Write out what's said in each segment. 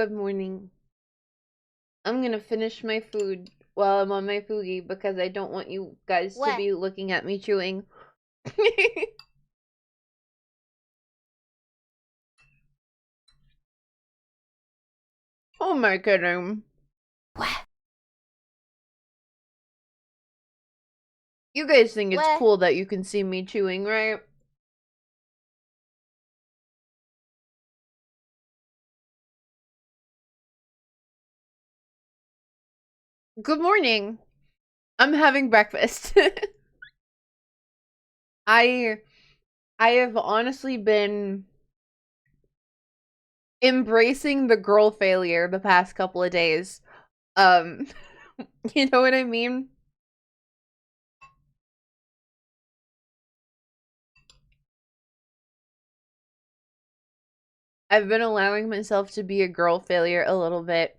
Good morning. I'm gonna finish my food while I'm on my foodie because I don't want you guys to be looking at me chewing. Oh my goodness. What? You guys think it's cool that you can see me chewing, right? Good morning. I'm having breakfast. I have honestly been embracing the girl failure the past couple of days. You know what I mean? I've been allowing myself to be a girl failure a little bit.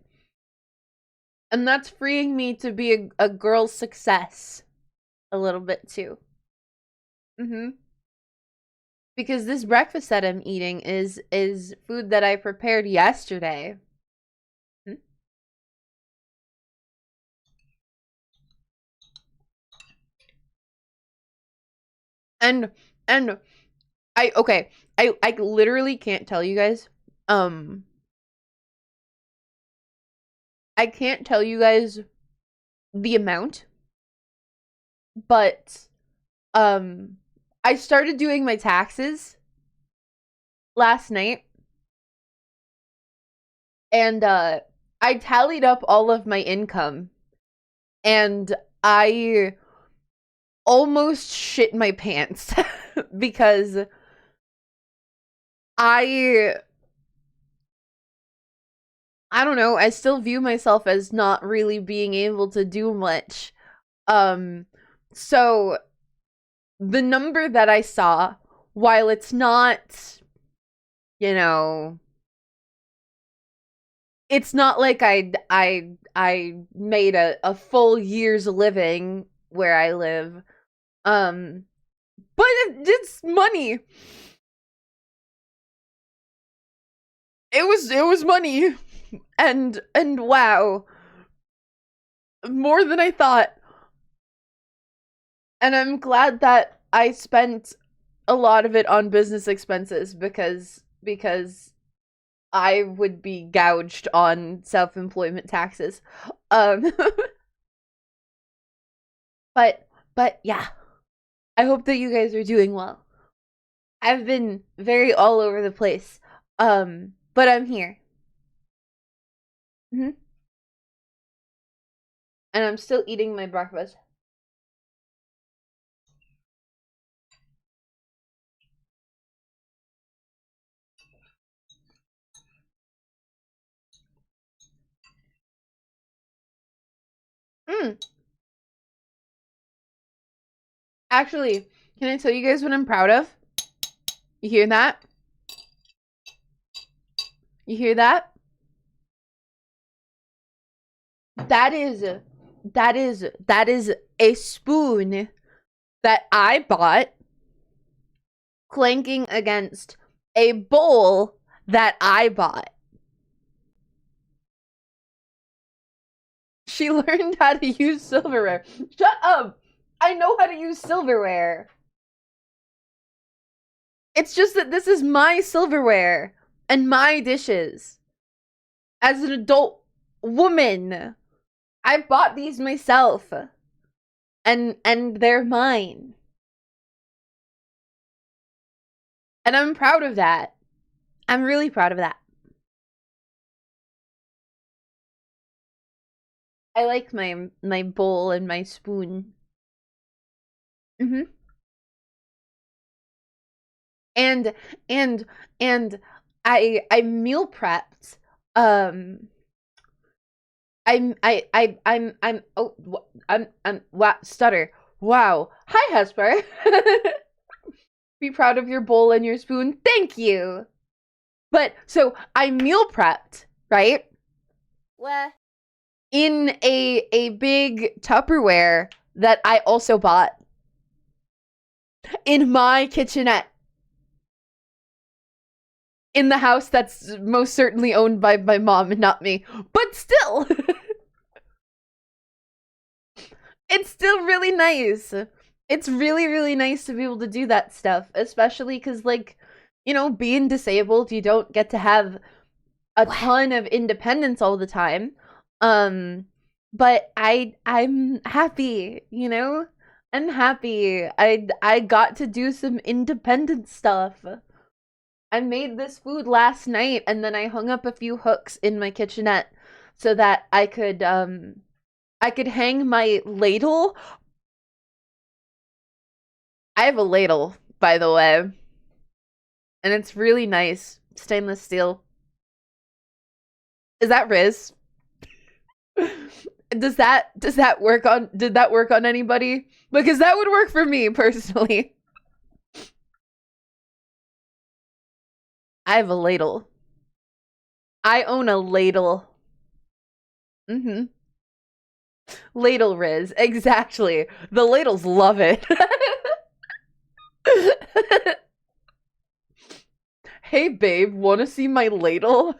And that's freeing me to be a girl success a little bit too. Because this breakfast that I'm eating is food that I prepared yesterday. And I literally can't tell you guys. I can't tell you guys the amount, but I started doing my taxes last night, and I tallied up all of my income, and I almost shit my pants because I don't know, I still view myself as not really being able to do much. So the number that I saw, while it's not, you know, it's not like I made a full year's living where I live. But it's money. It was money. And wow. More than I thought. And I'm glad that I spent a lot of it on business expenses because I would be gouged on self-employment taxes. But yeah. I hope that you guys are doing well. I've been very all over the place. But I'm here. And I'm still eating my breakfast. Actually, can I tell you guys what I'm proud of? You hear that? You hear that? That is a spoon that I bought clanking against a bowl that I bought. She learned how to use silverware. Shut up! I know how to use silverware. It's just that this is my silverware and my dishes. As an adult woman, I bought these myself. And they're mine. And I'm proud of that. I'm really proud of that. I like my bowl and my spoon. And I meal prepped. I'm wow, stutter. Wow. Hi, Hesper. Be proud of your bowl and your spoon. Thank you. But so I meal prepped, right? What? In a big Tupperware that I also bought in my kitchenette. in the house that's most certainly owned by my mom and not me. But still, it's still really nice. It's really, really nice to be able to do that stuff, especially because, like, you know, being disabled, you don't get to have a ton of independence all the time. But I'm happy, you know? I'm happy. I got to do some independent stuff. I made this food last night and then I hung up a few hooks in my kitchenette so that I could hang my ladle. I have a ladle, by the way. And it's really nice. Stainless steel. Is that Riz? Did that work on anybody? Because that would work for me personally. I have a ladle. I own a ladle. Ladle Riz. Exactly. The ladles love it. Hey babe, wanna see my ladle?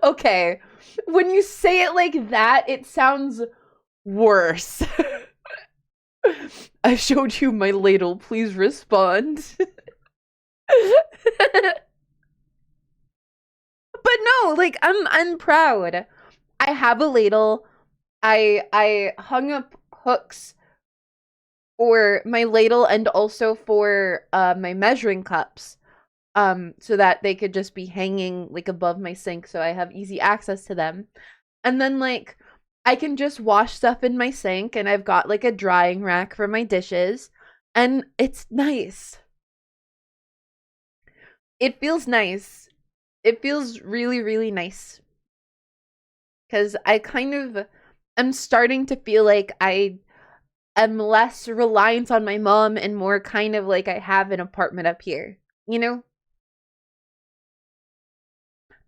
Okay. When you say it like that, it sounds worse. I showed you my ladle. Please respond. But no, like I'm proud. I have a ladle. I hung up hooks for my ladle and also for my measuring cups. So that they could just be hanging like above my sink so I have easy access to them. And then like I can just wash stuff in my sink and I've got like a drying rack for my dishes and it's nice. It feels nice. It feels really, really nice. Because I kind of am starting to feel like I am less reliant on my mom and more kind of like I have an apartment up here, you know?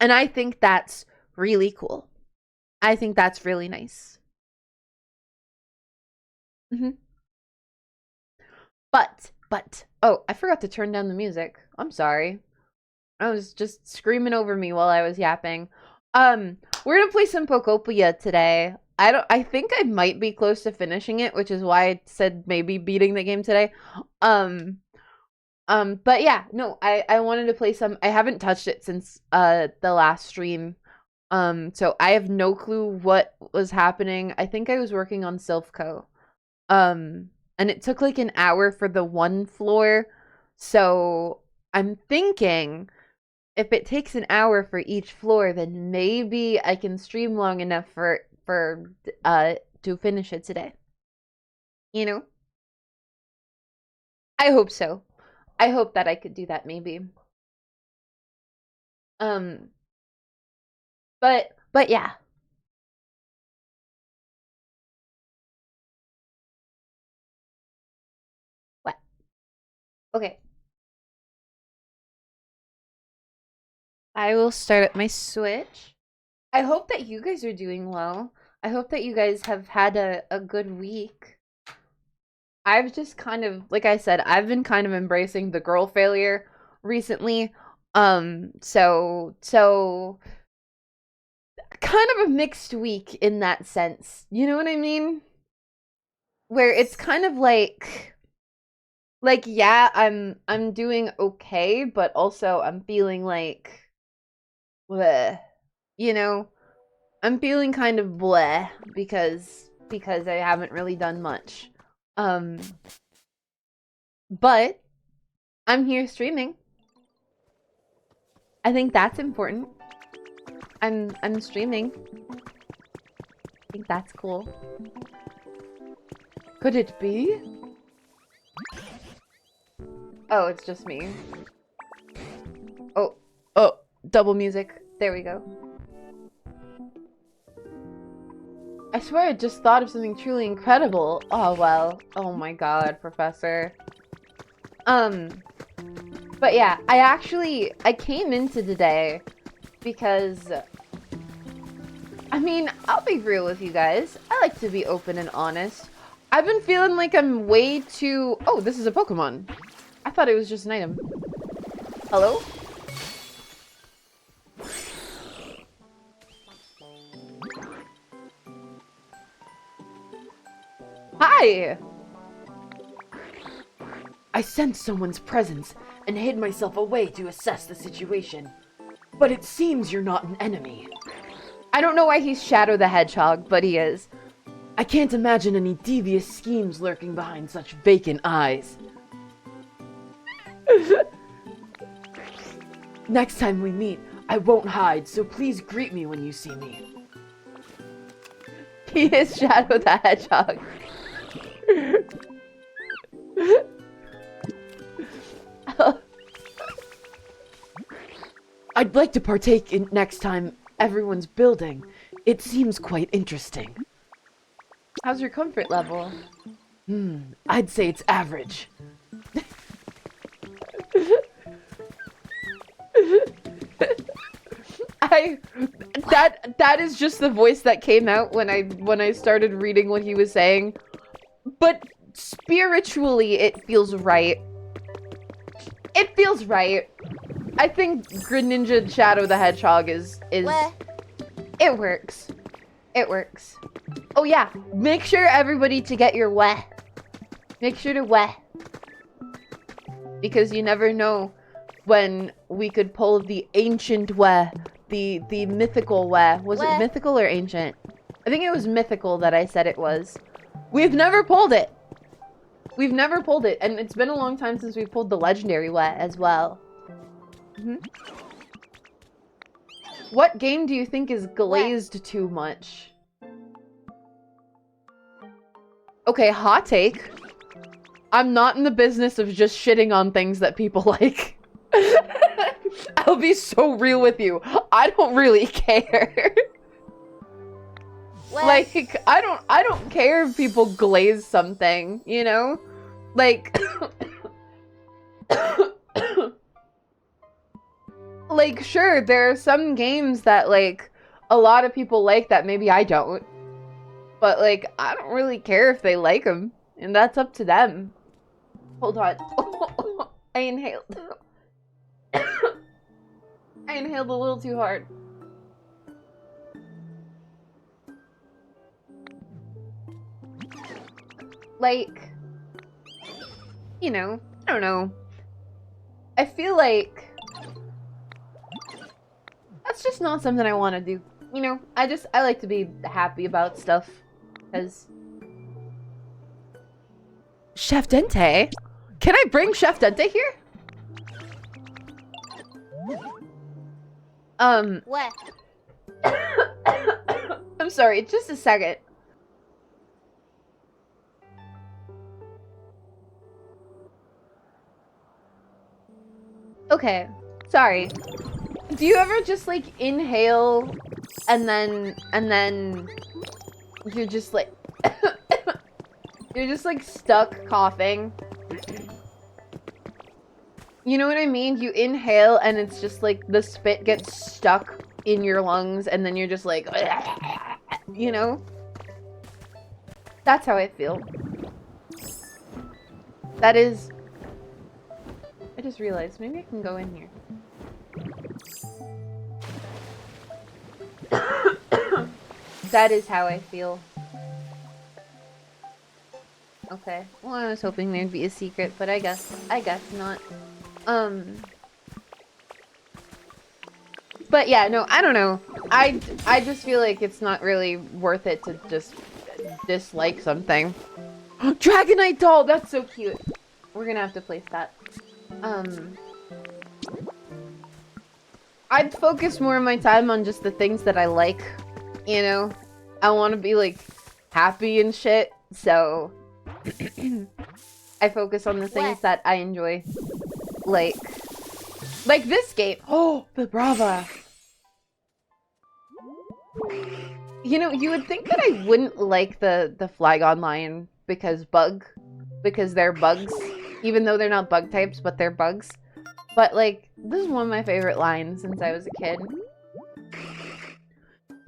And I think that's really cool. I think that's really nice. But, oh, I forgot to turn down the music. I'm sorry. I was just screaming over me while I was yapping. We're gonna play some Pokopia today. I think I might be close to finishing it, which is why I said maybe beating the game today. But yeah, no, I wanted to play some. I haven't touched it since the last stream. So I have no clue what was happening. I think I was working on Silph. And it took like an hour for the one floor. So I'm thinking if it takes an hour for each floor, then maybe I can stream long enough for to finish it today. You know? I hope so. I hope that I could do that maybe. But yeah. What? Okay. I will start up my Switch. I hope that you guys are doing well. I hope that you guys have had a good week. I've just kind of, like I said, I've been kind of embracing the girl failure recently. So kind of a mixed week in that sense. You know what I mean? Where it's kind of like yeah, I'm doing okay, but also I'm feeling like bleh. You know, I'm feeling kind of bleh because I haven't really done much. But I'm here streaming. I think that's important. I'm streaming. I think that's cool. Could it be? Oh, it's just me. Oh, double music. There we go. I swear I just thought of something truly incredible. Oh, well. Oh my god, Professor. But yeah, I came into today because, I mean, I'll be real with you guys. I like to be open and honest. I've been feeling like I'm way too... Oh, this is a Pokemon. I thought it was just an item. Hello? Why? I sensed someone's presence and hid myself away to assess the situation. But it seems you're not an enemy. I don't know why he's Shadow the Hedgehog, but he is. I can't imagine any devious schemes lurking behind such vacant eyes. Next time we meet, I won't hide, so please greet me when you see me. He is Shadow the Hedgehog. I'd like to partake in next time everyone's building. It seems quite interesting. How's your comfort level? I'd say it's average. That is just the voice that came out when I started reading what he was saying. But spiritually it feels right. It feels right. I think Greninja Shadow the Hedgehog is Where? it works. It works. Oh yeah, make sure everybody to get your weh. Make sure to weh. Because you never know when we could pull the ancient weh. The mythical weh. Was it mythical or ancient? I think it was mythical that I said it was. We've never pulled it. We've never pulled it. And it's been a long time since we pulled the legendary weh as well. What game do you think is glazed too much? Okay, hot take. I'm not in the business of just shitting on things that people like. I'll be so real with you. I don't really care. Like, I don't care if people glaze something, you know? Like like, sure, there are some games that, like, a lot of people like that maybe I don't. But, like, I don't really care if they like them. And that's up to them. Hold on. I inhaled. I inhaled a little too hard. Like, you know, I don't know. I feel like that's just not something I want to do. You know, I like to be happy about stuff. Because Chef Dente? Can I bring Chef Dente here? Where? I'm sorry, just a second. Okay, sorry. Do you ever just like inhale and then you're just like you're just like stuck coughing? You know what I mean? You inhale and it's just like the spit gets stuck in your lungs and then you're just like, you know? That's how I feel. That is... I just realized, maybe I can go in here. That is how I feel. Okay. Well, I was hoping there'd be a secret, but I guess not. But yeah, no, I don't know. I just feel like it's not really worth it to just dislike something. Dragonite doll! That's so cute. We're gonna have to place that. I'd focus more of my time on just the things that I like, you know? I want to be, like, happy and shit, so... I focus on the things that I enjoy. Like this game. Oh, Vibrava. You know, you would think that I wouldn't like the Flygon line because they're bugs. Even though they're not bug types, but they're bugs. But, like, this is one of my favorite lines since I was a kid.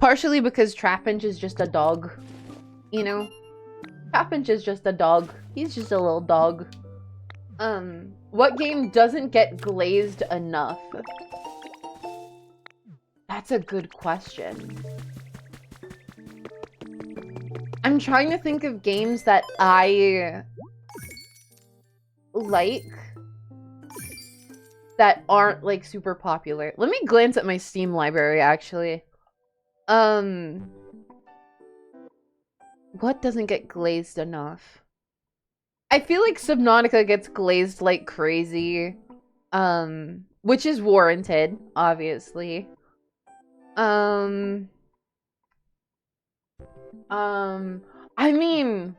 Partially because Trapinch is just a dog. You know? Trapinch is just a dog. He's just a little dog. What game doesn't get glazed enough? That's a good question. I'm trying to think of games that I like that aren't like super popular. Let me glance at my Steam library actually. What doesn't get glazed enough? I feel like Subnautica gets glazed like crazy. Which is warranted, obviously. I mean,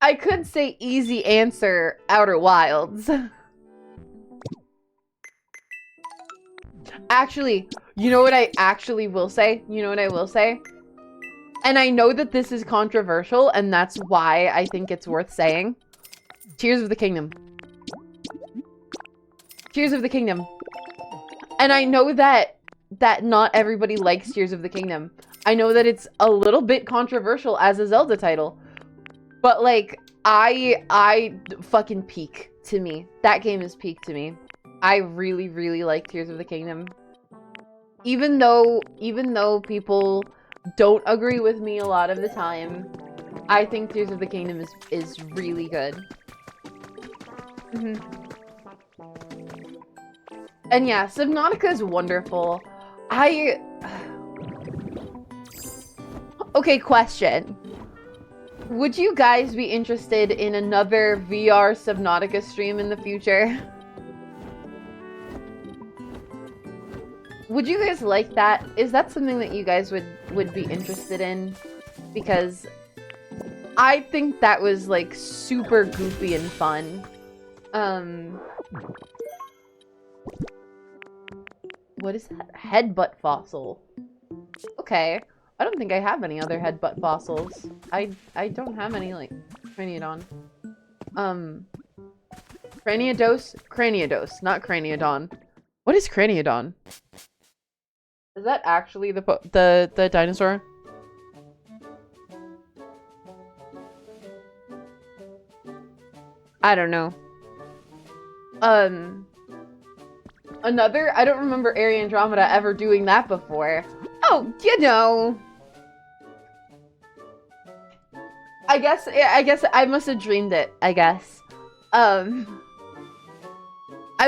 I could say easy answer, Outer Wilds. Actually, you know what I actually will say? You know what I will say? And I know that this is controversial, and that's why I think it's worth saying. Tears of the Kingdom. Tears of the Kingdom. And I know that not everybody likes Tears of the Kingdom. I know that it's a little bit controversial as a Zelda title. But like, I fucking peak to me. That game is peak to me. I really, really like Tears of the Kingdom. Even though people don't agree with me a lot of the time, I think Tears of the Kingdom is really good. And yeah, Subnautica is wonderful. Okay, question. Would you guys be interested in another VR Subnautica stream in the future? Would you guys like that? Is that something that you guys would be interested in? Because I think that was like super goofy and fun. What is that? Headbutt fossil. Okay. I don't think I have any other headbutt fossils. I don't have any, like, Craniodon. Craniodose, not Craniodon. What is Craniodon? Is that actually the dinosaur? I don't know. Another? I don't remember Aeri Andromeda ever doing that before. Oh, you know. I guess I must have dreamed it, I guess. I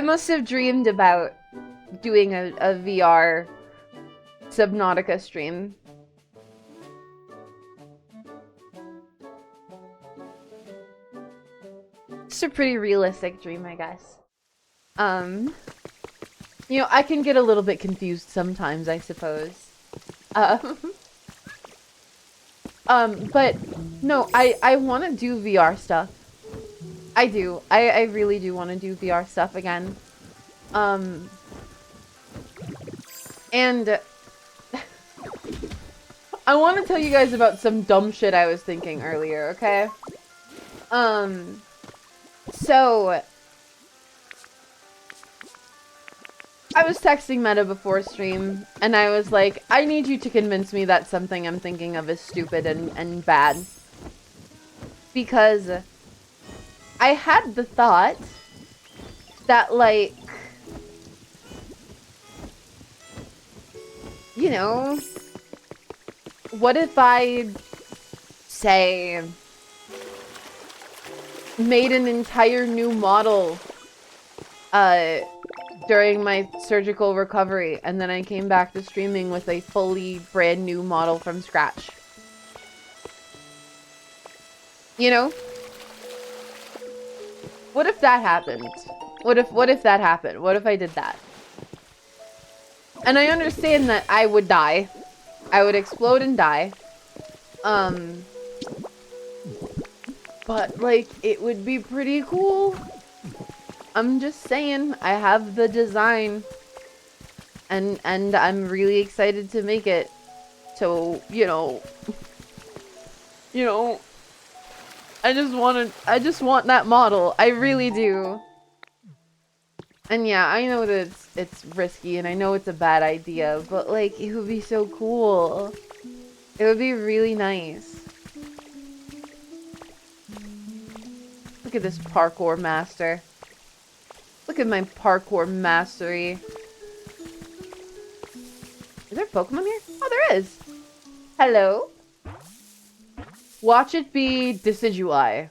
must have dreamed about doing a VR Subnautica stream. It's a pretty realistic dream, I guess. You know, I can get a little bit confused sometimes, I suppose. But no, I want to do VR stuff. I do. I really do want to do VR stuff again. And I want to tell you guys about some dumb shit I was thinking earlier, okay? So I was texting Meta before stream, and I was like, I need you to convince me that something I'm thinking of is stupid and bad. Because I had the thought that, like, you know, what if I, say, made an entire new model, during my surgical recovery, and then I came back to streaming with a fully brand new model from scratch. You know? What if that happened? What if that happened? What if I did that? And I understand that I would die. I would explode and die. But, like, it would be pretty cool. I'm just saying, I have the design. And I'm really excited to make it. So, you know, I just want that model. I really do. And yeah, I know that it's risky and I know it's a bad idea, but like, it would be so cool. It would be really nice. Look at this parkour master. Look at my parkour mastery. Is there Pokemon here? Oh, there is. Hello. Watch it be decidui.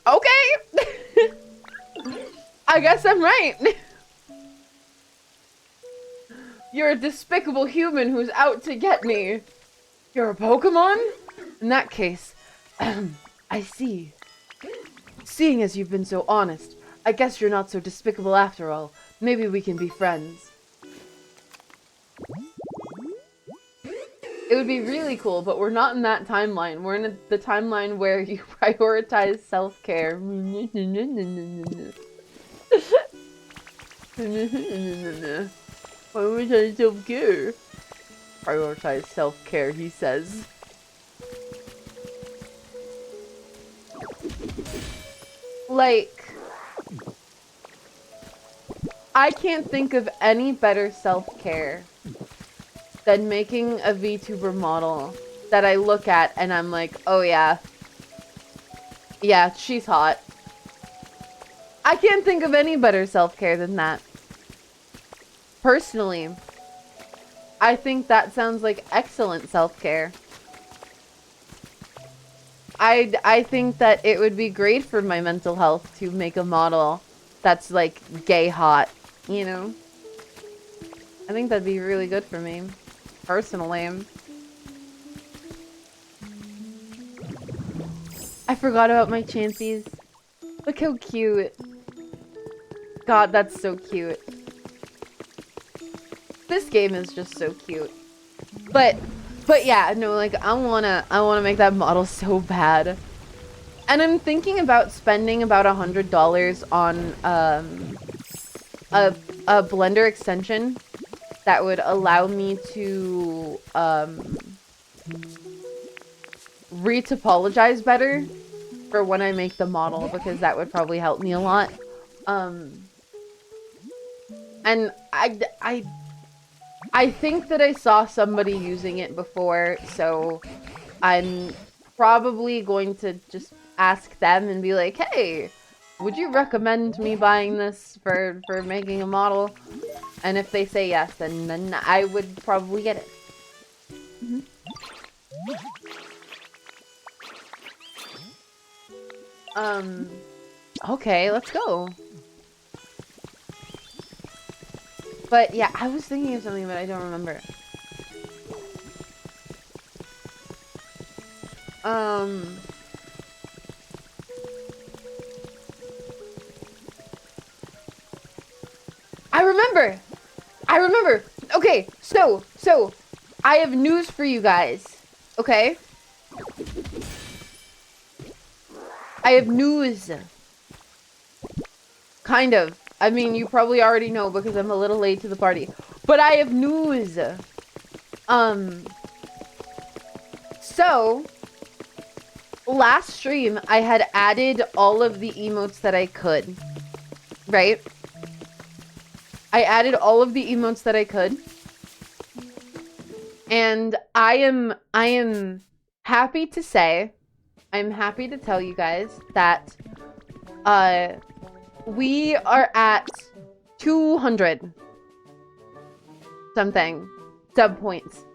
Okay. I guess I'm right. You're a despicable human who's out to get me. You're a Pokemon? In that case, I see. Seeing as you've been so honest, I guess you're not so despicable after all. Maybe we can be friends. It would be really cool, but we're not in that timeline. We're in the timeline where you prioritize self-care. Prioritize self-care. Prioritize self-care, he says. Like, I can't think of any better self-care than making a VTuber model that I look at and I'm like, oh yeah. Yeah, she's hot. I can't think of any better self-care than that. Personally, I think that sounds like excellent self-care. I think that it would be great for my mental health to make a model that's like gay hot, you know? I think that'd be really good for me. Personally. I forgot about my Chanseys. Look how cute. God, that's so cute. This game is just so cute. But yeah, no, like I wanna make that model so bad. And I'm thinking about spending about $100 on a Blender extension that would allow me to retopologize better for when I make the model, because that would probably help me a lot. And I think that I saw somebody using it before, so I'm probably going to just ask them and be like, hey, would you recommend me buying this for making a model? And if they say yes, then I would probably get it. Mm-hmm. Okay, let's go. But yeah, I was thinking of something, but I don't remember. I remember! Okay, so, I have news for you guys, okay? I have news. Kind of. I mean, you probably already know because I'm a little late to the party. But I have news. So, last stream, I had added all of the emotes that I could. Right? I added all of the emotes that I could. And I am happy to say, I'm happy to tell you guys that, we are at 200 something sub points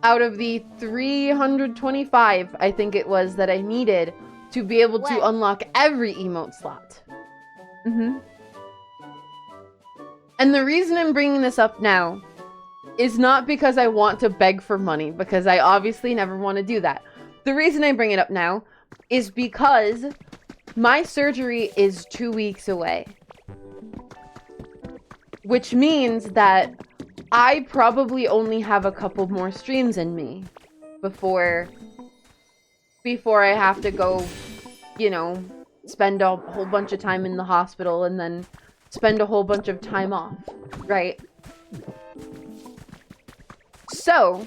out of the 325, I think it was, that I needed to be able to unlock every emote slot. Mm-hmm. And the reason I'm bringing this up now is not because I want to beg for money, because I obviously never want to do that. The reason I bring it up now is because my surgery is 2 weeks away. Which means that I probably only have a couple more streams in me before I have to go, you know, spend a whole bunch of time in the hospital and then spend a whole bunch of time off, right? So,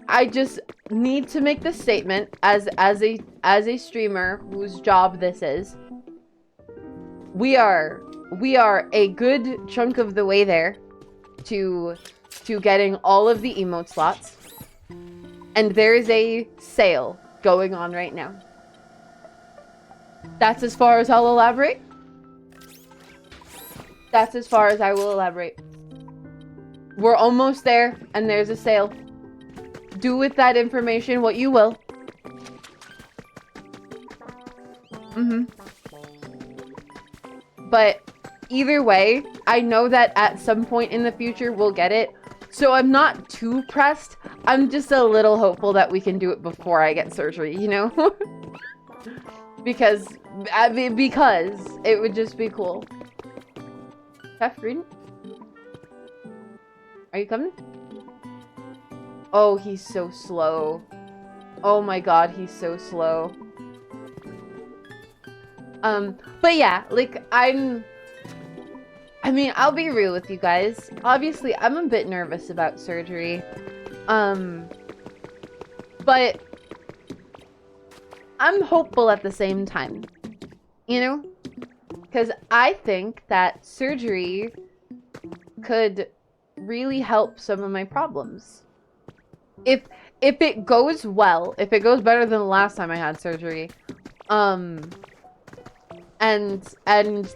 I just need to make this statement as a streamer whose job this is. We are a good chunk of the way there, to getting all of the emote slots. And there is a sale going on right now. That's as far as I'll elaborate. That's as far as I will elaborate. We're almost there, and there's a sale. Do with that information what you will. But either way, I know that at some point in the future we'll get it. So I'm not too pressed. I'm just a little hopeful that we can do it before I get surgery, you know? because it would just be cool. Chef Green? Are you coming? Oh, he's so slow. Oh my god, he's so slow. But yeah, like, I mean, I'll be real with you guys. Obviously, I'm a bit nervous about surgery. But I'm hopeful at the same time. You know? Because I think that surgery could really help some of my problems. If it goes well, if it goes better than the last time I had surgery, and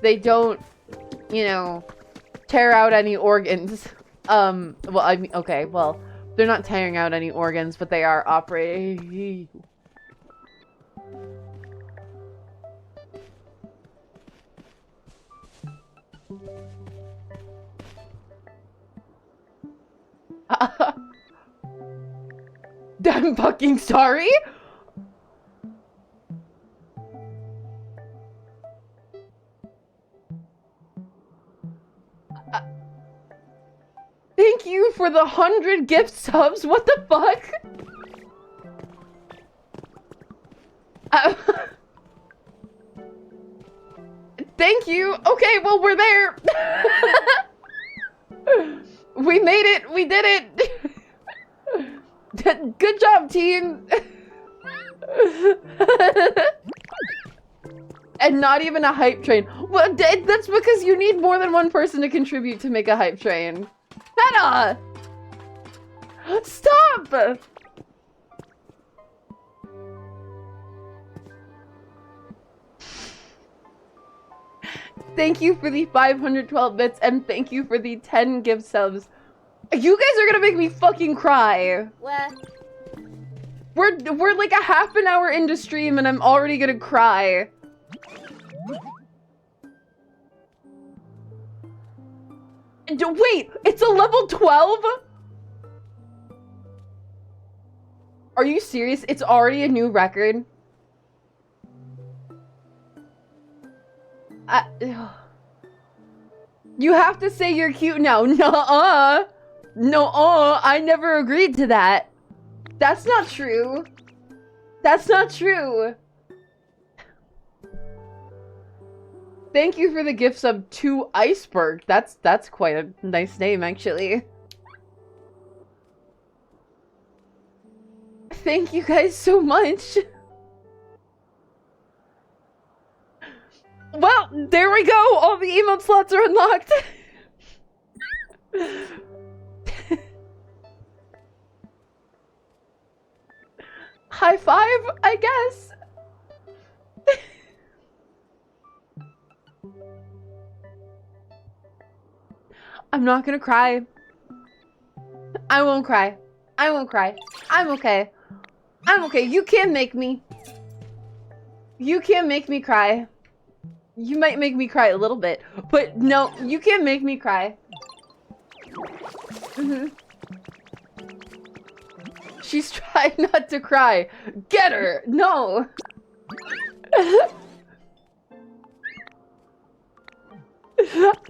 they don't, you know, tear out any organs. Well, I mean, okay, well, they're not tearing out any organs, but they are operating. I'm fucking sorry. Thank you for the 100 gift subs. What the fuck? Thank you. Okay, well, we're there. We made it. We did it. Good job, team. And not even a hype train. Well, that's because you need more than one person to contribute to make a hype train. Hannah! Stop! Thank you for the 512 bits, and thank you for the 10 gift subs. You guys are gonna make me fucking cry. What? We're like a half an hour into stream, and I'm already gonna cry. Wait, it's a level 12? Are you serious? It's already a new record? You have to say you're cute now. Nuh-uh. No-uh. I never agreed to that. That's not true. That's not true. Thank you for the gift sub to Iceberg. That's quite a nice name, actually. Thank you guys so much. Well, there we go. All the emote slots are unlocked. High five, I guess. I'm not gonna cry. I won't cry. I won't cry. I'm okay. I'm okay. You can't make me. You can't make me cry. You might make me cry a little bit, but no, you can't make me cry. She's trying not to cry. Get her! No!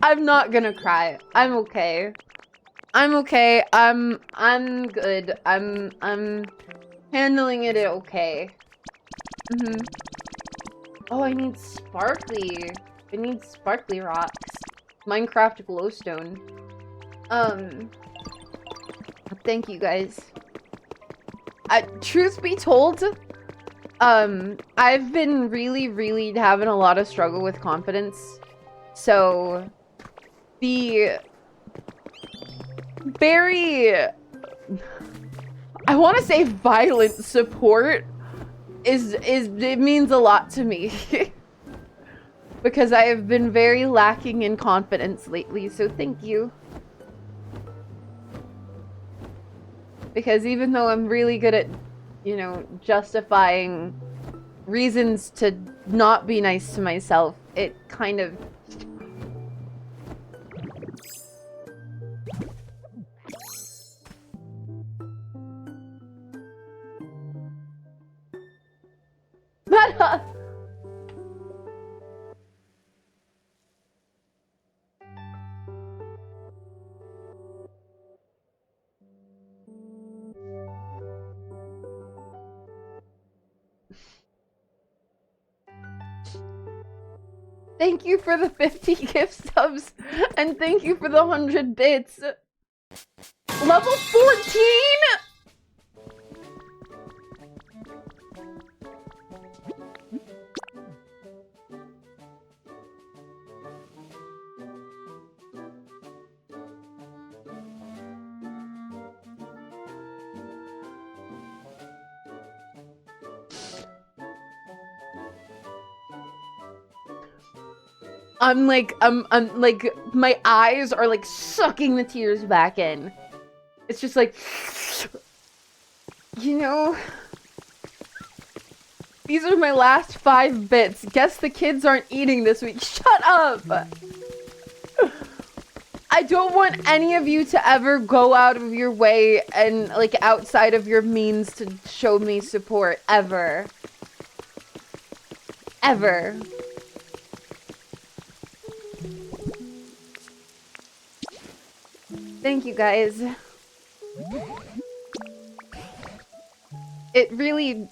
I'm not gonna cry. I'm okay. I'm okay. I'm good. I'm handling it okay. Oh, I need sparkly. I need sparkly rocks. Minecraft glowstone. Thank you guys. Truth be told, I've been really having a lot of struggle with confidence. So, the very, I want to say violent support it means a lot to me. Because I have been very lacking in confidence lately, so thank you. Because even though I'm really good at, you know, justifying reasons to not be nice to myself, it kind of... But, thank you for the 50 gift subs, and thank you for the 100 bits. Level 14?! I'm like, my eyes are like sucking the tears back in. It's just like, you know, these are my last 5 bits. Guess the kids aren't eating this week. Shut up! I don't want any of you to ever go out of your way and like outside of your means to show me support, ever. Ever. Thank you, guys. It really...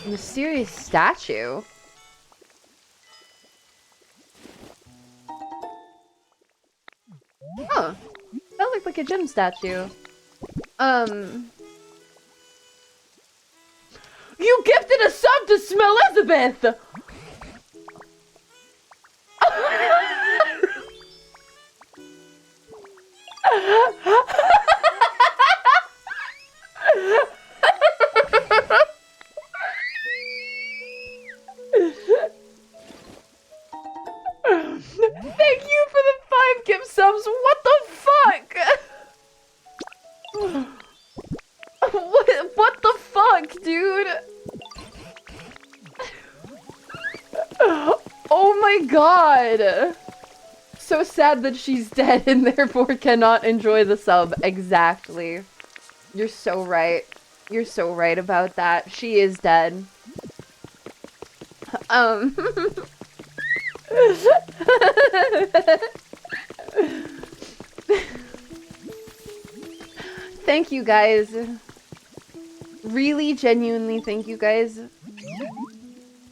Mysterious statue? Huh. That looked like a gym statue. You gifted a sub to Smell Elizabeth! Thank you for the 5 gift subs. What the fuck? What the fuck, dude? Oh my god. So sad that she's dead and therefore cannot enjoy the sub. Exactly. You're so right. You're so right about that. She is dead. Thank you guys. Really, genuinely, thank you guys.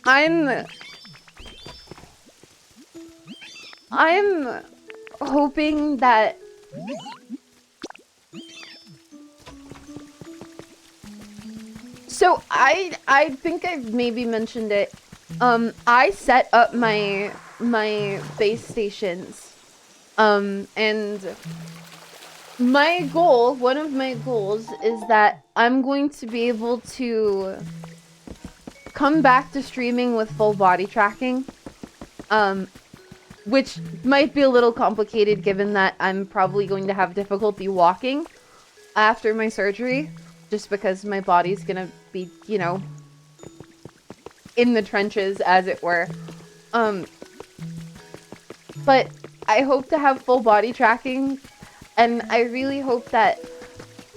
I'm hoping that so I think I've maybe mentioned it. I set up my base stations. And my goal, one of my goals is that I'm going to be able to come back to streaming with full body tracking. Which might be a little complicated given that I'm probably going to have difficulty walking after my surgery. Just because my body's gonna be, you know, in the trenches, as it were. But I hope to have full body tracking, and I really hope that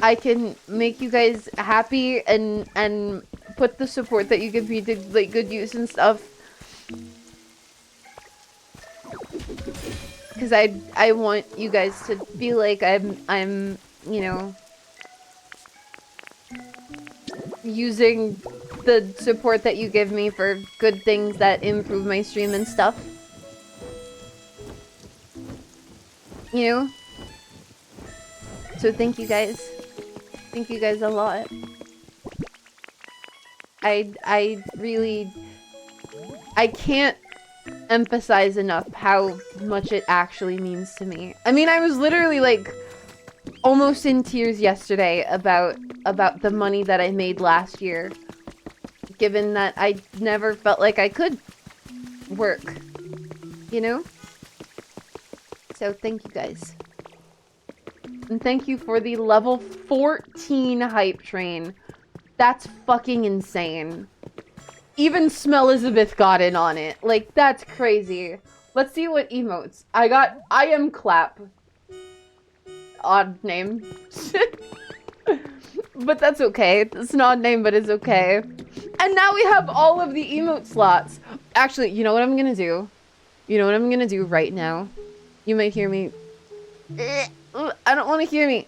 I can make you guys happy and put the support that you give me to like good use and stuff. Because I want you guys to feel like I'm you know, using the support that you give me for good things that improve my stream and stuff. You know? So thank you guys. Thank you guys a lot. I really... I can't emphasize enough how much it actually means to me. I mean, I was literally like almost in tears yesterday about the money that I made last year, given that I never felt like I could work, you know? So thank you guys. And thank you for the level 14 hype train. That's fucking insane. Even Smell Elizabeth got in on it. Like, that's crazy. Let's see what emotes. I got I am clap. Odd name. But that's okay. It's an odd name, but it's okay. And now we have all of the emote slots. Actually, you know what I'm gonna do? You know what I'm gonna do right now? You might hear me. I don't want to hear me.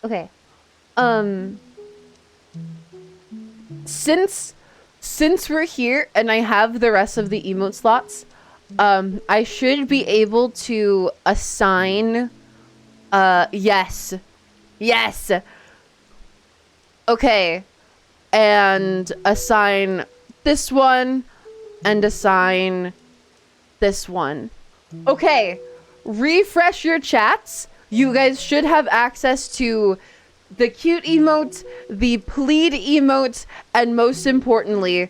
Okay. Since we're here and I have the rest of the emote slots, I should be able to assign, yes. Yes! Okay. And assign this one, and assign this one. Okay. Refresh your chats. You guys should have access to the cute emote, the plead emote, and most importantly,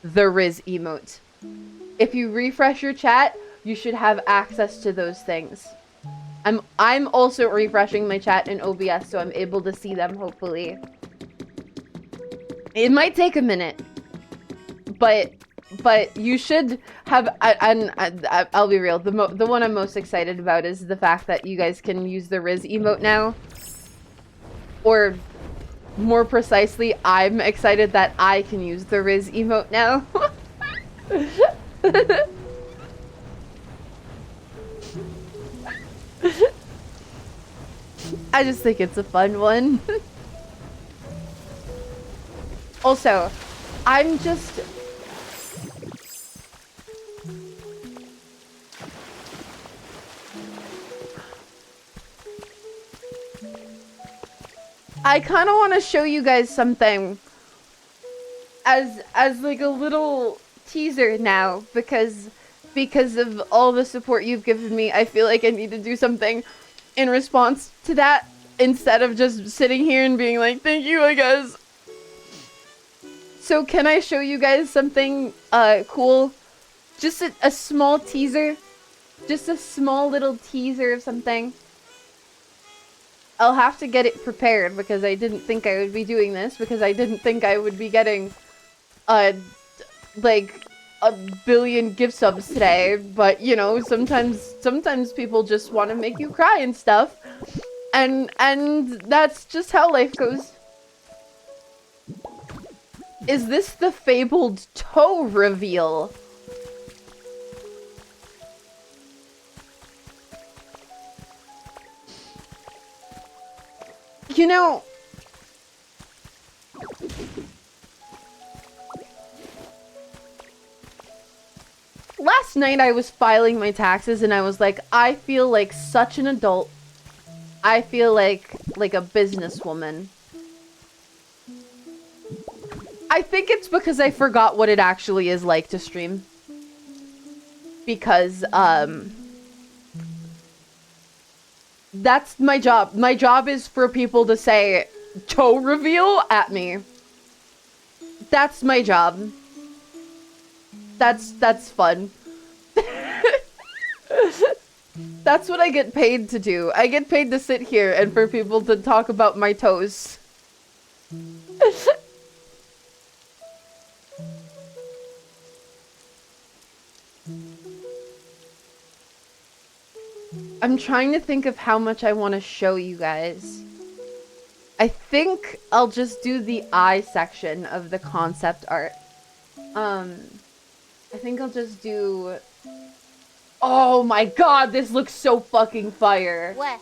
the Riz emote. If you refresh your chat, you should have access to those things. I'm also refreshing my chat in OBS, so I'm able to see them, hopefully. It might take a minute, but you should have. I'll be real. The one I'm most excited about is the fact that you guys can use the Riz emote now. Or, more precisely, I'm excited that I can use the Riz emote now. I just think it's a fun one. Also, I'm just... I kind of want to show you guys something as like a little teaser now, because of all the support you've given me. I feel like I need to do something in response to that instead of just sitting here and being like, thank you, I guess. So can I show you guys something cool? Just a small teaser. Just a small little teaser of something. I'll have to get it prepared because I didn't think I would be doing this, because I didn't think I would be getting like a billion gift subs today. But you know, sometimes people just want to make you cry and stuff, and that's just how life goes. Is this the fabled toe reveal? You know, last night I was filing my taxes and I was like, I feel like such an adult. I feel like a businesswoman. I think it's because I forgot what it actually is like to stream. Because, that's my job. My job is for people to say toe reveal at me. That's my job. That's fun. That's what I get paid to do. I get paid to sit here and for people to talk about my toes. I'm trying to think of how much I want to show you guys. I think I'll just do the eye section of the concept art. I think I'll just do... Oh my god, this looks so fucking fire. What?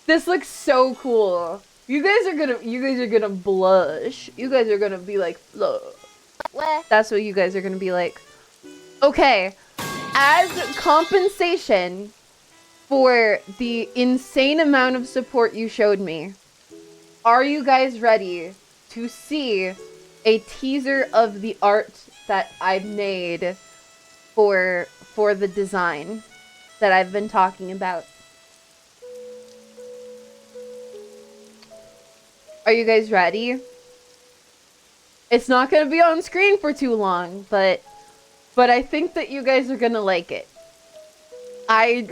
This looks so cool. You guys are gonna blush. You guys are gonna be like, look. What? That's what you guys are gonna be like. Okay, as compensation for the insane amount of support you showed me, are you guys ready to see a teaser of the art that I made for for the design that I've been talking about. Are you guys ready? It's not gonna be on screen for too long, but I think that you guys are gonna like it.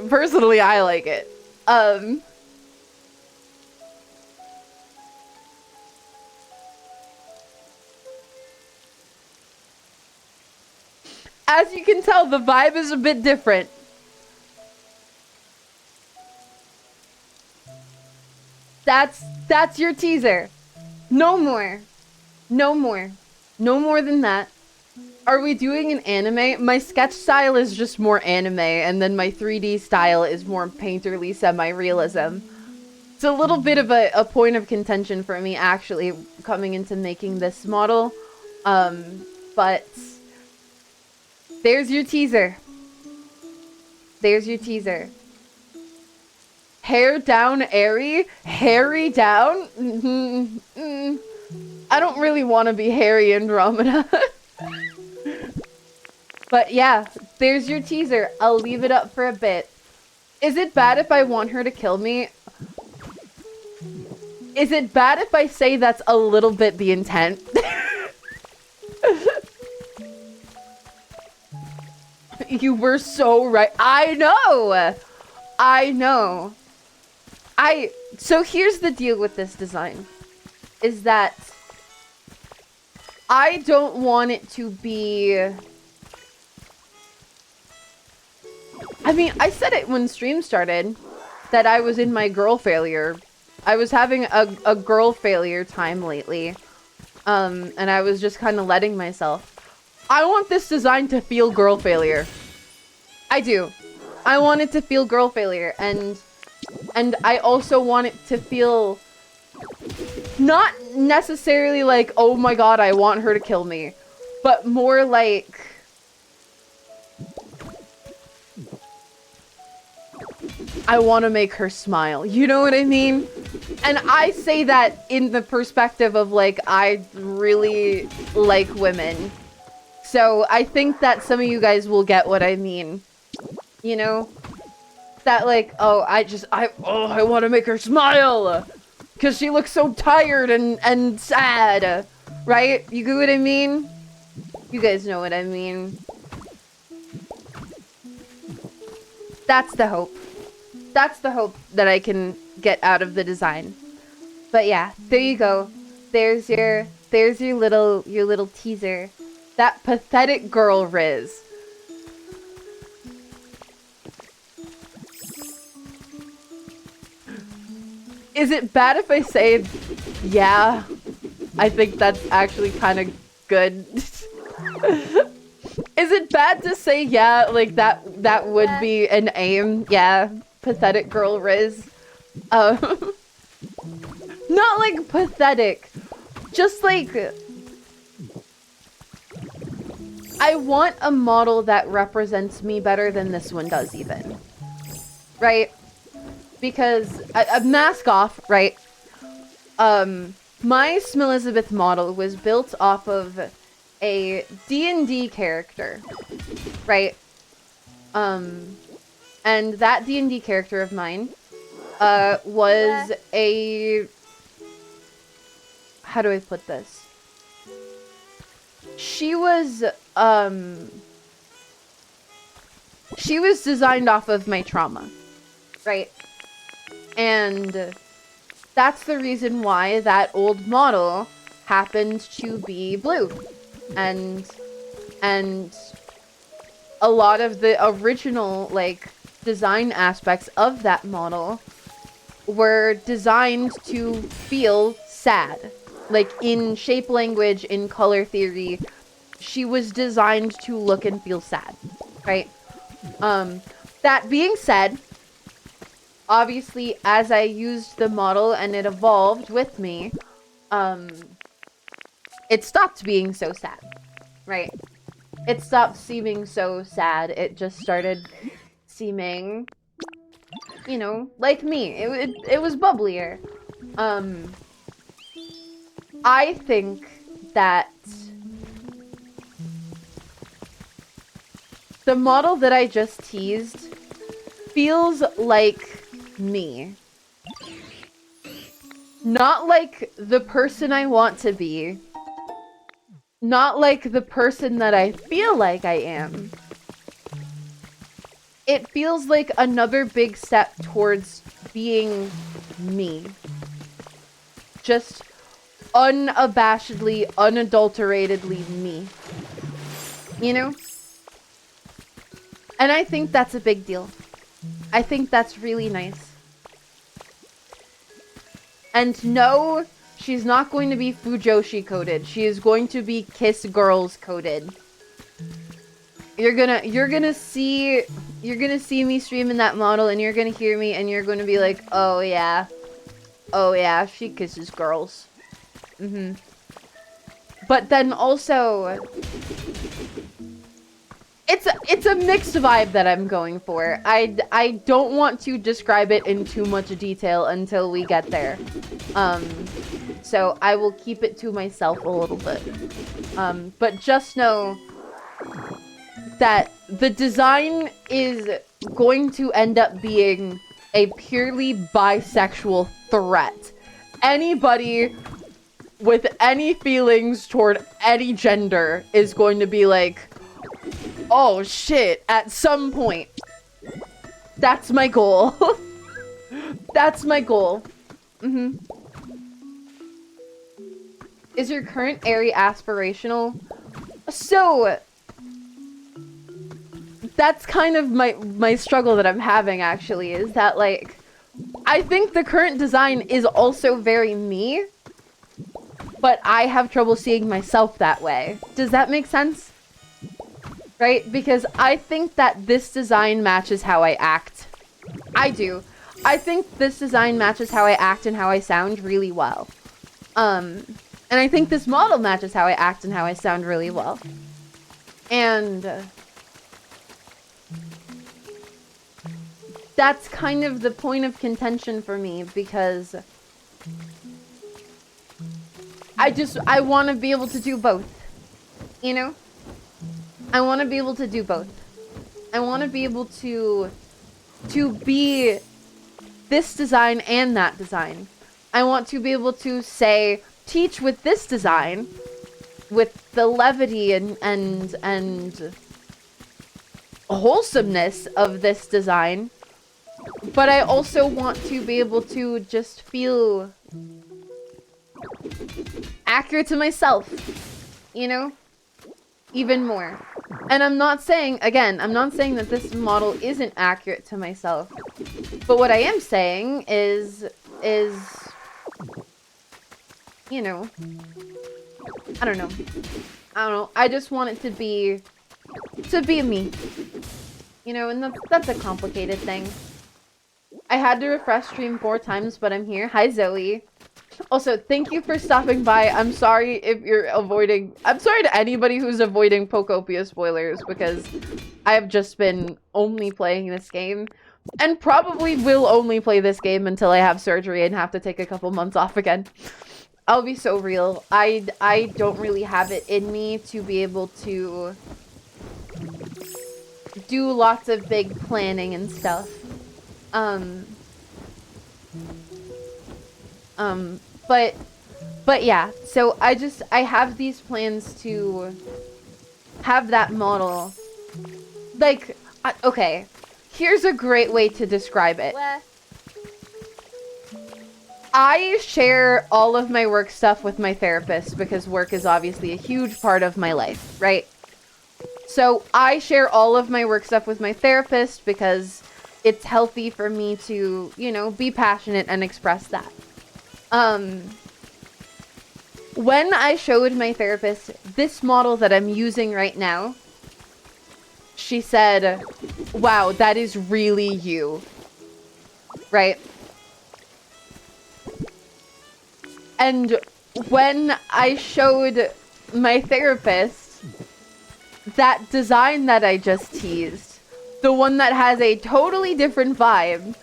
Personally, I like it. As you can tell, the vibe is a bit different. That's your teaser. No more. No more. No more than that. Are we doing an anime? My sketch style is just more anime, and then my 3D style is more painterly semi-realism. It's a little bit of a point of contention for me, actually, coming into making this model. But there's your teaser. There's your teaser. Hair down, Aeri? Hairy down? I don't really want to be hairy Andromeda. But yeah, there's your teaser. I'll leave it up for a bit. Is it bad if I want her to kill me? Is it bad if I say that's a little bit the intent? You were so right. I know! I know. So here's the deal with this design. Is that I don't want it to be... I mean, I said it when stream started, that I was in my girl failure. I was having a girl failure time lately. And I was just kind of letting myself. I want this design to feel girl failure. I do. I want it to feel girl failure, and I also want it to feel not necessarily like, oh my god, I want her to kill me, but more like I want to make her smile. You know what I mean? And I say that in the perspective of like, I really like women. So I think that some of you guys will get what I mean. You know? That like, oh, I want to make her smile! Because she looks so tired and sad. Right? You get what I mean? You guys know what I mean. That's the hope. That's the hope that I can get out of the design. But yeah, there you go. There's your little teaser. That pathetic girl Riz. Is it bad if I say, yeah? I think that's actually kind of good. Is it bad to say yeah? Like that would be an aim. Yeah, pathetic girl Riz. Not like pathetic. Just like I want a model that represents me better than this one does even. Right? Because a mask off, right? My Smilizabeth model was built off of a D&D character, right? And that D&D character of mine was a... How do I put this? She was designed off of my trauma, right? And that's the reason why that old model happened to be blue. And a lot of the original, like, design aspects of that model were designed to feel sad. Like, in shape language, in color theory, she was designed to look and feel sad, right? That being said, obviously, as I used the model and it evolved with me, it stopped being so sad, right? It stopped seeming so sad. It just started seeming, you know, like me. It was bubblier. I think that The model that I just teased feels like me. Not like the person I want to be. Not like the person that I feel like I am. It feels like another big step towards being me. Just unabashedly, unadulteratedly me. You know? And I think that's a big deal. I think that's really nice. And no, she's not going to be Fujoshi coded. She is going to be Kiss Girls coded. You're gonna see me streaming that model, and you're gonna hear me, and you're gonna be like, oh yeah, she kisses girls. But then also, it's a mixed vibe that I'm going for. I don't want to describe it in too much detail until we get there. So I will keep it to myself a little bit. But just know that the design is going to end up being a purely bisexual threat. Anybody with any feelings toward any gender is going to be like, oh shit, at some point. That's my goal. That's my goal. Is your current Aeri aspirational? So, that's kind of my struggle that I'm having, actually, is that, like, I think the current design is also very me, but I have trouble seeing myself that way. Does that make sense? Right? Because I think that this design matches how I act. I do. I think this design matches how I act and how I sound really well. And I think this model matches how I act and how I sound really well. And that's kind of the point of contention for me, because I want to be able to do both, you know? I want to be able to do both. I want to be able to be this design and that design. I want to be able to say, teach with this design, with the levity and wholesomeness of this design, but I also want to be able to just feel accurate to myself, you know? Even more. And I'm not saying, again, I'm not saying that this model isn't accurate to myself, but what I am saying is, you know, I don't know. I just want it to be me. You know, and that's a complicated thing. I had to refresh stream 4 times, but I'm here. Hi, Zoe. Also, thank you for stopping by. I'm sorry if you're avoiding... I'm sorry to anybody who's avoiding Pokopia spoilers, because I have just been only playing this game. And probably will only play this game until I have surgery and have to take a couple months off again. I'll be so real. I don't really have it in me to be able to do lots of big planning and stuff. But yeah, so I have these plans to have that model. Like, okay, here's a great way to describe it. I share all of my work stuff with my therapist because work is obviously a huge part of my life, right? So I share all of my work stuff with my therapist because it's healthy for me to, you know, be passionate and express that. When I showed my therapist this model that I'm using right now, she said, wow, that is really you. Right? And when I showed my therapist that design that I just teased, the one that has a totally different vibe,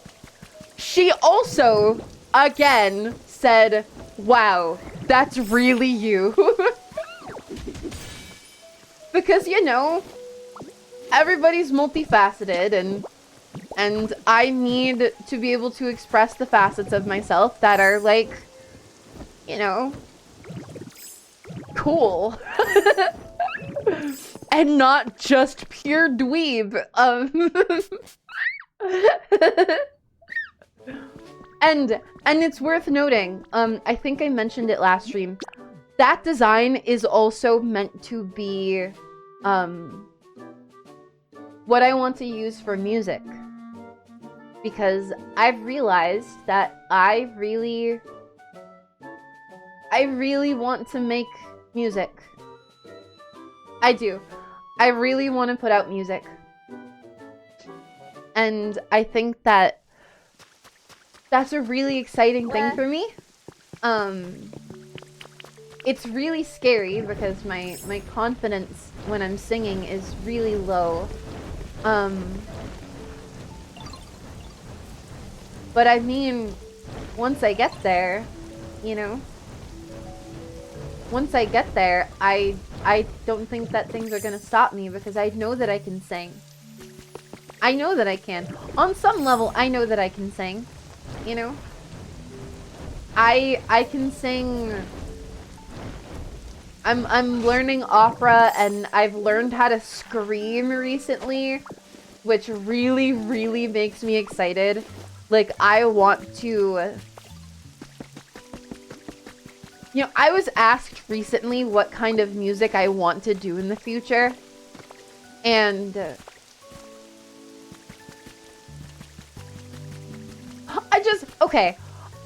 she also, again, said, wow, that's really you. Because, you know, everybody's multifaceted, and I need to be able to express the facets of myself that are like, you know, cool. And not just pure dweeb. And it's worth noting, I think I mentioned it last stream, that design is also meant to be what I want to use for music. Because I've realized that I really want to make music. I do. I really want to put out music. And I think that that's a really exciting thing for me. It's really scary because my confidence when I'm singing is really low. But I mean, once I get there, you know, once I get there, I don't think that things are gonna stop me because I know that I can sing. I know that I can. On some level, I know that I can sing, you know? I can sing. I'm learning opera and I've learned how to scream recently, which really, really makes me excited. Like, I want to... You know, I was asked recently what kind of music I want to do in the future. And... Okay.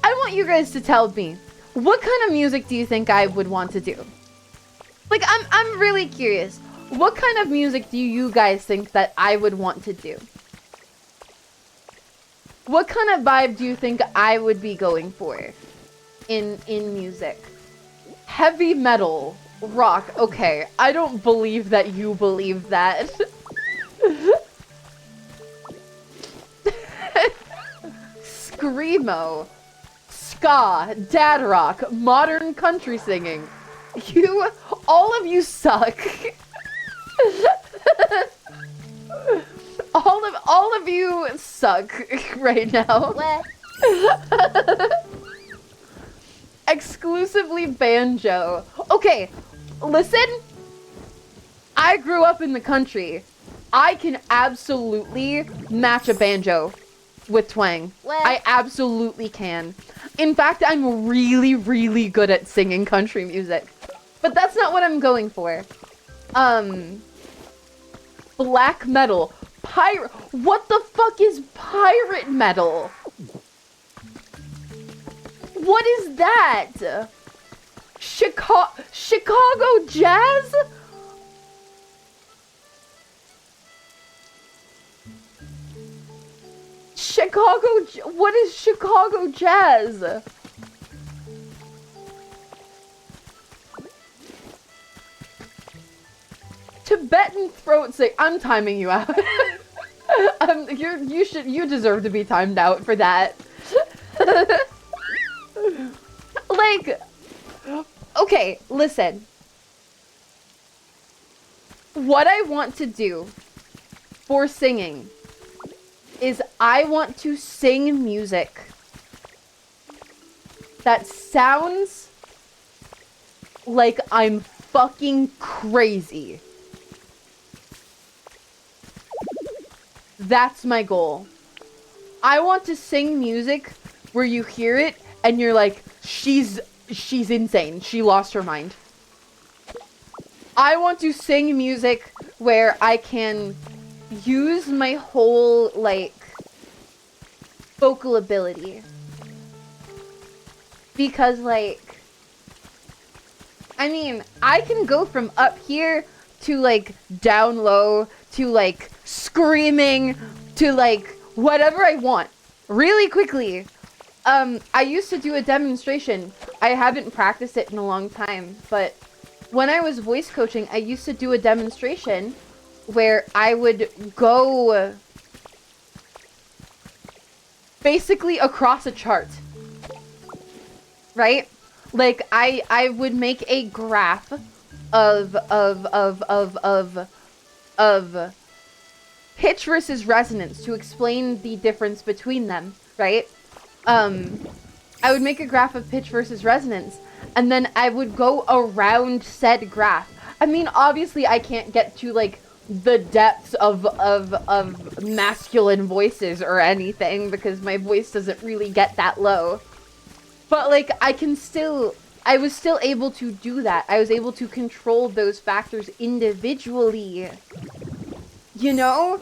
I want you guys to tell me, what kind of music do you think I would want to do? Like, I'm really curious. What kind of music do you guys think that I would want to do? What kind of vibe do you think I would be going for in music? Heavy metal, rock. Okay, I don't believe that you believe that. Screamo, ska, dad rock, modern country singing. All of you suck. All of you suck right now. Exclusively banjo. Okay, listen. I grew up in the country. I can absolutely match a banjo with twang. I absolutely can. In fact, I'm really, really good at singing country music. But that's not what I'm going for. Black metal. Pirate. What the fuck is pirate metal? What is that? Chicago jazz? What is Chicago jazz? Tibetan throat sing. I'm timing you out. You deserve to be timed out for that. Like, okay, listen. What I want to do for singing is I want to sing music that sounds like I'm fucking crazy. That's my goal. I want to sing music where you hear it and you're like, she's insane. She lost her mind. I want to sing music where I can use my whole, like, vocal ability. Because, like, I mean, I can go from up here to, like, down low to, like, screaming to, like, whatever I want really quickly. I used to do a demonstration. I haven't practiced it in a long time, but when I was voice coaching, I used to do a demonstration where I would go basically across a chart, right? Like, I would make a graph of pitch versus resonance to explain the difference between them, right? I would make a graph of pitch versus resonance, and then I would go around said graph. I mean, obviously I can't get to like the depths of masculine voices or anything because my voice doesn't really get that low. But like I was still able to do that. I was able to control those factors individually. You know?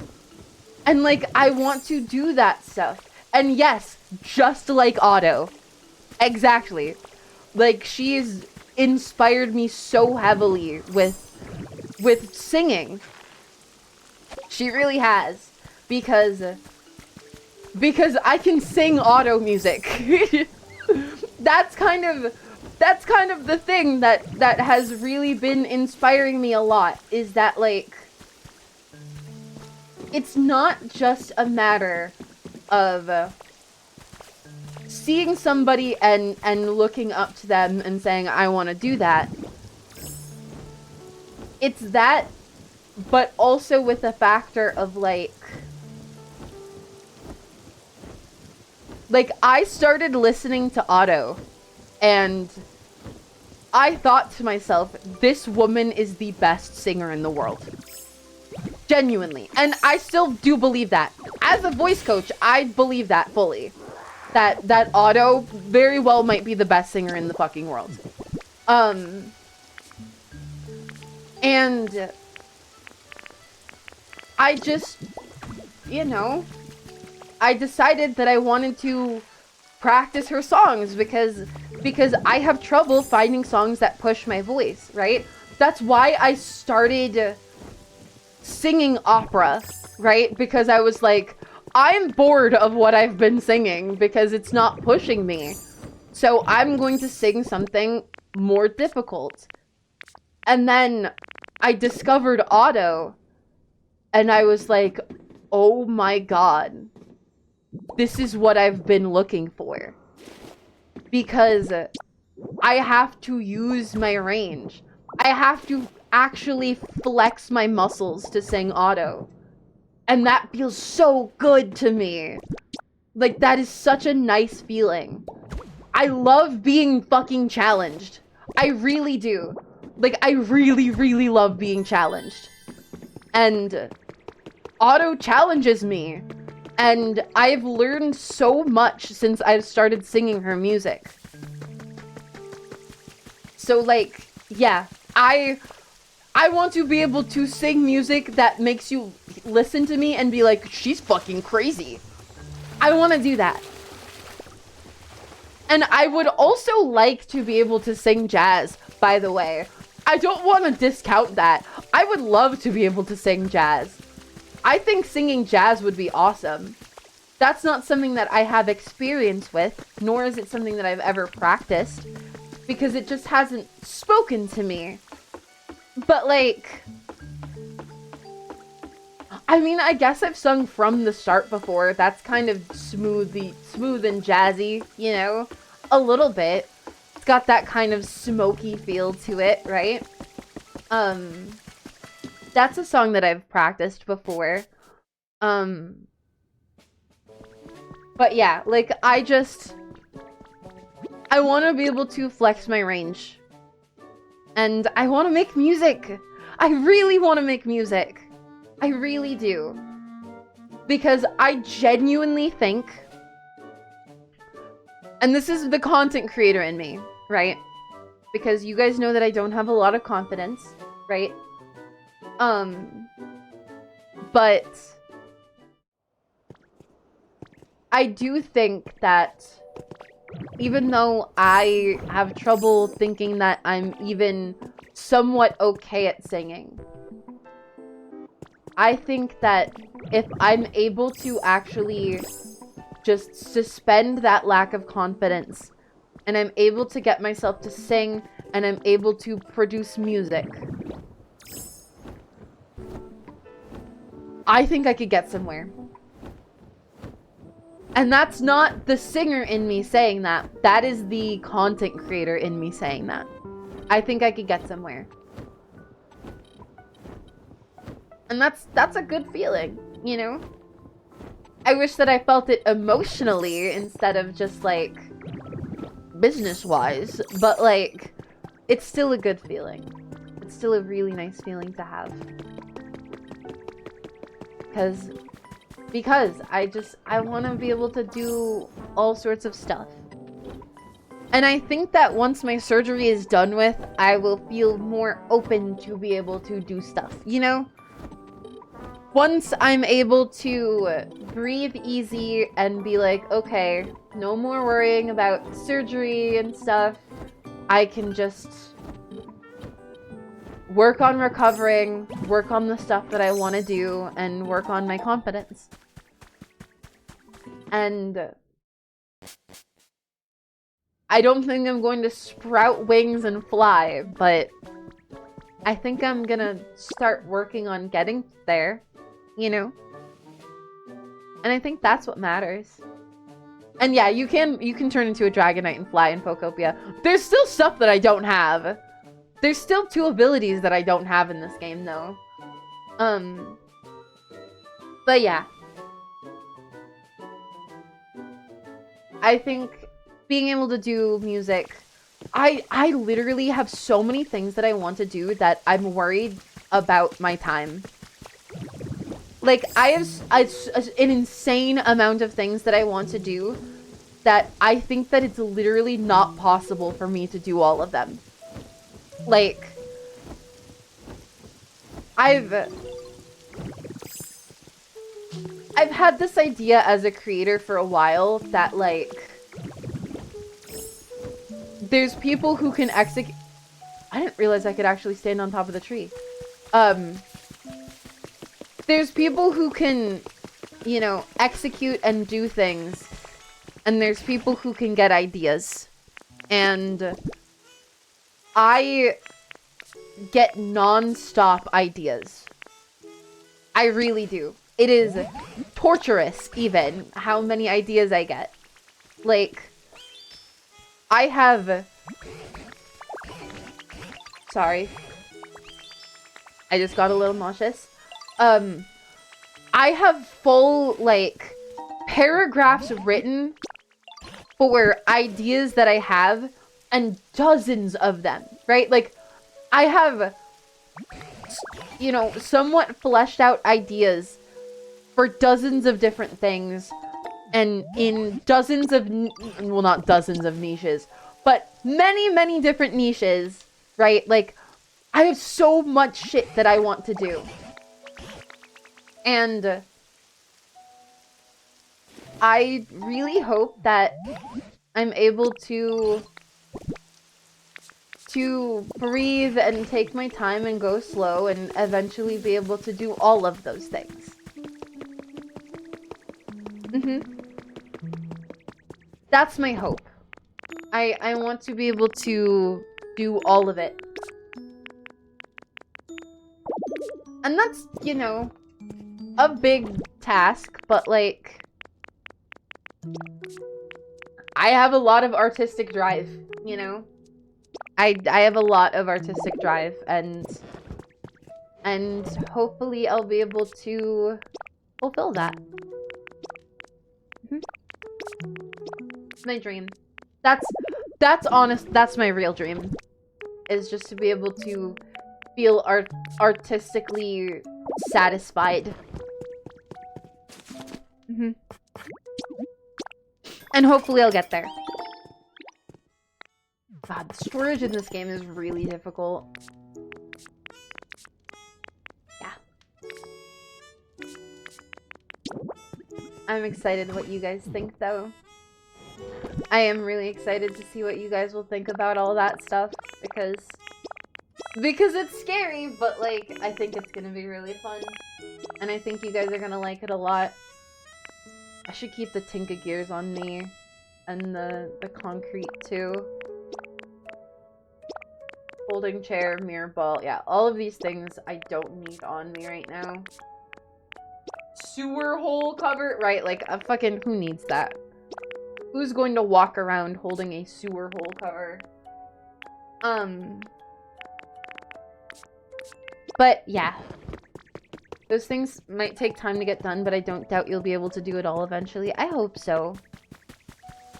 And like I want to do that stuff. And yes, just like Otto. Exactly. Like she's inspired me so heavily with singing. She really has, because I can sing auto music. That's kind of the thing that has really been inspiring me a lot, is that like it's not just a matter of seeing somebody and looking up to them and saying I want to do that. It's that, but also with the factor of like I started listening to Otto and I thought to myself, this woman is the best singer in the world. Genuinely. And I still do believe that. As a voice coach, I believe that fully. That Otto very well might be the best singer in the fucking world. And I just, you know, I decided that I wanted to practice her songs because I have trouble finding songs that push my voice, right? That's why I started singing opera, right? Because I was like, I'm bored of what I've been singing because it's not pushing me. So I'm going to sing something more difficult. And then I discovered Otto and I was like, oh my god. This is what I've been looking for. Because I have to use my range. I have to actually flex my muscles to sing Otto. And that feels so good to me. Like, that is such a nice feeling. I love being fucking challenged. I really do. Like, I really, really love being challenged. And Otto challenges me. And I've learned so much since I've started singing her music. So, like, yeah, I want to be able to sing music that makes you listen to me and be like, she's fucking crazy. I want to do that. And I would also like to be able to sing jazz, by the way. I don't want to discount that. I would love to be able to sing jazz. I think singing jazz would be awesome. That's not something that I have experience with, nor is it something that I've ever practiced, because it just hasn't spoken to me. But like, I mean, I guess I've sung From the Start before. That's kind of smooth and jazzy, you know, a little bit. It's got that kind of smoky feel to it, right? That's a song that I've practiced before. But yeah, like, I want to be able to flex my range. And I want to make music. I really want to make music. I really do. Because I genuinely think, and this is the content creator in me, right? Because you guys know that I don't have a lot of confidence, right? But I do think that even though I have trouble thinking that I'm even somewhat okay at singing, I think that if I'm able to actually just suspend that lack of confidence, and I'm able to get myself to sing, and I'm able to produce music, I think I could get somewhere. And that's not the singer in me saying that. That is the content creator in me saying that. I think I could get somewhere. And that's a good feeling. you know? I wish that I felt it emotionally instead of just, like, business-wise. But, like, it's still a good feeling. It's still a really nice feeling to have. Because I want to be able to do all sorts of stuff. And I think that once my surgery is done with, I will feel more open to be able to do stuff, you know? Once I'm able to breathe easy and be like, okay, no more worrying about surgery and stuff, I can just work on recovering, work on the stuff that I want to do, and work on my confidence. And I don't think I'm going to sprout wings and fly, but I think I'm gonna start working on getting there, you know? And I think that's what matters. And yeah, you can turn into a Dragonite and fly in Pokopia. There's still stuff that I don't have. There's still 2 abilities that I don't have in this game, though. But yeah. I think being able to do music, I literally have so many things that I want to do that I'm worried about my time. Like, I have an insane amount of things that I want to do that I think that it's literally not possible for me to do all of them. Like, I've had this idea as a creator for a while that, like, there's people who can execute... I didn't realize I could actually stand on top of the tree. There's people who can, you know, execute and do things. And there's people who can get ideas. And I get non-stop ideas. I really do. It is torturous, even, how many ideas I get. Like, I have... Sorry. I just got a little nauseous. I have full, like, paragraphs written for ideas that I have, and dozens of them, right? Like, I have, you know, somewhat fleshed out ideas for dozens of different things, and in dozens of, well, not dozens of niches, but many, many different niches, right? Like, I have so much shit that I want to do. And I really hope that I'm able to breathe and take my time and go slow and eventually be able to do all of those things. That's my hope. I want to be able to do all of it. And that's, you know, a big task, but, like, I have a lot of artistic drive, you know? I have a lot of artistic drive, and hopefully I'll be able to fulfill that. It's my dream. That's honest, that's my real dream. Is just to be able to feel artistically satisfied. And hopefully I'll get there. God, the storage in this game is really difficult. Yeah. I'm excited what you guys think, though. I am really excited to see what you guys will think about all that stuff, because it's scary, but, like, I think it's gonna be really fun. And I think you guys are gonna like it a lot. I should keep the Tinka gears on me, and the concrete, too. Folding chair, mirror ball, yeah, all of these things I don't need on me right now. Sewer hole cover, right, like, a fucking, who needs that? Who's going to walk around holding a sewer hole cover? But, yeah. Those things might take time to get done, but I don't doubt you'll be able to do it all eventually. I hope so.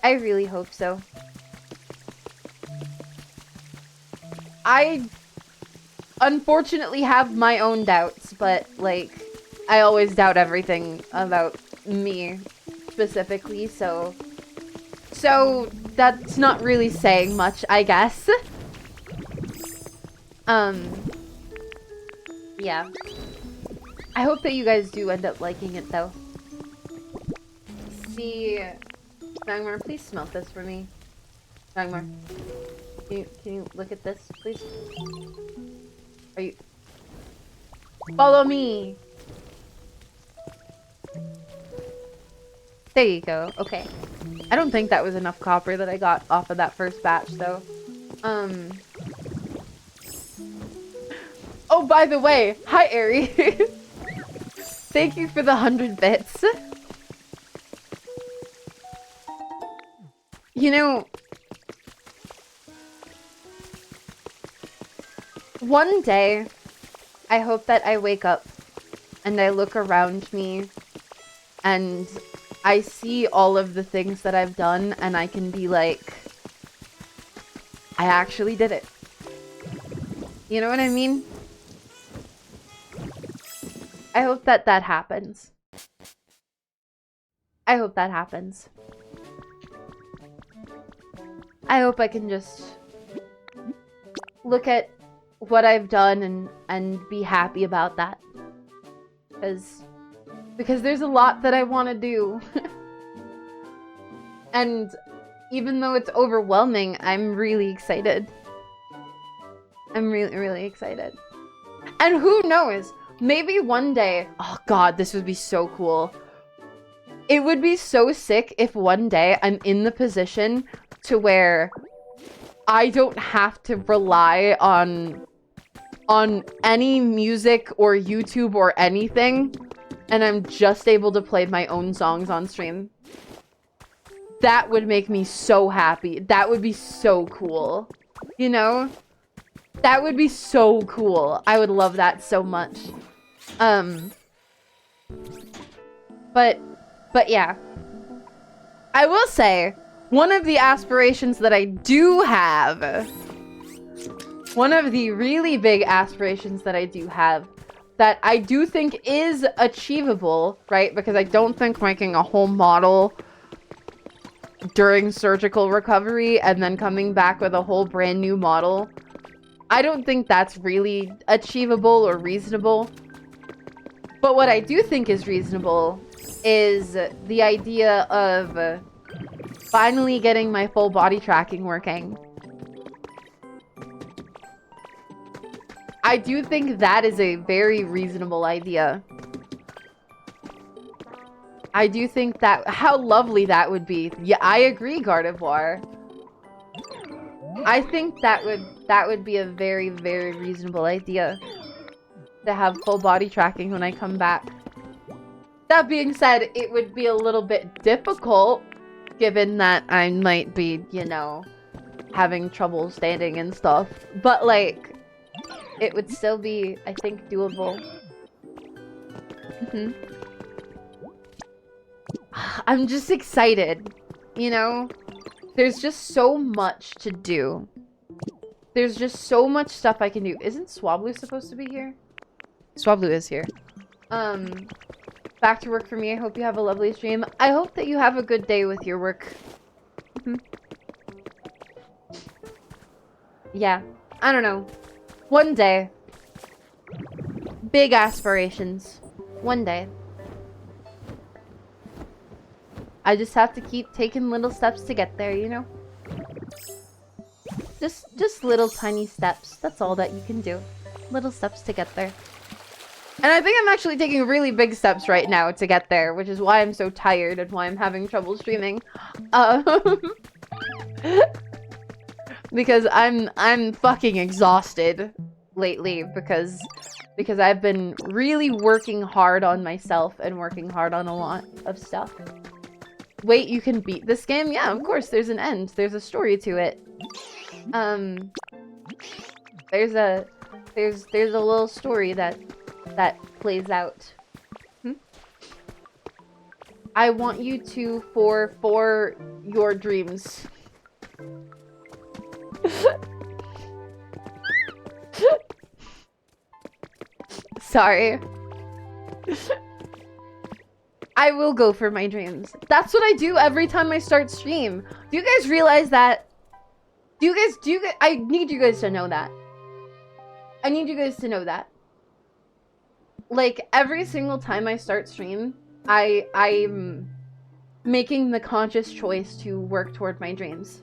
I really hope so. I unfortunately have my own doubts, but, like, I always doubt everything about me specifically, so that's not really saying much, I guess. Yeah. I hope that you guys do end up liking it, though. See, Dagmar, please smell this for me. Dagmar, can you look at this, please? Are you... Follow me! There you go. Okay. I don't think that was enough copper that I got off of that first batch, though. Oh, by the way, hi, Aeri. Thank you for the 100 bits. You know, one day, I hope that I wake up and I look around me and I see all of the things that I've done and I can be like, I actually did it. You know what I mean? I hope that that happens. I hope that happens. I hope I can just look at what I've done and be happy about that. Because there's a lot that I want to do. And even though it's overwhelming, I'm really excited. I'm really, really excited. And who knows? Maybe one day... Oh god, this would be so cool. It would be so sick if one day I'm in the position to where I don't have to rely on any music or YouTube or anything, and I'm just able to play my own songs on stream. That would make me so happy. That would be so cool. You know? That would be so cool. I would love that so much. But yeah. I will say, one of the aspirations that I do have, one of the really big aspirations that I do have, that I do think is achievable, right? Because I don't think making a whole model during surgical recovery and then coming back with a whole brand new model, I don't think that's really achievable or reasonable. But what I do think is reasonable is the idea of finally getting my full body tracking working. I do think that is a very reasonable idea. I do think that... How lovely that would be. Yeah, I agree, Gardevoir. I think that would be a very, very reasonable idea. To have full body tracking when I come back. That being said, it would be a little bit difficult, given that I might be, you know, having trouble standing and stuff. But, like, it would still be, I think, doable. I'm just excited, you know? There's just so much to do. There's just so much stuff I can do. Isn't Swablu supposed to be here? Swablu is here. Back to work for me. I hope you have a lovely stream. I hope that you have a good day with your work. Yeah. I don't know. One day. Big aspirations. One day. I just have to keep taking little steps to get there, you know? Just little tiny steps. That's all that you can do. Little steps to get there. And I think I'm actually taking really big steps right now to get there, which is why I'm so tired and why I'm having trouble streaming. Because I'm fucking exhausted lately because I've been really working hard on myself and working hard on a lot of stuff. Wait, you can beat this game? Yeah, of course, there's an end. There's a story to it. There's a little story that that plays out. I want you to for your dreams. Sorry. I will go for my dreams. That's what I do every time I start stream. Do you guys realize that? Do you guys, I need you guys to know that. I need you guys to know that. Like, every single time I start stream, I'm making the conscious choice to work toward my dreams.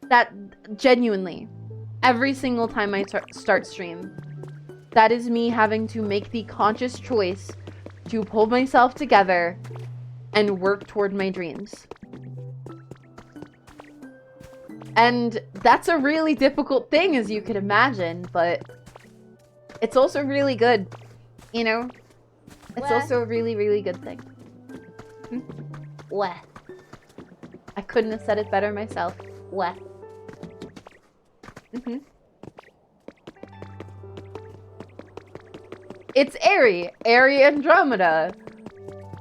That, genuinely, every single time I start stream, that is me having to make the conscious choice to pull myself together and work toward my dreams. And that's a really difficult thing, as you could imagine, but it's also really good, you know? It's also a really, really good thing. What? I couldn't have said it better myself. What? It's Aeri. Aeri Andromeda.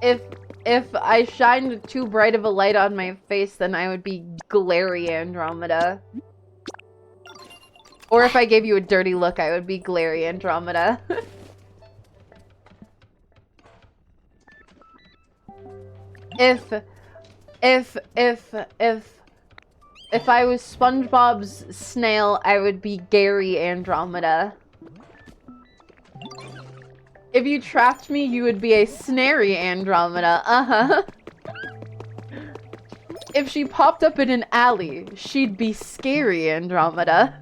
If I shined too bright of a light on my face, then I would be glary Andromeda. Or if I gave you a dirty look, I would be glary Andromeda. If I was SpongeBob's snail, I would be Gary Andromeda. If you trapped me, you would be a snary Andromeda. Uh-huh. If she popped up in an alley, she'd be scary Andromeda.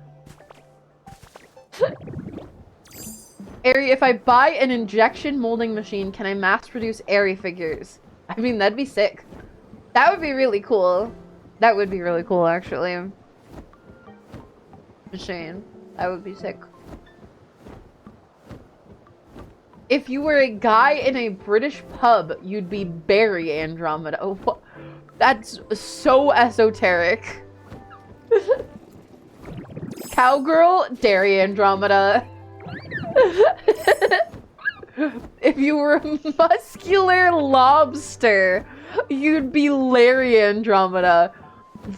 Aeri, if I buy an injection molding machine, can I mass produce Aeri figures? I mean, that'd be sick. That would be really cool. That would be really cool, actually. Machine. That would be sick. If you were a guy in a British pub, you'd be Barry Andromeda. Oh, what? That's so esoteric. Cowgirl, Dairy Andromeda. If you were a muscular lobster, you'd be Larry Andromeda.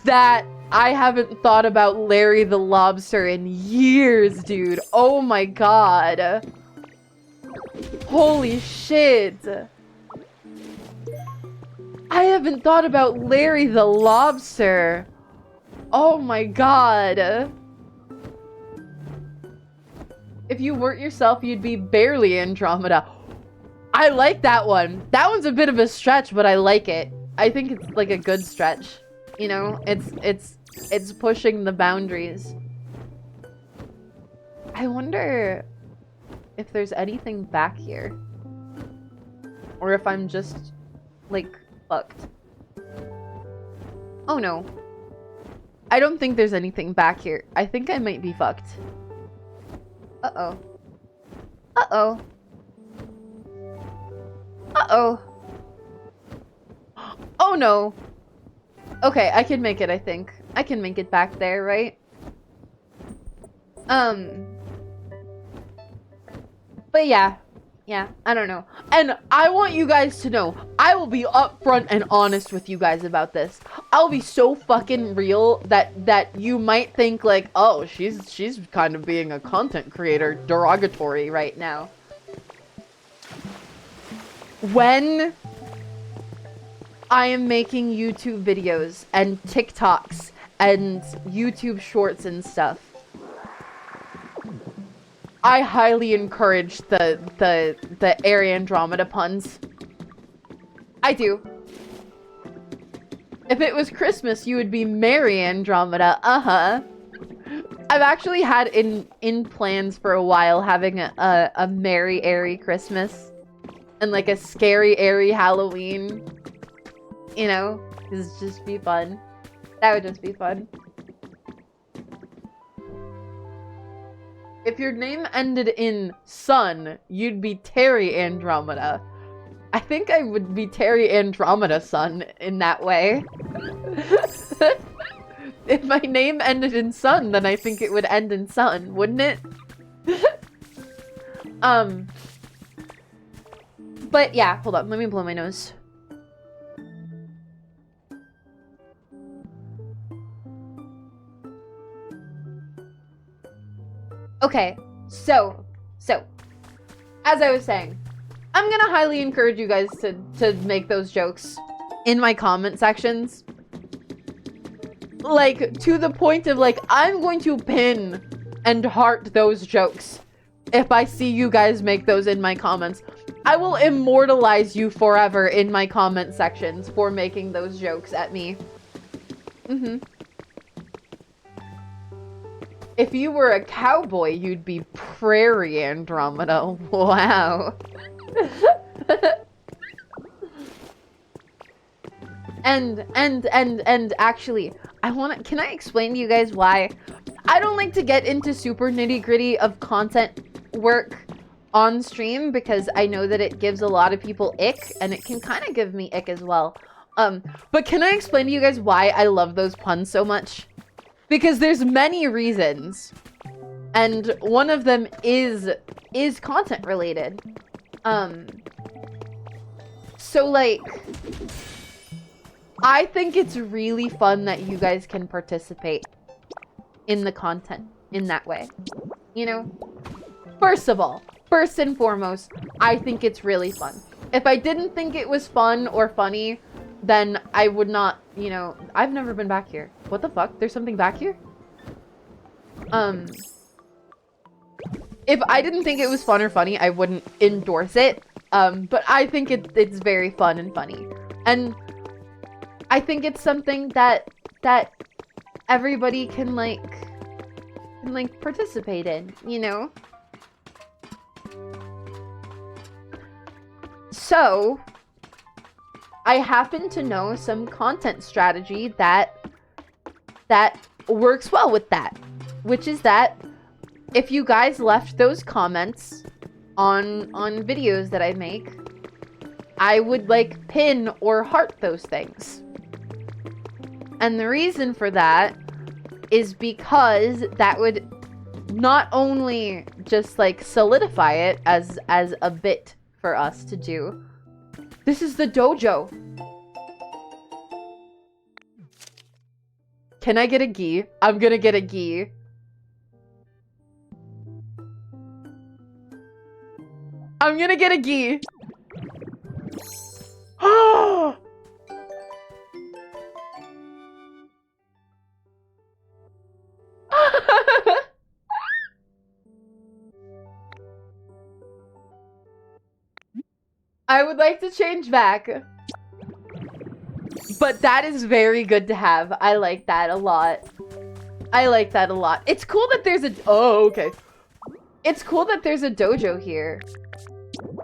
That, I haven't thought about Larry the Lobster in years, dude. Oh my god. Holy shit. I haven't thought about Larry the Lobster. Oh my god. If you weren't yourself, you'd be barely Andromeda. I like that one. That one's a bit of a stretch, but I like it. I think it's like a good stretch. You know, it's pushing the boundaries. I wonder if there's anything back here. Or if I'm just, like, fucked. Oh no. I don't think there's anything back here. I think I might be fucked. Uh-oh. Uh-oh. Uh-oh. Oh no. Okay, I can make it, I think. I can make it back there, right? But yeah. Yeah, I don't know. And I want you guys to know, I will be upfront and honest with you guys about this. I'll be so fucking real that you might think like, oh, she's kind of being a content creator derogatory right now. When I am making YouTube videos and TikToks and YouTube shorts and stuff, I highly encourage the Aeri Andromeda puns. I do. If it was Christmas, you would be Merry Andromeda. Uh-huh. I've actually had in plans for a while having a Merry Aeri Christmas. And like a scary Aeri Halloween. You know? It'd just be fun. That would just be fun. If your name ended in son, you'd be Terry Andromeda. I think I would be Terry Andromeda son in that way. If my name ended in son, then I think it would end in son, wouldn't it? But yeah, hold on. Let me blow my nose. Okay, so, as I was saying, I'm gonna highly encourage you guys to make those jokes in my comment sections. Like, to the point of, like, I'm going to pin and heart those jokes if I see you guys make those in my comments. I will immortalize you forever in my comment sections for making those jokes at me. If you were a cowboy, you'd be Prairie Andromeda. Wow. and actually, can I explain to you guys why I don't like to get into super nitty-gritty of content work on stream, because I know that it gives a lot of people ick, and it can kind of give me ick as well. But can I explain to you guys why I love those puns so much? Because there's many reasons, and one of them is content related. So like, I think it's really fun that you guys can participate in the content in that way. You know? First of all, first and foremost, I think it's really fun. If I didn't think it was fun or funny, then I would not, you know, I've never been back here. What the fuck? There's something back here? If I didn't think it was fun or funny, I wouldn't endorse it. But I think it's very fun and funny. And I think it's something that everybody can participate in, you know? So, I happen to know some content strategy that works well with that, which is that if you guys left those comments on videos that I make, I would like pin or heart those things. And the reason for that is because that would not only just like solidify it as a bit for us to do. This is the dojo. Can I get a gi? I'm gonna get a gi. I'm gonna get a gi. I would like to change back. But that is very good to have. I like that a lot. I like that a lot. It's cool that there's a... Oh, okay. It's cool that there's a dojo here.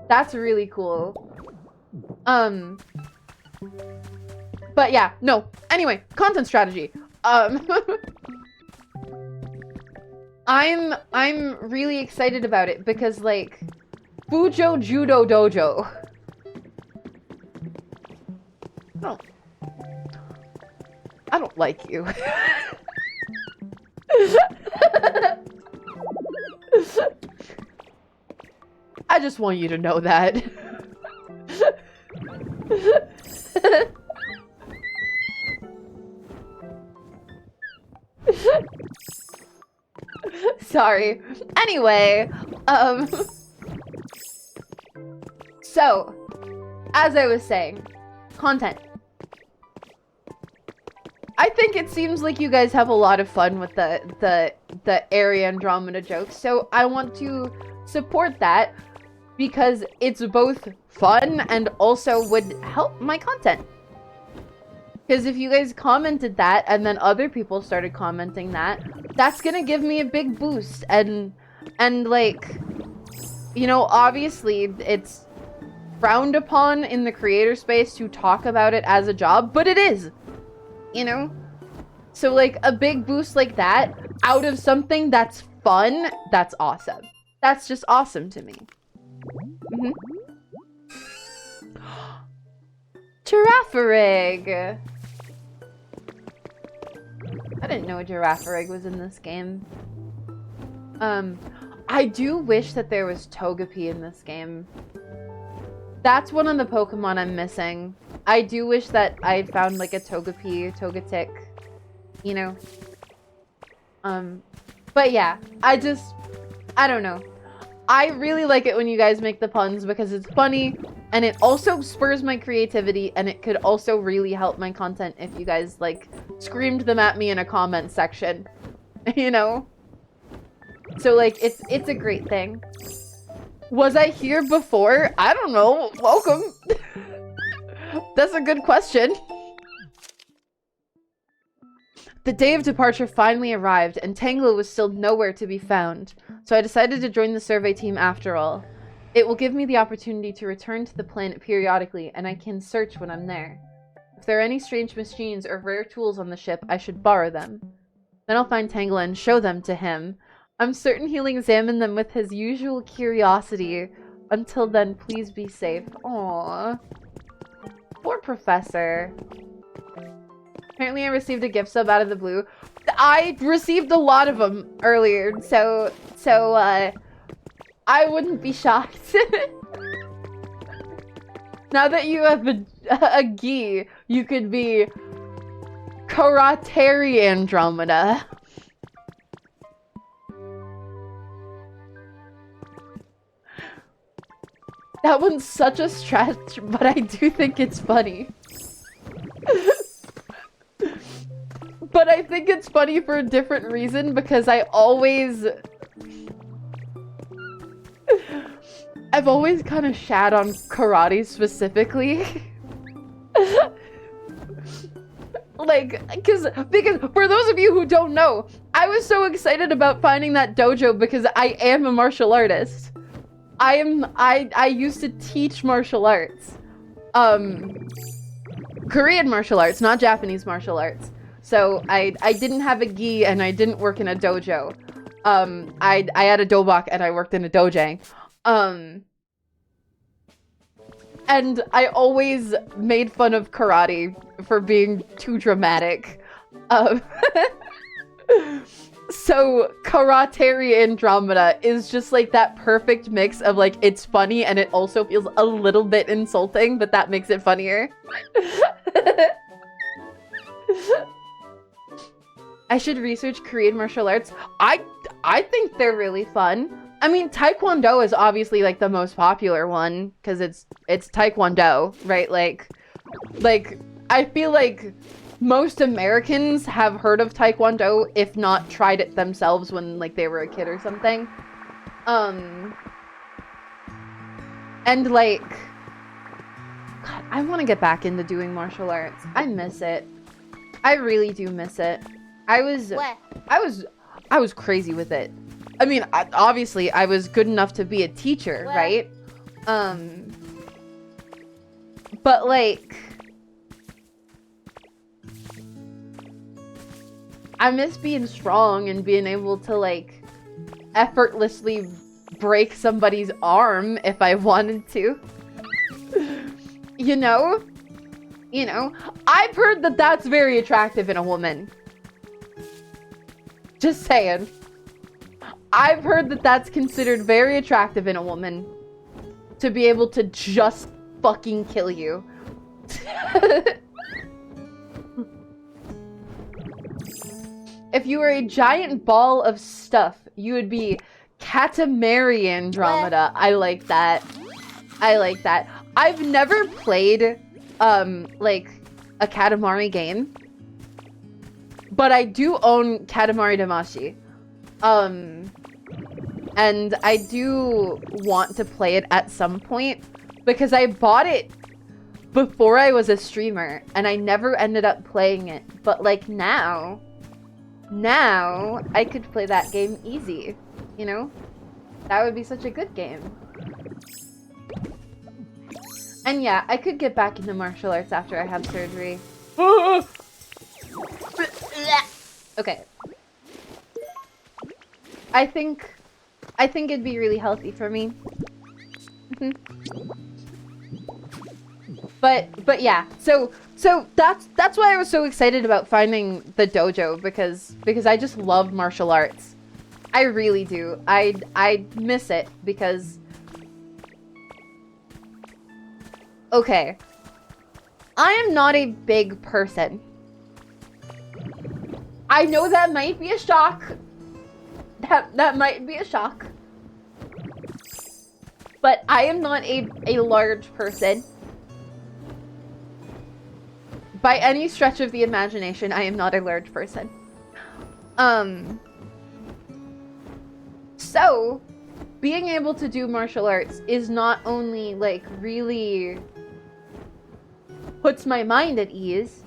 That's really cool. But yeah, no. Anyway, content strategy. I'm really excited about it because, like, Fujo Judo Dojo. I don't like you. I just want you to know that. Sorry. Anyway, so, as I was saying, content. I think it seems like you guys have a lot of fun with the Aeri Andromeda jokes, so I want to support that because it's both fun and also would help my content. Because if you guys commented that and then other people started commenting that, that's gonna give me a big boost. And like, you know, obviously it's frowned upon in the creator space to talk about it as a job, but it is. You know? So like a big boost like that out of something that's fun, that's awesome. That's just awesome to me. Giraffe-rig! I didn't know a Giraffe-rig was in this game. I I do wish that there was Togepi in this game. That's one of the Pokemon I'm missing. I do wish that I found like a Togepi, Togetic, you know. But yeah, I don't know. I really like it when you guys make the puns because it's funny and it also spurs my creativity, and it could also really help my content if you guys like screamed them at me in a comment section, you know? So like it's a great thing. Was I here before? I don't know. Welcome. That's a good question. The day of departure finally arrived, and Tangela was still nowhere to be found, so I decided to join the survey team after all. It will give me the opportunity to return to the planet periodically, and I can search when I'm there. If there are any strange machines or rare tools on the ship, I should borrow them. Then I'll find Tangela and show them to him. I'm certain he'll examine them with his usual curiosity. Until then, please be safe. Aww. Poor Professor. Apparently I received a gift sub out of the blue. I received a lot of them earlier, so I wouldn't be shocked. Now that you have a gi, you could be Karateri Andromeda. That one's such a stretch, but I do think it's funny. But I think it's funny for a different reason, because I've always kind of shat on karate specifically. Like, because for those of you who don't know, I was so excited about finding that dojo because I am a martial artist. I used to teach martial arts. Korean martial arts, not Japanese martial arts. So I didn't have a gi and I didn't work in a dojo. I had a dobok and I worked in a dojang. And I always made fun of karate for being too dramatic. So Karateri Andromeda is just like that perfect mix of like, it's funny and it also feels a little bit insulting, but that makes it funnier. I should research Korean martial arts. I think they're really fun. I mean, Taekwondo is obviously like the most popular one because it's Taekwondo, right? Like I feel like most Americans have heard of Taekwondo, if not tried it themselves when like they were a kid or something. And like, God, I want to get back into doing martial arts. I miss it. I really do miss it. I was crazy with it. I mean, obviously I was good enough to be a teacher, right? But like, I miss being strong and being able to like effortlessly break somebody's arm if I wanted to. You know, I've heard that that's very attractive in a woman. Just saying. I've heard that that's considered very attractive in a woman. To be able to just fucking kill you. If you were a giant ball of stuff, you would be Katamari Andromeda. I like that. I like that. I've never played, like, a Katamari game. But I do own Katamari Damacy. And I do want to play it at some point. Because I bought it before I was a streamer. And I never ended up playing it. But, like, now I could play that game easy, you know? That would be such a good game. And yeah, I could get back into martial arts after I have surgery. Okay. I think it'd be really healthy for me. But yeah, so that's why I was so excited about finding the dojo, because I just love martial arts. I really do. I miss it because... Okay. I am not a big person. I know that might be a shock. That might be a shock. But I am not a large person. By any stretch of the imagination, I am not a large person. So, being able to do martial arts is not only, like, really puts my mind at ease,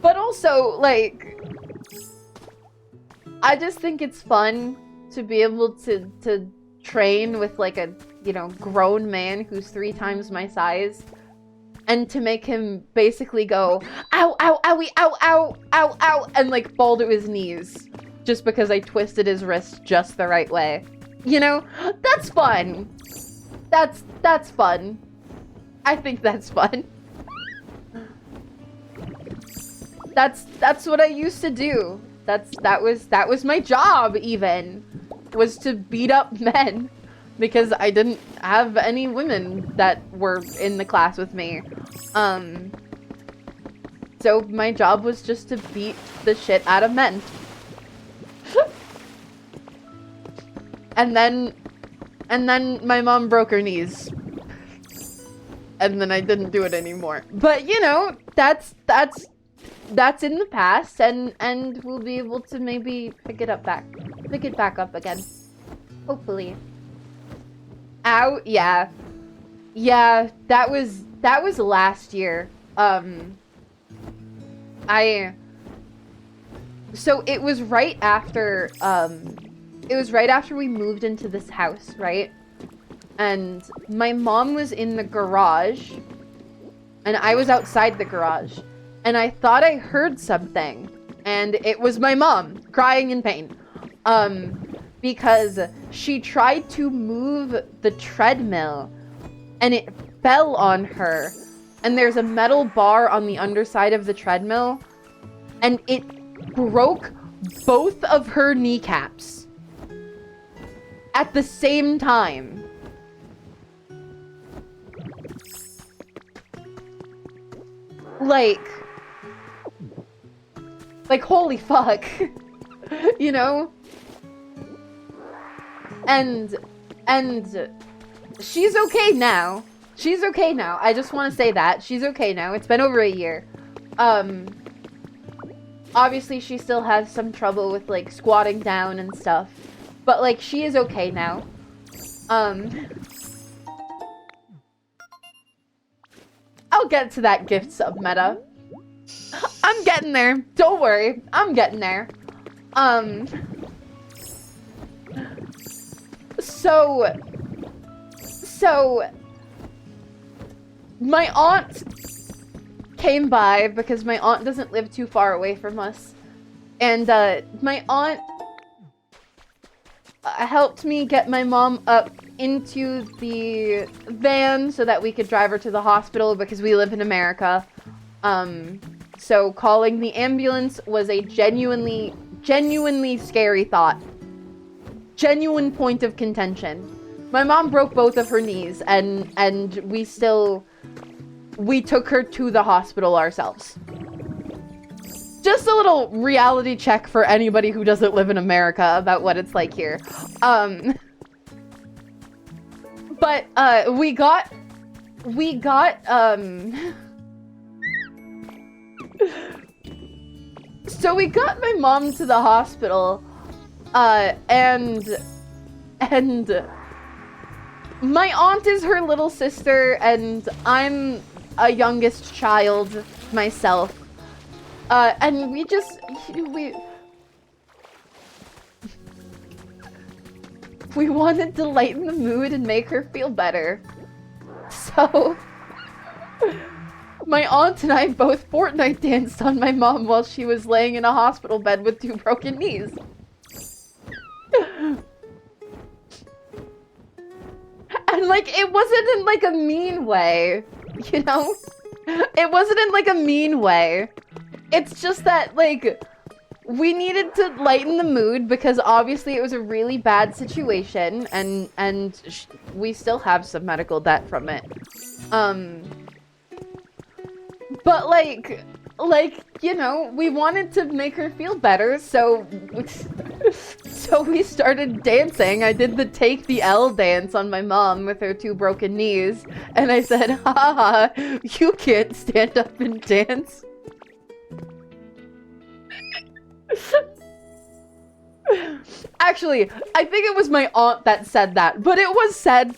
but also, like, I just think it's fun to be able to train with, like, a, you know, grown man who's 3 times my size, and to make him basically go, ow, ow, owie, ow, ow, ow, ow, and, like, fall to his knees, just because I twisted his wrist just the right way. You know? That's fun. That's fun. I think that's fun. That's what I used to do. That was my job, even, was to beat up men, because I didn't have any women that were in the class with me. So my job was just to beat the shit out of men. And then my mom broke her knees. And then I didn't do it anymore. But, you know, that's in the past, and we'll be able to maybe pick it back up again. Hopefully. Ow, yeah. Yeah, that was last year. So it was right after, we moved into this house, right? And my mom was in the garage, and I was outside the garage, and I thought I heard something, and it was my mom crying in pain, because she tried to move the treadmill, and it fell on her, and there's a metal bar on the underside of the treadmill, and it broke both of her kneecaps at the same time. Like, holy fuck. You know? And she's okay now. She's okay now. I just want to say that. She's okay now. It's been over a year. Obviously she still has some trouble with, like, squatting down and stuff. But, like, she is okay now. I'll get to that gift sub meta. I'm getting there. Don't worry. I'm getting there. So my aunt came by because my aunt doesn't live too far away from us. And my aunt helped me get my mom up into the van so that we could drive her to the hospital because we live in America. So calling the ambulance was a genuinely scary thought. Genuine point of contention. My mom broke both of her knees, and we took her to the hospital ourselves. Just a little reality check for anybody who doesn't live in America about what it's like here. But we got so we got my mom to the hospital, and my aunt is her little sister, and I'm a youngest child myself. And we wanted to lighten the mood and make her feel better. So my aunt and I both Fortnite danced on my mom while she was laying in a hospital bed with 2 broken knees. And, like, it wasn't in, like, a mean way, you know? It wasn't in, like, a mean way. It's just that, like, we needed to lighten the mood because obviously it was a really bad situation, and we still have some medical debt from it. But like, you know, we wanted to make her feel better, so we started dancing. I did the take the L dance on my mom with her 2 broken knees, and I said, haha, you can't stand up and dance. Actually, I think it was my aunt that said that, but it was said,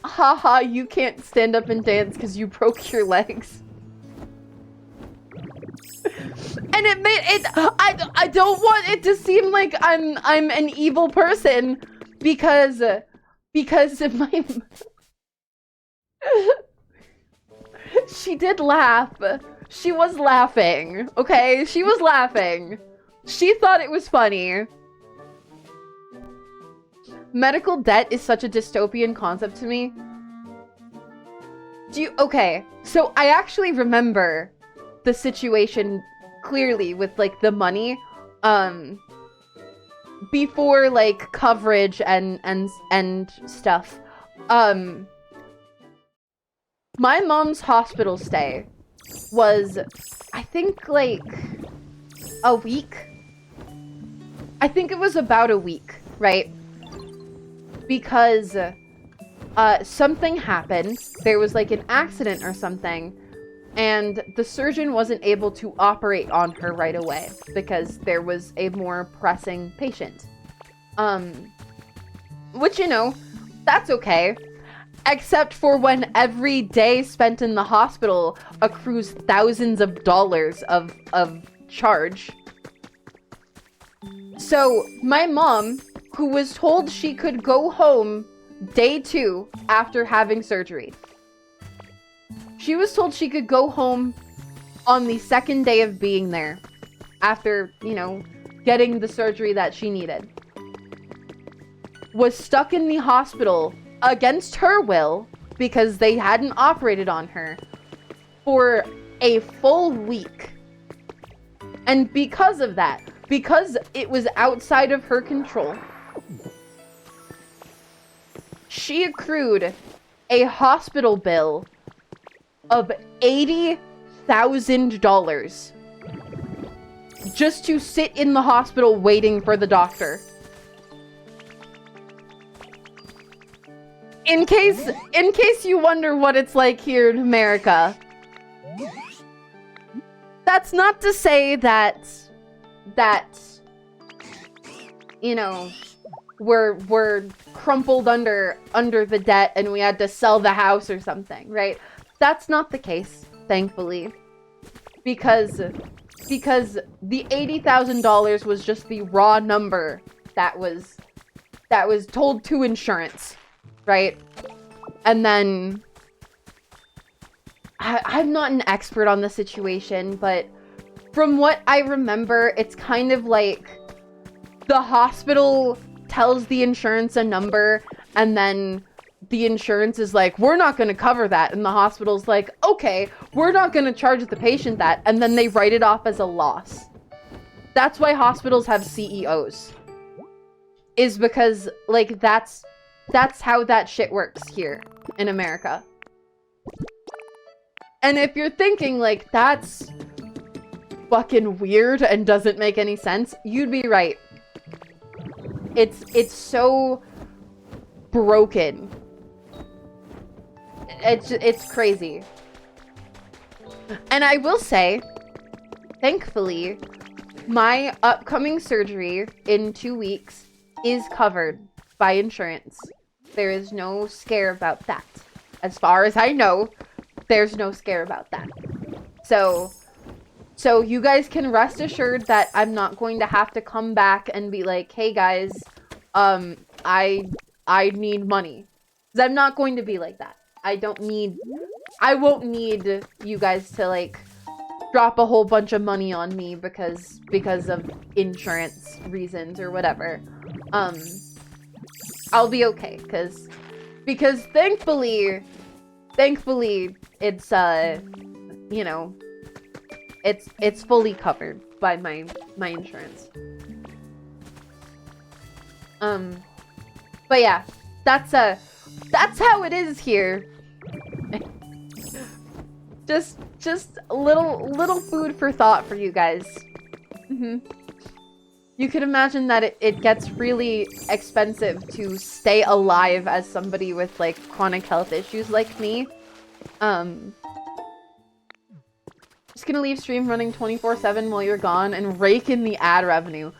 haha, you can't stand up and dance because you broke your legs. And it made it, I don't want it to seem like I'm an evil person because my she did laugh. She was laughing, okay? She was laughing. She thought it was funny. Medical debt is such a dystopian concept to me. Okay, so I actually remember the situation clearly with, like, the money, before, like, coverage and stuff. My mom's hospital stay was, I think, like, a week. I think it was about a week, right? Because something happened. There was like an accident or something, and the surgeon wasn't able to operate on her right away because there was a more pressing patient. Which, you know, that's okay. Except for when every day spent in the hospital accrues thousands of dollars of charge. So, my mom, who was told she could go home day 2 after having surgery. She was told she could go home on the 2nd day of being there after, you know, getting the surgery that she needed. Was stuck in the hospital against her will because they hadn't operated on her for a full week. And because of that, because it was outside of her control, she accrued a hospital bill of $80,000 just to sit in the hospital waiting for the doctor. In case you wonder what it's like here in America, that's not to say that you know, we're crumpled under the debt and we had to sell the house or something, right? That's not the case, thankfully, because the $80,000 was just the raw number that was told to insurance, right? And then I'm not an expert on the situation, but from what I remember, it's kind of like the hospital tells the insurance a number, and then the insurance is like, we're not going to cover that. And the hospital's like, okay, we're not going to charge the patient that. And then they write it off as a loss. That's why hospitals have CEOs. Is because, like, that's how that shit works here in America. And if you're thinking, like, that's fucking weird and doesn't make any sense, you'd be right. It's so broken. It's crazy. And I will say, thankfully, my upcoming surgery in 2 weeks is covered by insurance. There is no scare about that. As far as I know, there's no scare about that. So you guys can rest assured that I'm not going to have to come back and be like, hey guys, I need money. 'Cause I'm not going to be like that. I won't need you guys to, like, drop a whole bunch of money on me because of insurance reasons or whatever. I'll be okay, because thankfully it's, you know, it's fully covered by my insurance. But yeah, that's how it is here. just little food for thought for you guys. You could imagine that it gets really expensive to stay alive as somebody with like chronic health issues like me. Just gonna leave stream running 24/7 while you're gone and rake in the ad revenue.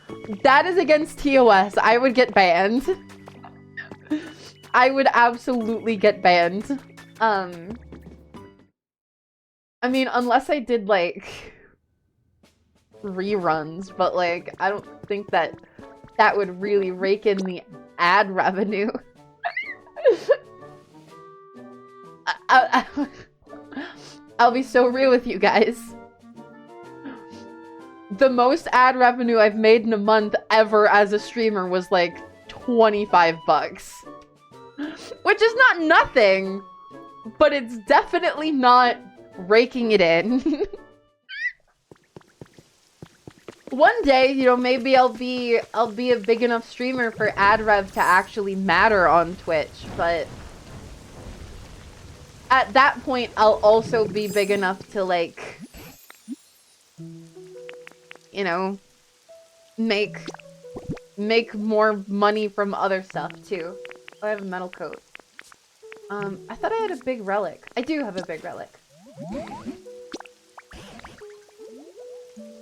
That is against TOS. I would get banned. I would absolutely get banned. I mean, unless I did like reruns, but like I don't think that would really rake in the ad revenue. I'll be so real with you guys. The most ad revenue I've made in a month ever as a streamer was like 25 bucks. Which is not nothing, but it's definitely not raking it in. One day, you know, maybe I'll be a big enough streamer for ad rev to actually matter on Twitch, but at that point, I'll also be big enough to, like, you know, make more money from other stuff, too. Oh, I have a metal coat. I thought I had a big relic. I do have a big relic.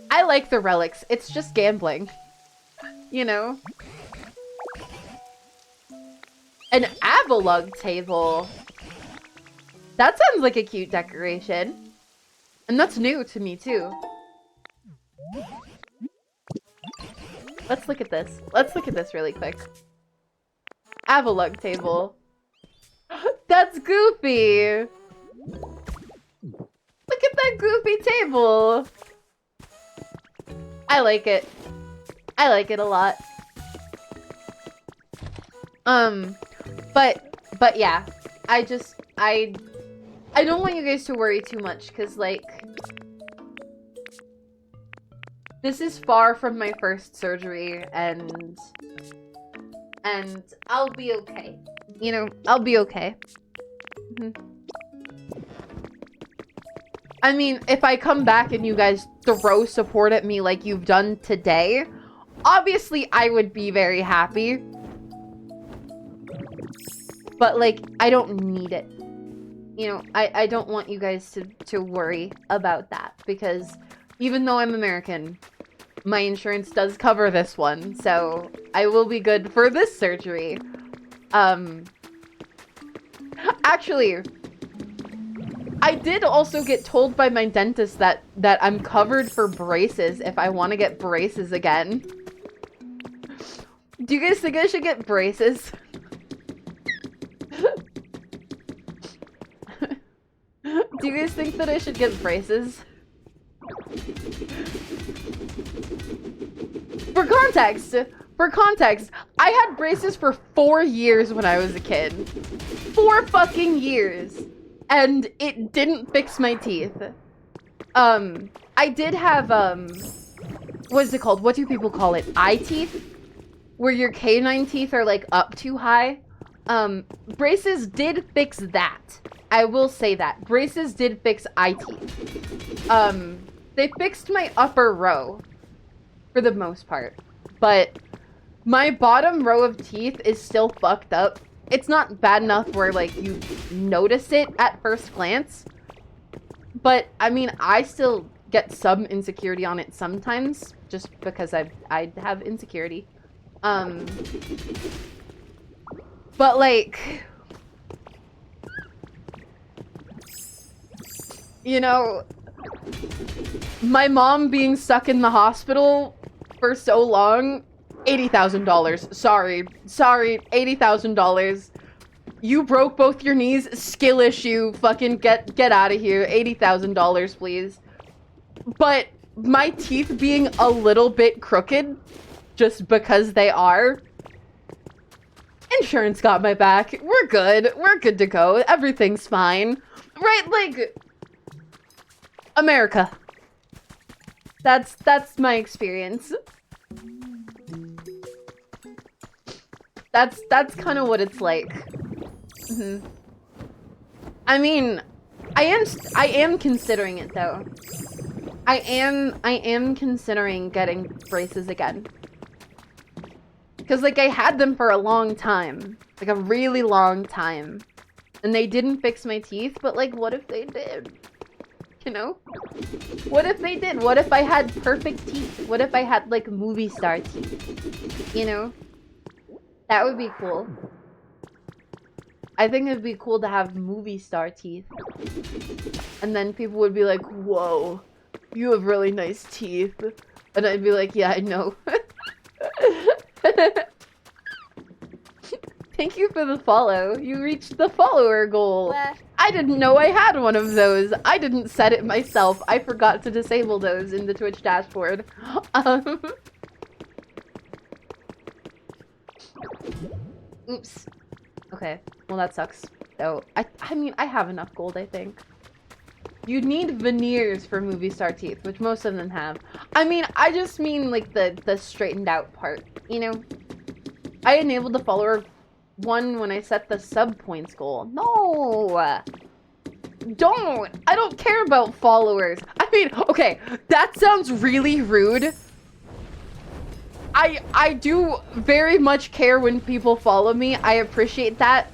I like the relics. It's just gambling. You know? An Avalug table. That sounds like a cute decoration. And that's new to me, too. Let's look at this. Let's look at this really quick. Avalug table. That's goofy! Look at that goofy table! I like it. I like it a lot. But yeah. I don't want you guys to worry too much, because, like, this is far from my first surgery, and I'll be okay. You know, I'll be okay. I mean, if I come back and you guys throw support at me like you've done today, obviously I would be very happy. But, like, I don't need it. You know, I don't want you guys to worry about that, because even though I'm American, my insurance does cover this one, so I will be good for this surgery. Actually, I did also get told by my dentist that I'm covered for braces if I want to get braces again. Do you guys think I should get braces? Do you guys think that I should get braces? For context, I had braces for 4 years when I was a kid. 4 fucking years. And it didn't fix my teeth. I did have, what is it called? What do people call it? Eye teeth? Where your canine teeth are, like, up too high. Braces did fix that. I will say that. Braces did fix eye teeth. They fixed my upper row. For the most part. But my bottom row of teeth is still fucked up. It's not bad enough where, like, you notice it at first glance. But, I mean, I still get some insecurity on it sometimes. Just because I have insecurity. But, like, you know, my mom being stuck in the hospital for so long, $80,000. Sorry, $80,000. You broke both your knees, skill issue, fucking get out of here. $80,000, please. But my teeth being a little bit crooked, just because they are, insurance got my back. We're good. We're good to go. Everything's fine. Right, like, America. That's my experience. That's kind of what it's like. I mean, I am considering it though. I am considering getting braces again. Cause like I had them for a long time, like a really long time, and they didn't fix my teeth. But like, what if they did? You know? What if they did? What if I had perfect teeth? What if I had like movie star teeth? You know? That would be cool. I think it'd be cool to have movie star teeth. And then people would be like, whoa, you have really nice teeth. And I'd be like, yeah, I know. Thank you for the follow. You reached the follower goal. Where? I didn't know I had one of those. I didn't set it myself. I forgot to disable those in the Twitch dashboard. Oops. Okay. Well, that sucks. So, I mean, I have enough gold, I think. You need veneers for movie star teeth, which most of them have. I mean, I just mean, like, the straightened out part, you know? I enabled the follower one when I set the sub points goal. No! Don't! I don't care about followers. I mean, okay, that sounds really rude. I do very much care when people follow me. I appreciate that.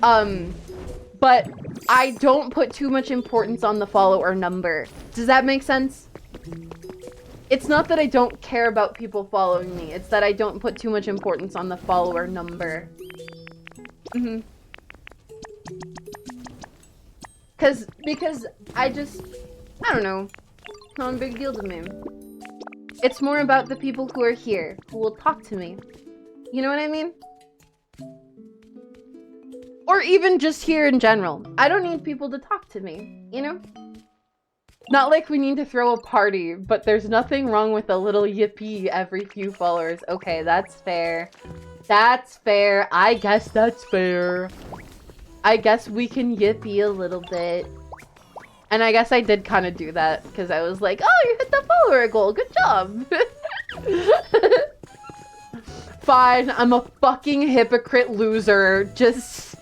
But I don't put too much importance on the follower number. Does that make sense? It's not that I don't care about people following me. It's that I don't put too much importance on the follower number. Because I don't know. It's not a big deal to me. It's more about the people who are here, who will talk to me. You know what I mean? Or even just here in general. I don't need people to talk to me, you know? Not like we need to throw a party, but there's nothing wrong with a little yippee every few followers. Okay, that's fair. That's fair. I guess that's fair. I guess we can yippee a little bit. And I guess I did kind of do that, because I was like, oh, you hit the follower goal. Good job. Fine, I'm a fucking hypocrite loser. Just...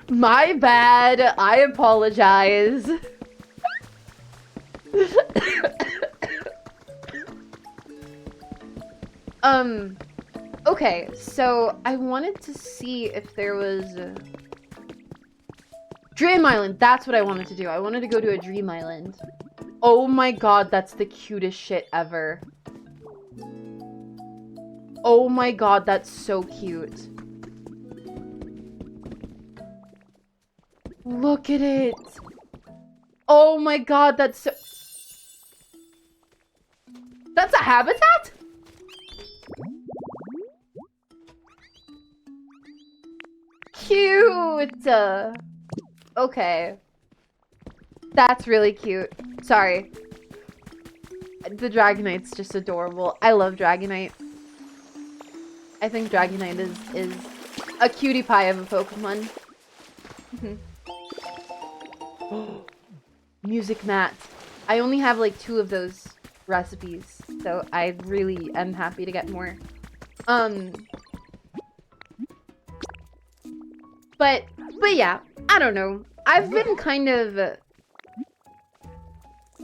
My bad. I apologize. Okay, so I wanted to see if there was... Dream Island, that's what I wanted to do. I wanted to go to a Dream Island. Oh my god, that's the cutest shit ever. Oh my god, that's so cute. Look at it. Oh my god, that's so... That's a habitat? Cute. Okay. That's really cute. Sorry. The Dragonite's just adorable. I love Dragonite. I think Dragonite is a cutie pie of a Pokemon. Music mat. I only have like 2 of those recipes, so I really am happy to get more. But yeah, I don't know. I've been kind of...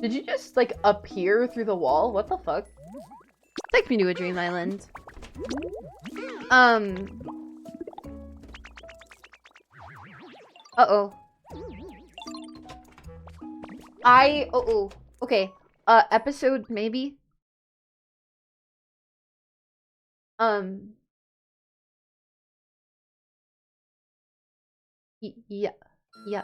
Did you just, like, appear through the wall? What the fuck? Take me to a Dream Island. Uh-oh. Uh-oh. Okay. Episode, maybe? Yeah. Yeah.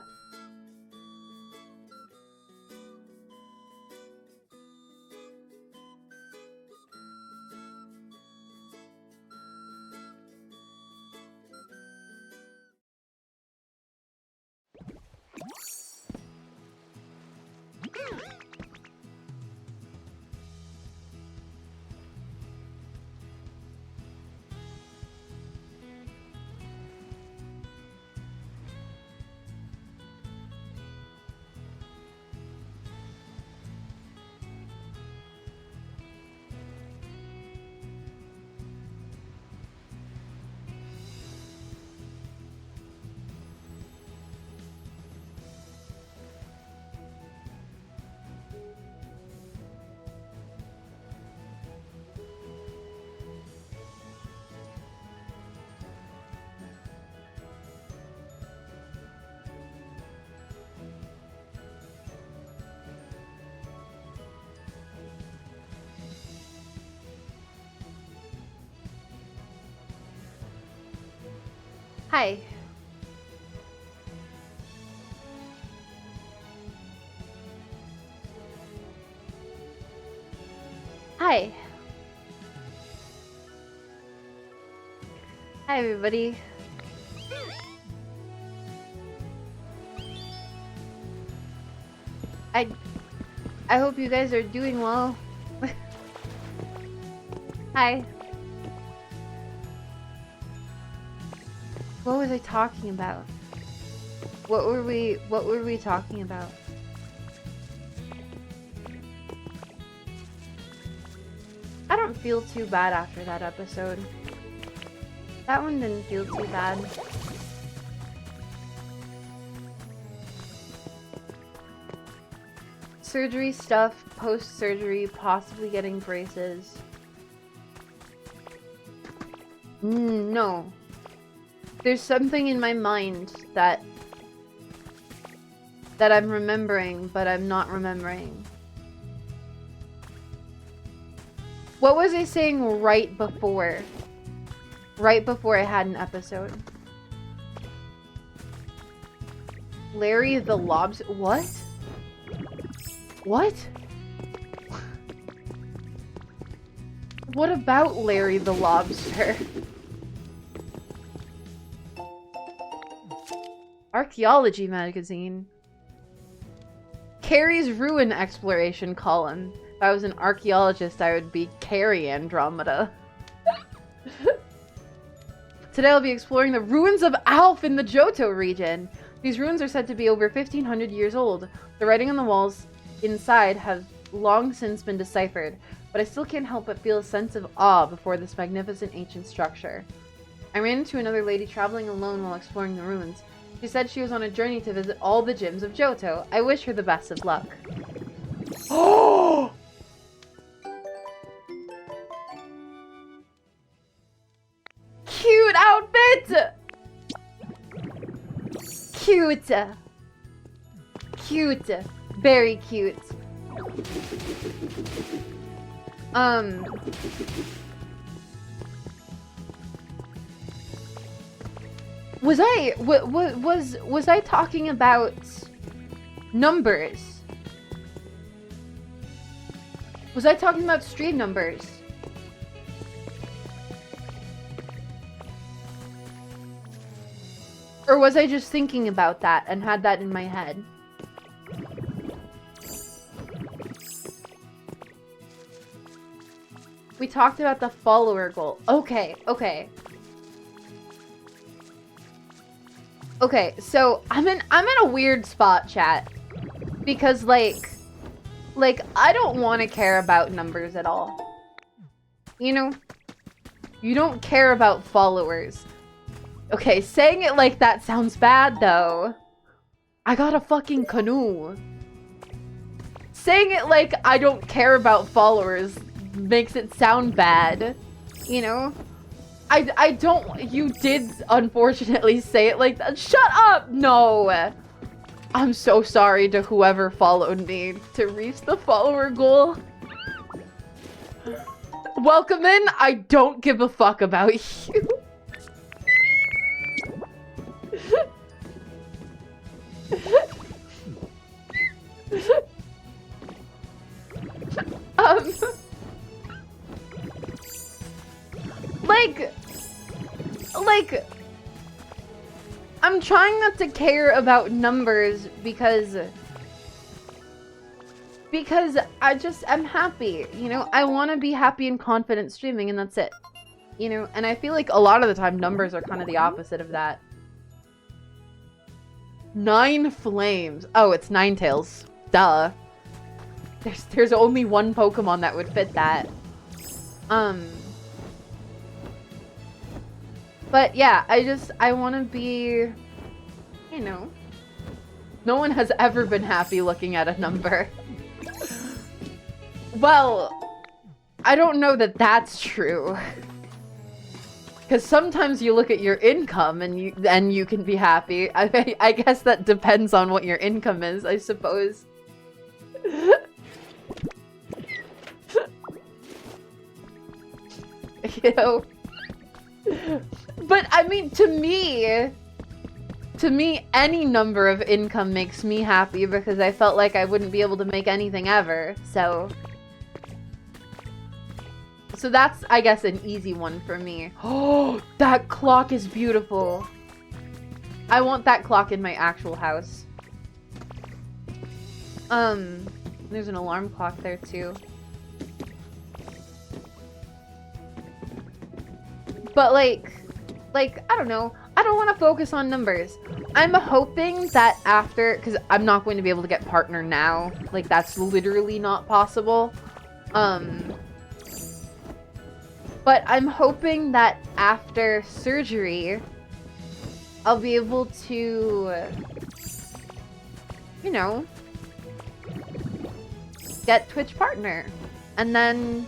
Hi. Hi. Hi, everybody. I hope you guys are doing well. Hi. What was I talking about? What were we talking about? I don't feel too bad after that episode. That one didn't feel too bad. Surgery stuff, post-surgery, possibly getting braces. No. There's something in my mind that I'm remembering, but I'm not remembering. What was I saying right before? Right before I had an episode. Larry the Lobster. What? What? What about Larry the Lobster? Archaeology magazine. Carrie's Ruin exploration column. If I was an archaeologist, I would be Carrie Andromeda. Today I'll be exploring the ruins of Alph in the Johto region. These ruins are said to be over 1,500 years old. The writing on the walls inside has long since been deciphered, but I still can't help but feel a sense of awe before this magnificent ancient structure. I ran into another lady traveling alone while exploring the ruins. She said she was on a journey to visit all the gyms of Johto. I wish her the best of luck. Oh! Cute outfit! Cute! Cute. Very cute. Was I talking about numbers? Was I talking about stream numbers? Or was I just thinking about that and had that in my head? We talked about the follower goal. Okay, okay. Okay, so I'm in a weird spot, chat. Because like I don't want to care about numbers at all. You know? You don't care about followers. Okay, saying it like that sounds bad though. I got a fucking canoe. Saying it like I don't care about followers makes it sound bad. You know? I don't... You did unfortunately say it like that. Shut up! No! I'm so sorry to whoever followed me to reach the follower goal. Welcome in. I don't give a fuck about you. Like, I'm trying not to care about numbers because I just am happy, you know? I want to be happy and confident streaming, and that's it. You know? And I feel like a lot of the time numbers are kind of the opposite of that. 9 flames. Oh, it's Ninetales. Duh. There's only one Pokemon that would fit that. But yeah, I want to be, you know, no one has ever been happy looking at a number. Well, I don't know that that's true. Because sometimes you look at your income and you can be happy. I guess that depends on what your income is, I suppose. You know? But I mean, to me, any number of income makes me happy because I felt like I wouldn't be able to make anything ever. So that's, I guess, an easy one for me. Oh, that clock is beautiful. I want that clock in my actual house. There's an alarm clock there too. But like, I don't know. I don't want to focus on numbers. I'm hoping that after, because I'm not going to be able to get partner now. Like, that's literally not possible. But I'm hoping that after surgery, I'll be able to, you know, get Twitch partner. And then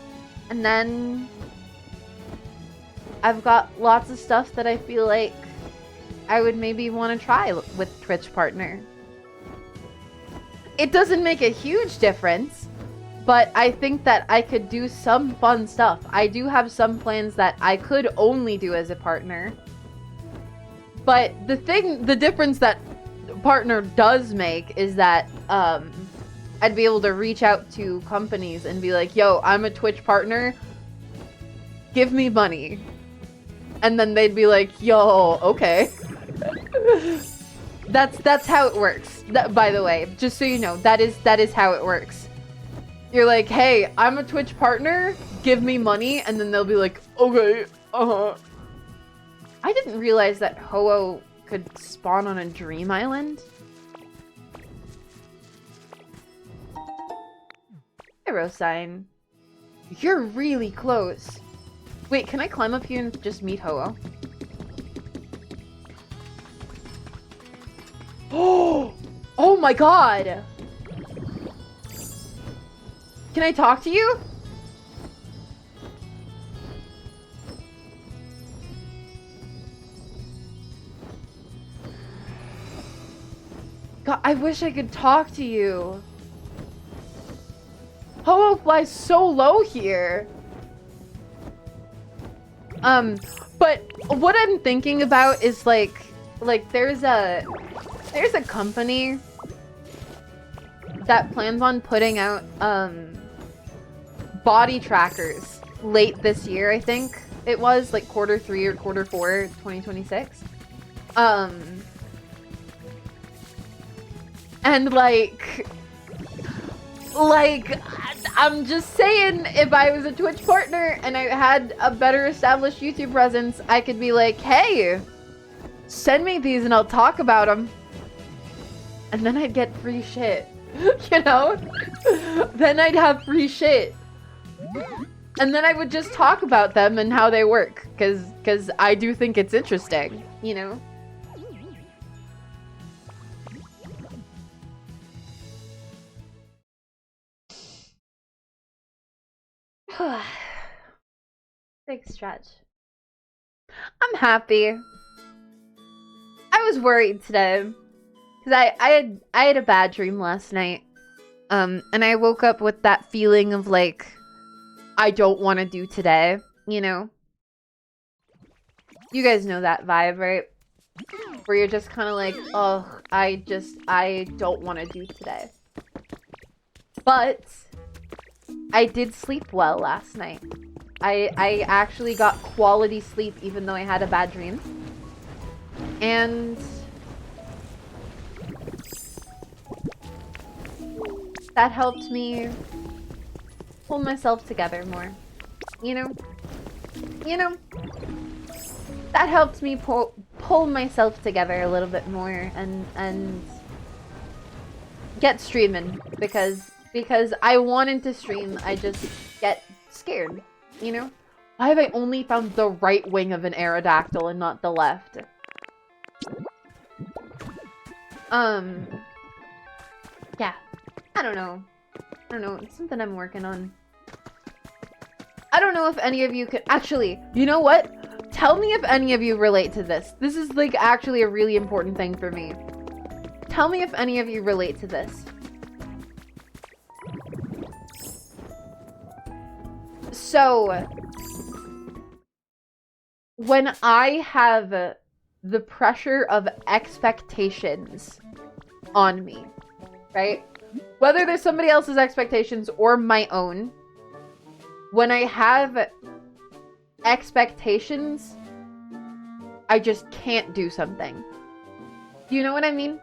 I've got lots of stuff that I feel like I would maybe want to try with Twitch partner. It doesn't make a huge difference, but I think that I could do some fun stuff. I do have some plans that I could only do as a partner. But the difference that partner does make is that I'd be able to reach out to companies and be like, yo, I'm a Twitch partner. Give me money. And then they'd be like, yo, okay. That's how it works. By the way, just so you know, that is how it works. You're like, hey, I'm a Twitch partner, give me money, and then they'll be like, okay, I didn't realize that Ho-Oh could spawn on a dream island. Hero sign. You're really close. Wait, can I climb up here and just meet Ho-Oh? Oh my god! Can I talk to you? God, I wish I could talk to you. Ho-Oh flies so low here. But what I'm thinking about is like there's a company that plans on putting out body trackers late this year, I think it was, like quarter 3 or quarter 4 2026. And like I'm just saying, if I was a Twitch partner and I had a better established YouTube presence, I could be like, hey, send me these and I'll talk about them. And then I'd get free shit, you know? Then I'd have free shit. And then I would just talk about them and how they work, because I do think it's interesting, you know? Big stretch. I'm happy. I was worried today because I had a bad dream last night. And I woke up with that feeling of like I don't want to do today, you know? You guys know that vibe, right? Where you're just kind of like, oh, I don't want to do today. But I did sleep well last night. I actually got quality sleep even though I had a bad dream. And that helped me pull myself together more. You know? You know? That helped me pull myself together a little bit more and get streaming because I wanted to stream. I just get scared, you know? Why have I only found the right wing of an Aerodactyl and not the left? Yeah. I don't know. It's something I'm working on. I don't know if any of you could... Actually, you know what? Tell me if any of you relate to this. This is, like, actually a really important thing for me. Tell me if any of you relate to this. So, when I have the pressure of expectations on me, right? Whether there's somebody else's expectations or my own, when I have expectations, I just can't do something. Do you know what I mean?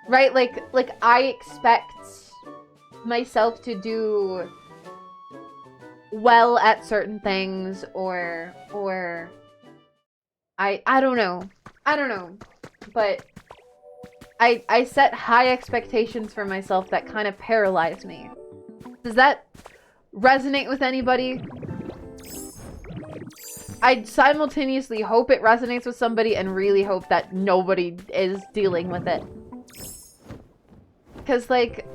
Right? Like I expect myself to do well at certain things, or I don't know. I don't know. But I set high expectations for myself that kind of paralyze me. Does that resonate with anybody? I simultaneously hope it resonates with somebody and really hope that nobody is dealing with it. Because, like,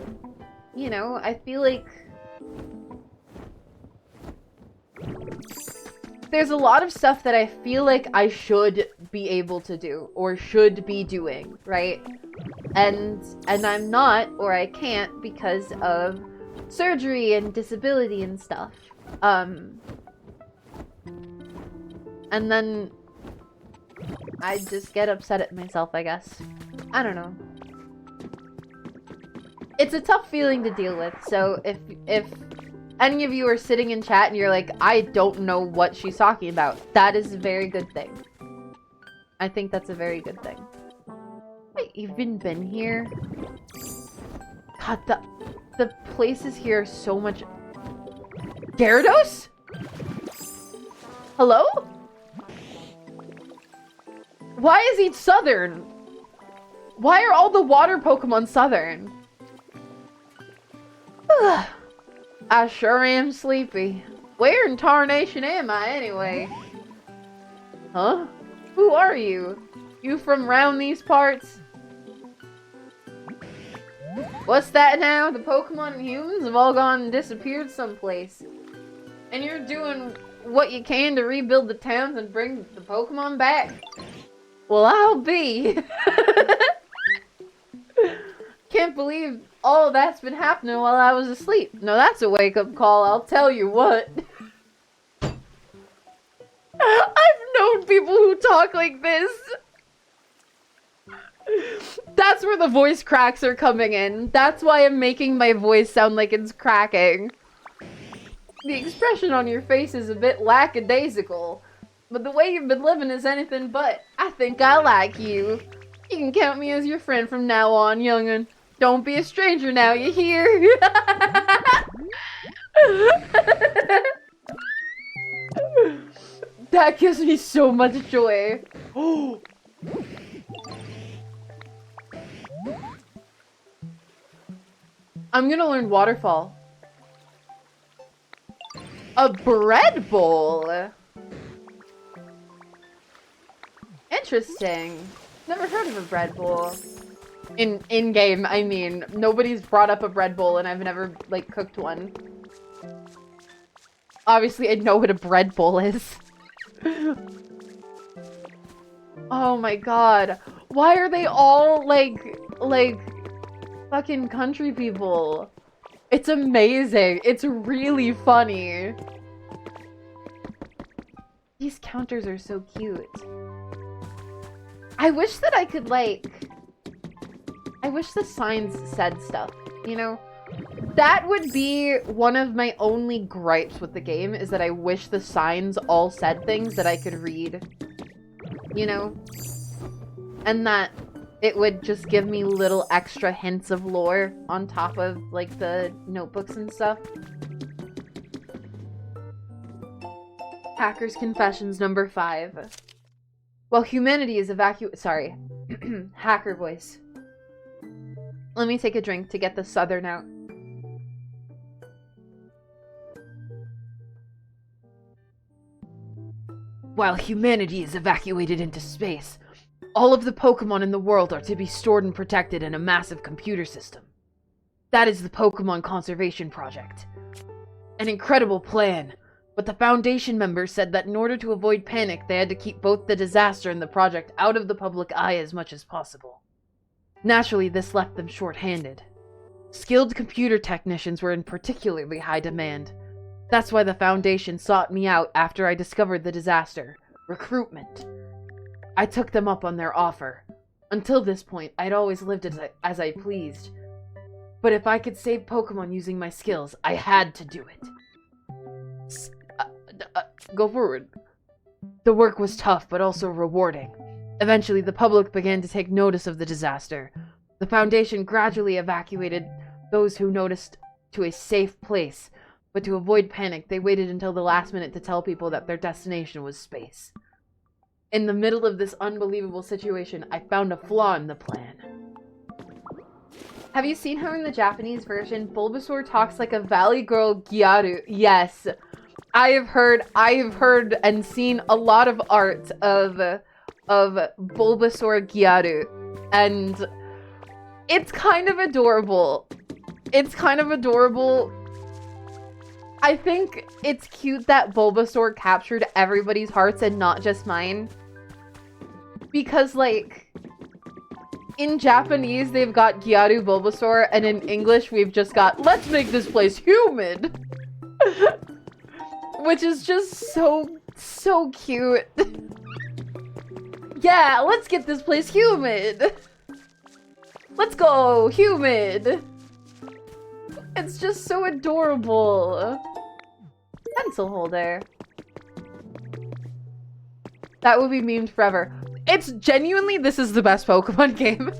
you know, I feel like there's a lot of stuff that I feel like I should be able to do or should be doing, right? And I'm not, or I can't, because of surgery and disability and stuff. And then I just get upset at myself, I guess. I don't know. It's a tough feeling to deal with, so if any of you are sitting in chat and you're like, I don't know what she's talking about, that is a very good thing. I think that's a very good thing. Have I even been here? God, the places here are so much... Gyarados? Hello? Why is he southern? Why are all the water Pokemon southern? I sure am sleepy. Where in tarnation am I, anyway? Huh? Who are you? You from round these parts? What's that now? The Pokemon and humans have all gone and disappeared someplace. And you're doing what you can to rebuild the towns and bring the Pokemon back? Well, I'll be. Can't believe all that's been happening while I was asleep. No, that's a wake-up call, I'll tell you what. I've known people who talk like this. That's where the voice cracks are coming in. That's why I'm making my voice sound like it's cracking. The expression on your face is a bit lackadaisical, but the way you've been living is anything but. I think I like you. You can count me as your friend from now on, young'un. Don't be a stranger now, you hear? That gives me so much joy. I'm gonna learn Waterfall. A bread bowl? Interesting. Never heard of a bread bowl. In-game, I mean. Nobody's brought up a bread bowl and I've never, like, cooked one. Obviously, I know what a bread bowl is. Oh my god. Why are they all, like, fucking country people? It's amazing. It's really funny. These counters are so cute. I wish that I could, like... I wish the signs said stuff, you know? That would be one of my only gripes with the game, is that I wish the signs all said things that I could read. You know? And that it would just give me little extra hints of lore on top of, like, the notebooks and stuff. Hacker's Confessions number 5. While humanity is sorry. Hacker voice. Let me take a drink to get the southern out. While humanity is evacuated into space, all of the Pokemon in the world are to be stored and protected in a massive computer system. That is the Pokemon Conservation Project. An incredible plan, but the Foundation members said that in order to avoid panic, they had to keep both the disaster and the project out of the public eye as much as possible. Naturally, this left them short-handed. Skilled computer technicians were in particularly high demand, That's why the Foundation sought me out after I discovered the disaster. Recruitment. I took them up on their offer. Until this point, I'd always lived as I pleased. But if I could save Pokemon using my skills, I had to do it. Go forward. The work was tough, but also rewarding. Eventually, the public began to take notice of the disaster. The Foundation gradually evacuated those who noticed to a safe place, but to avoid panic, they waited until the last minute to tell people that their destination was space. In the middle of this unbelievable situation, I found a flaw in the plan. Have you seen how in the Japanese version, Bulbasaur talks like a Valley Girl Gyaru? Yes. I have heard and seen a lot of art of Bulbasaur Gyaru, and it's kind of adorable. It's kind of adorable. I think it's cute that Bulbasaur captured everybody's hearts and not just mine. Because, like, in Japanese, they've got Gyaru Bulbasaur, and in English, we've just got, let's make this place humid! Which is just so cute. Yeah, let's get this place humid! Let's go, humid! It's just so adorable. Pencil holder. That would be memed forever. It's genuinely, this is the best Pokemon game.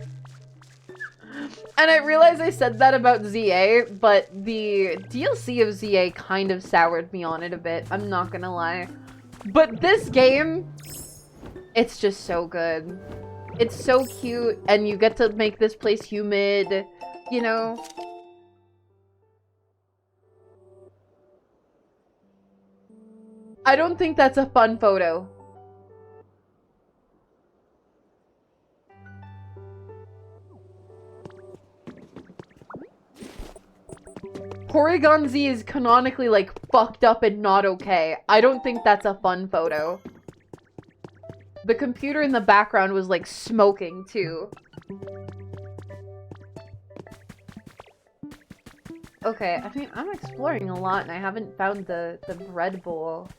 And I realize I said that about ZA, but the DLC of ZA kind of soured me on it a bit. I'm not gonna lie. But this game, it's just so good. It's so cute, and you get to make this place humid, you know? I don't think that's a fun photo. Porygon Z is canonically, like, fucked up and not okay. I don't think that's a fun photo. The computer in the background was, like, smoking, too. Okay, I mean, I'm exploring a lot and I haven't found the bread bowl.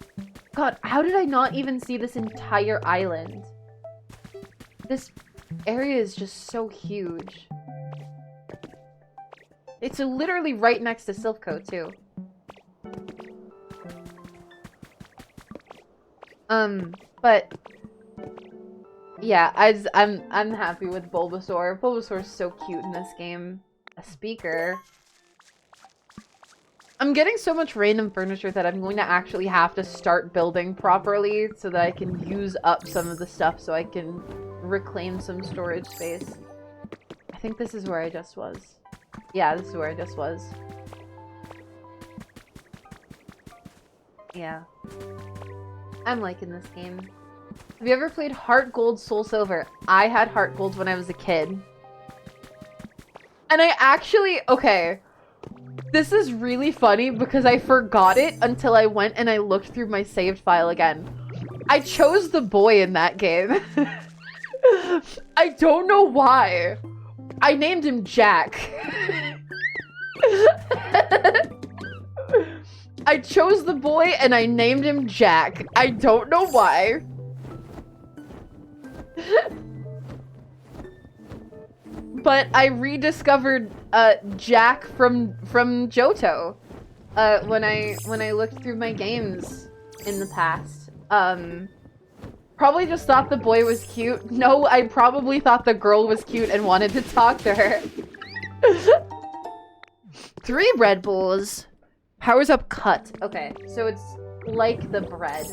God, how did I not even see this entire island? This area is just so huge. It's literally right next to Silph, too. But yeah, I'm happy with Bulbasaur. Bulbasaur's so cute in this game. A speaker. I'm getting so much random furniture that I'm going to actually have to start building properly so that I can use up some of the stuff so I can reclaim some storage space. I think this is where I just was. Yeah, this is where I just was. Yeah. I'm liking this game. Have you ever played Heart Gold, Soul Silver? I had Heart Gold when I was a kid. And I actually... Okay. This is really funny because I forgot it until I went and I looked through my saved file again. I chose the boy in that game. I don't know why. I named him Jack. I chose the boy and I named him Jack. I don't know why. But I rediscovered Jack from Johto when I looked through my games in the past. Probably just thought the boy was cute. No, I probably thought the girl was cute and wanted to talk to her. 3 Red Bulls. Powers up cut. Okay, so it's like the bread.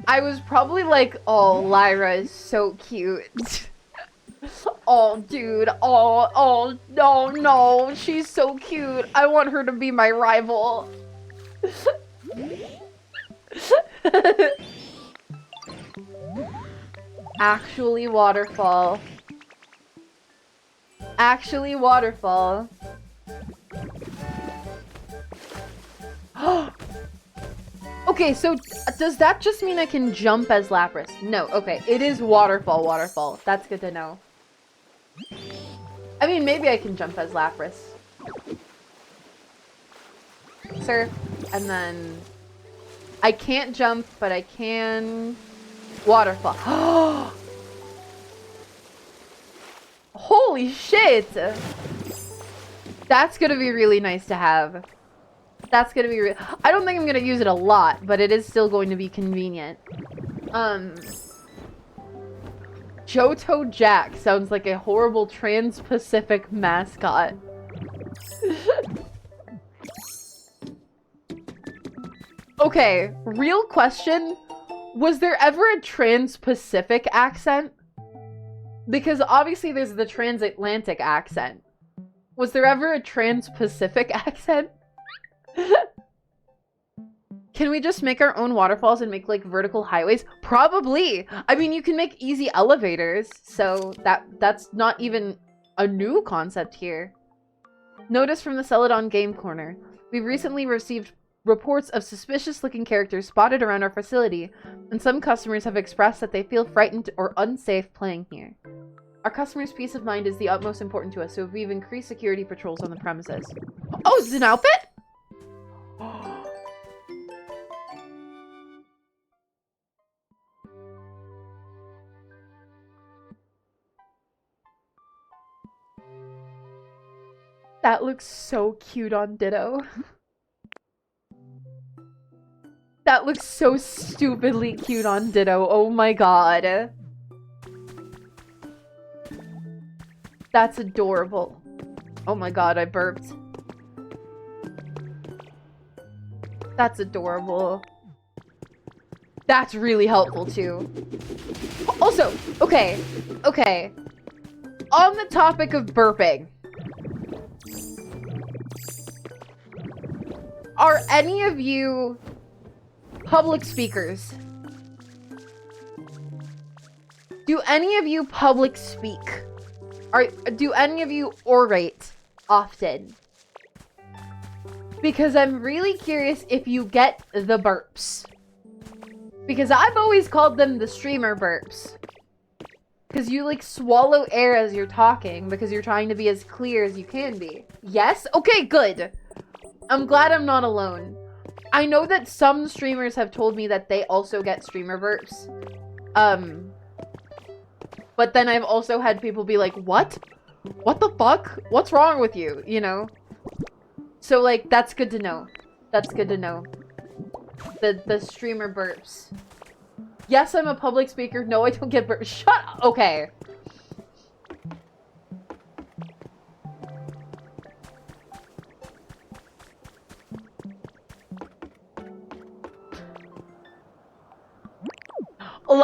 I was probably like, oh, Lyra is so cute. Oh, dude. Oh, no, she's so cute. I want her to be my rival. Actually, waterfall. Actually, waterfall. Okay, so does that just mean I can jump as Lapras? No, okay. It is waterfall. That's good to know. I mean, maybe I can jump as Lapras. surf, and then I can't jump, but I can waterfall. Holy shit! That's gonna be really nice to have. That's gonna be I don't think I'm gonna use it a lot, but it is still going to be convenient. Johto Jack sounds like a horrible trans-Pacific mascot. Okay, real question. Was there ever a trans-Pacific accent? Because obviously there's the transatlantic accent. Was there ever a trans-Pacific accent? Can we just make our own waterfalls and make like vertical highways? Probably. I mean, you can make easy elevators, so that's not even a new concept here. Notice from the Celadon Game Corner. We've recently received reports of suspicious-looking characters spotted around our facility, and some customers have expressed that they feel frightened or unsafe playing here. Our customers' peace of mind is the utmost important to us, so we've increased security patrols on the premises. Oh, is this an outfit? That looks so cute on Ditto. That looks so stupidly cute on Ditto. Oh my god. That's adorable. Oh my god, I burped. That's adorable. That's really helpful too. Also, okay. On the topic of burping. Are any of you public speakers? Do any of you public speak? Do any of you orate often? Because I'm really curious if you get the burps. Because I've always called them the streamer burps. Because you like swallow air as you're talking because you're trying to be as clear as you can be. Yes? Okay, good. I'm glad I'm not alone. I know that some streamers have told me that they also get streamer burps. But then I've also had people be like, what? What the fuck? What's wrong with you? You know? So, like, that's good to know. That's good to know. The streamer burps. Yes, I'm a public speaker. No, I don't get burps. Shut up. Okay.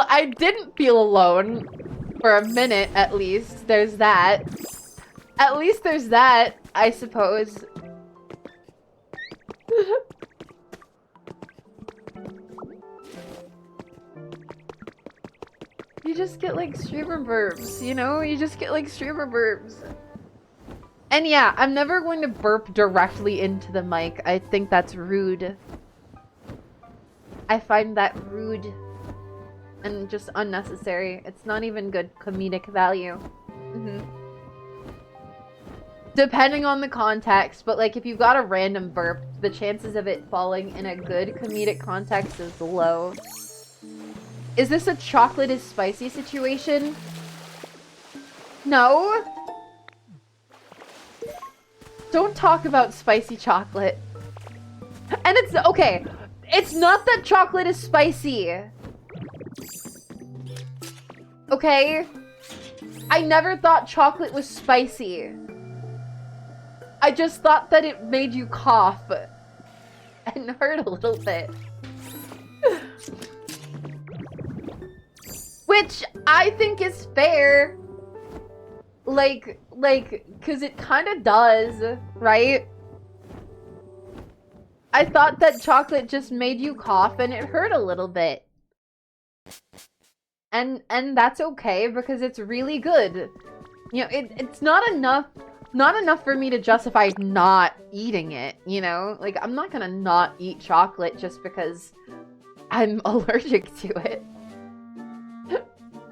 I didn't feel alone. For a minute, at least. There's that. At least there's that, I suppose. You just get, like, streamer burps, you know? You just get, like, streamer burps. And yeah, I'm never going to burp directly into the mic. I think that's rude. I find that rude. And just unnecessary. It's not even good comedic value. Depending on the context, but like if you've got a random burp, the chances of it falling in a good comedic context is low. Is this a chocolate is spicy situation? No. Don't talk about spicy chocolate. And it's okay. It's not that chocolate is spicy. Okay? I never thought chocolate was spicy. I just thought that it made you cough. And hurt a little bit. Which I think is fair. Like, cause it kinda does, right? I thought that chocolate just made you cough and it hurt a little bit. And that's okay because it's really good. You know, it's not enough for me to justify not eating it, you know? Like, I'm not gonna not eat chocolate just because I'm allergic to it.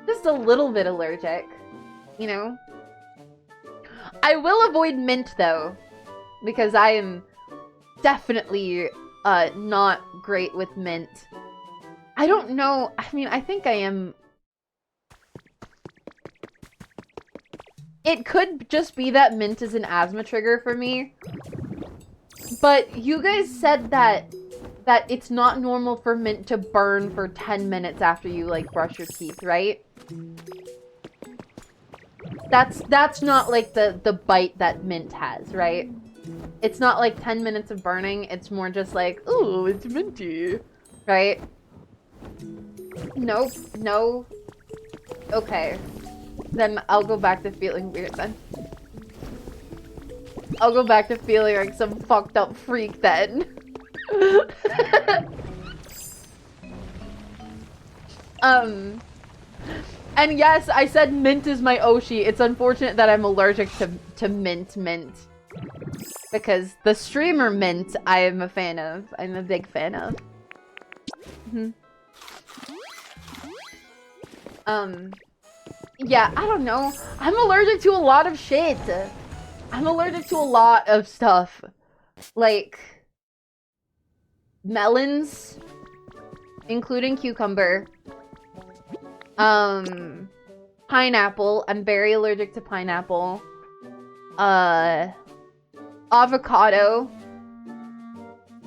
Just a little bit allergic, you know? I will avoid mint, though, because I am definitely not great with mint. I don't know. I mean, I think I am. It could just be that mint is an asthma trigger for me. But you guys said that it's not normal for mint to burn for 10 minutes after you like brush your teeth, right? That's not like the bite that mint has, right? It's not like 10 minutes of burning, it's more just like, ooh, it's minty, right? Nope, no. Okay. Then I'll go back to feeling weird then. I'll go back to feeling like some fucked up freak then. And yes, I said mint is my Oshi. It's unfortunate that I'm allergic to mint. Because the streamer mint, I am a fan of. I'm a big fan of. Yeah, I don't know. I'm allergic to a lot of shit. I'm allergic to a lot of stuff. Like melons, including cucumber. Pineapple. I'm very allergic to pineapple. Avocado.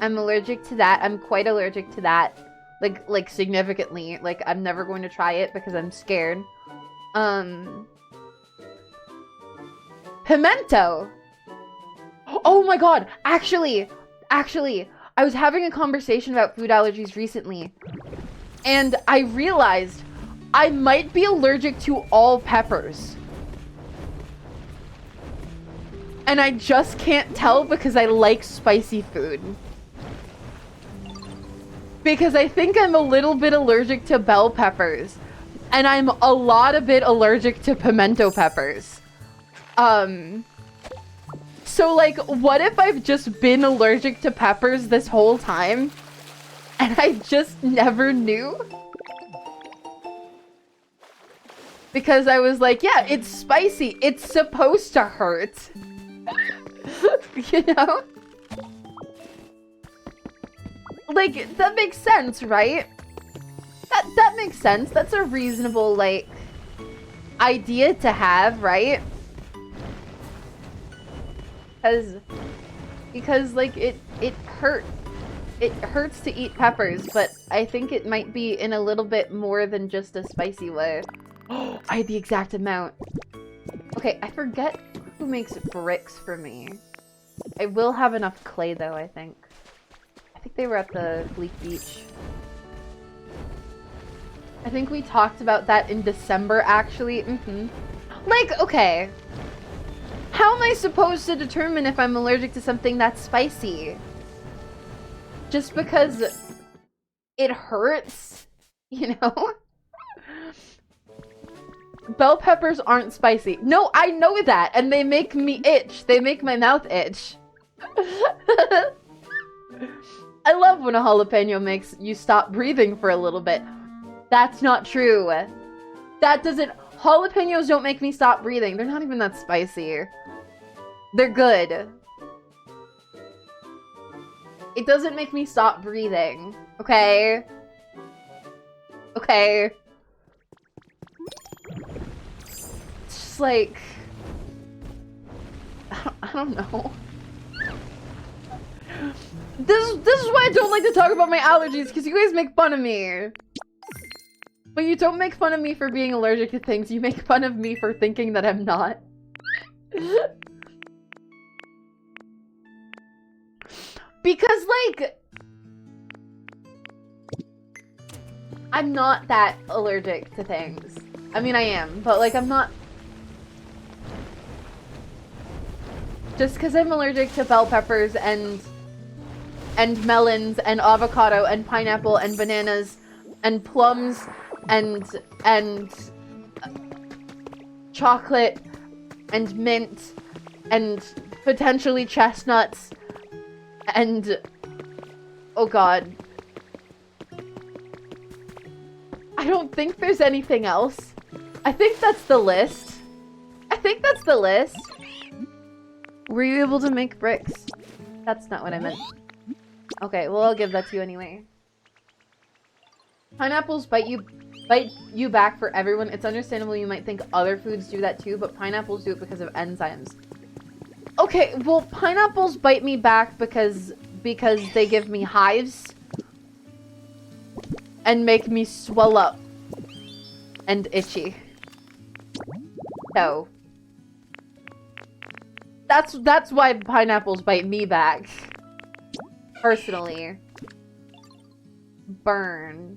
I'm allergic to that. I'm quite allergic to that. Like significantly. Like, I'm never going to try it because I'm scared. Pimento. Oh my god. Actually, I was having a conversation about food allergies recently. And I realized I might be allergic to all peppers. And I just can't tell because I like spicy food. Because I think I'm a little bit allergic to bell peppers. And I'm a bit allergic to pimento peppers. So like, what if I've just been allergic to peppers this whole time? And I just never knew? Because I was like, yeah, it's spicy. It's supposed to hurt. You know? Like, that makes sense, right? That makes sense. That's a reasonable, like, idea to have, right? Because like, it hurts. It hurts to eat peppers, but I think it might be in a little bit more than just a spicy way. Oh, I had the exact amount. Okay, I forget who makes bricks for me. I will have enough clay though, I think. I think they were at the Bleak Beach. I think we talked about that in December, actually. Like, okay. How am I supposed to determine if I'm allergic to something that's spicy? Just because it hurts, you know? Bell peppers aren't spicy. No, I know that, and they make me itch. They make my mouth itch. I love when a jalapeno makes you stop breathing for a little bit. That's not true. That doesn't... Jalapenos don't make me stop breathing. They're not even that spicy. They're good. It doesn't make me stop breathing. Okay? Okay. It's just like... I don't know. This is why I don't like to talk about my allergies, because you guys make fun of me. But you don't make fun of me for being allergic to things. You make fun of me for thinking that I'm not. Because, like... I'm not that allergic to things. I mean, I am, but, like, I'm not... Just because I'm allergic to bell peppers and melons and avocado and pineapple and bananas and plums and chocolate and mint and potentially chestnuts and oh god, I don't think there's anything else. I think that's the list. Were you able to make bricks? That's not what I meant. Okay, well, I'll give that to you anyway. Pineapples bite you back for everyone. It's understandable you might think other foods do that too, but pineapples do it because of enzymes. Okay, well, pineapples bite me back because they give me hives and make me swell up and itchy. So that's why pineapples bite me back. Personally. Burn.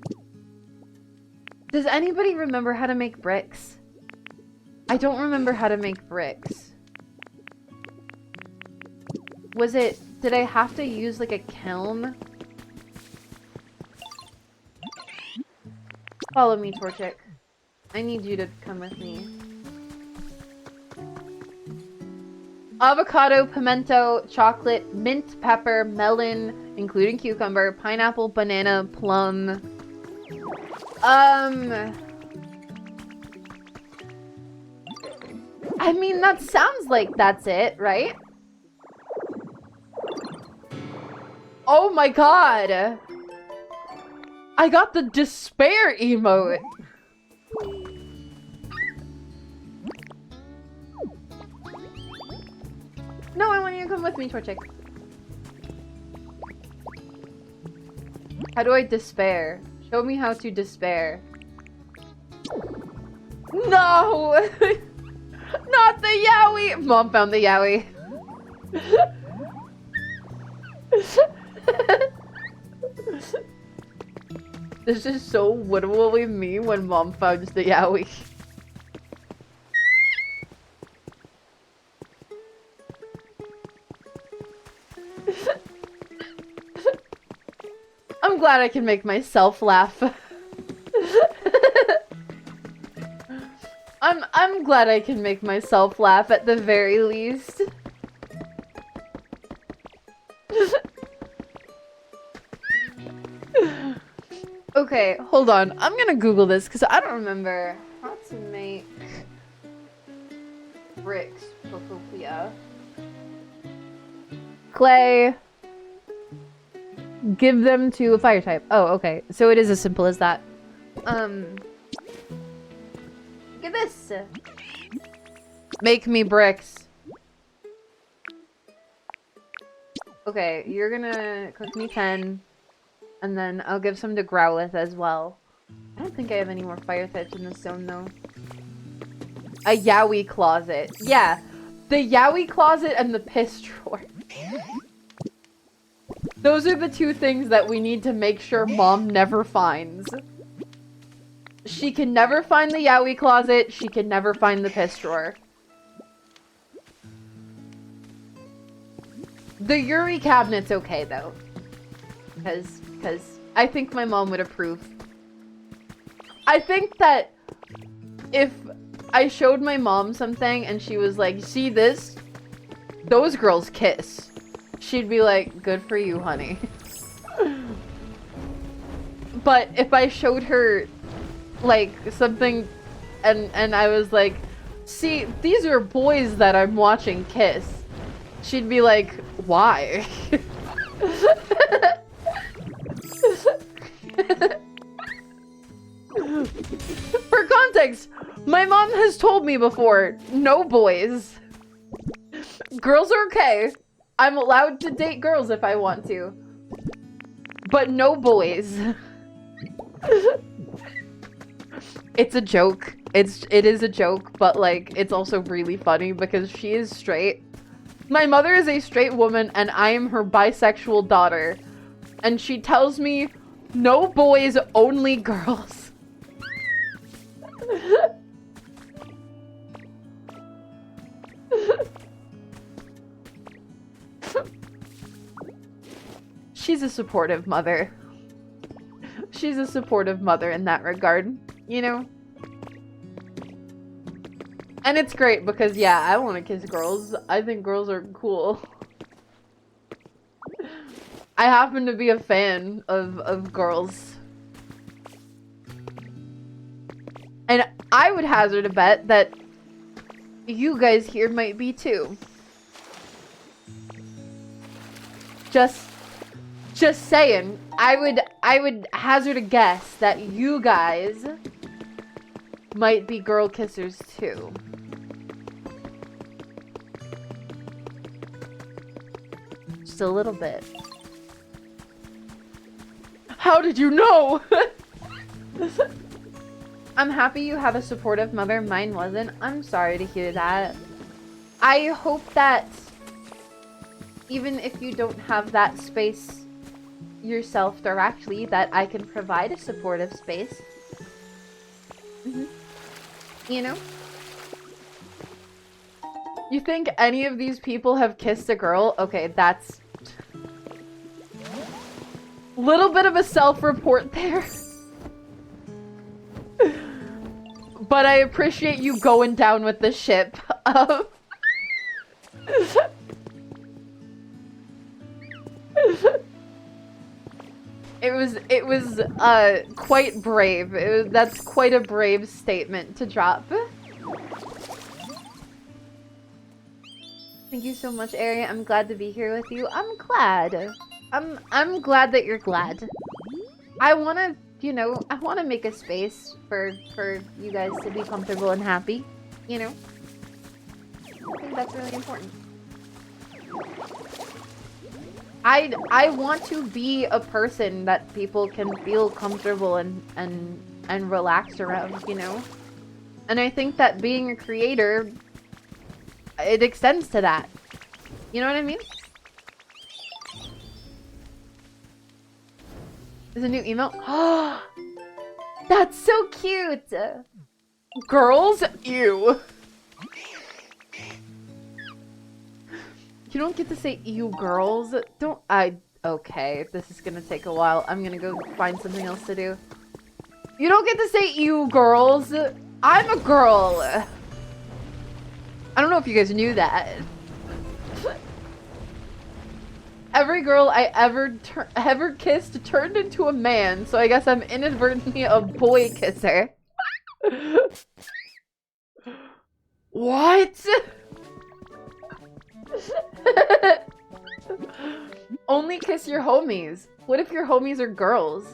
Does anybody remember how to make bricks? I don't remember how to make bricks. Did I have to use like a kiln? Follow me, Torchic. I need you to come with me. Avocado, pimento, chocolate, mint, pepper, melon, including cucumber, pineapple, banana, plum. I mean, that sounds like that's it, right? Oh my god! I got the despair emote! No, I want you to come with me, Torchic. How do I despair? Show me how to despair. No! Not the Yowie! Mom found the Yowie. This is so what will we mean when Mom found the Yowie? I'm glad I can make myself laugh. I'm glad I can make myself laugh at the very least. Okay, hold on. I'm gonna Google this because I don't remember how to make bricks. Pokopia. Clay. Give them to a fire type. Oh, okay. So it is as simple as that. Get this. Make me bricks. Okay, you're gonna cook me 10. And then I'll give some to Growlithe as well. I don't think I have any more fire types in this zone, though. A Yowie closet. Yeah. The Yowie closet and the piss drawer. Those are the two things that we need to make sure Mom never finds. She can never find the Yowie closet. She can never find the piss drawer. The Yuri cabinet's okay, though. Because I think my mom would approve. I think that if I showed my mom something and she was like, see this? Those girls kiss. She'd be like, good for you, honey. But if I showed her like something and I was like, see, these are boys that I'm watching kiss. She'd be like, why? For context, my mom has told me before, no boys. Girls are okay. I'm allowed to date girls if I want to. But no boys. It's a joke. It is a joke, but like it's also really funny because she is straight. My mother is a straight woman and I am her bisexual daughter. And she tells me, no boys, only girls. She's a supportive mother. She's a supportive mother in that regard, you know? And it's great because, yeah, I want to kiss girls. I think girls are cool. I happen to be a fan of girls. And I would hazard a bet that you guys here might be too. Just Just saying, I would hazard a guess that you guys might be girl kissers too. Just a little bit. How did you know? I'm happy you have a supportive mother. Mine wasn't. I'm sorry to hear that. I hope that even if you don't have that space yourself directly, that I can provide a supportive space. You know? You think any of these people have kissed a girl? Okay, that's... little bit of a self-report there. But I appreciate you going down with the ship. It was quite brave. That's quite a brave statement to drop. Thank you so much, Aeri. I'm glad to be here with you. I'm glad. I'm glad that you're glad. I wanna, you know, I wanna make a space for you guys to be comfortable and happy, you know? I think that's really important. I want to be a person that people can feel comfortable and relaxed around, you know? And I think that being a creator, it extends to that. You know what I mean? There's a new email. Oh, that's so cute. Girls? Ew. You don't get to say ew, girls. Don't okay, this is gonna take a while. I'm gonna go find something else to do. You don't get to say ew, girls. I'm a girl. I don't know if you guys knew that. Every girl I ever kissed turned into a man, so I guess I'm inadvertently a boy kisser. What? Only kiss your homies. What if your homies are girls?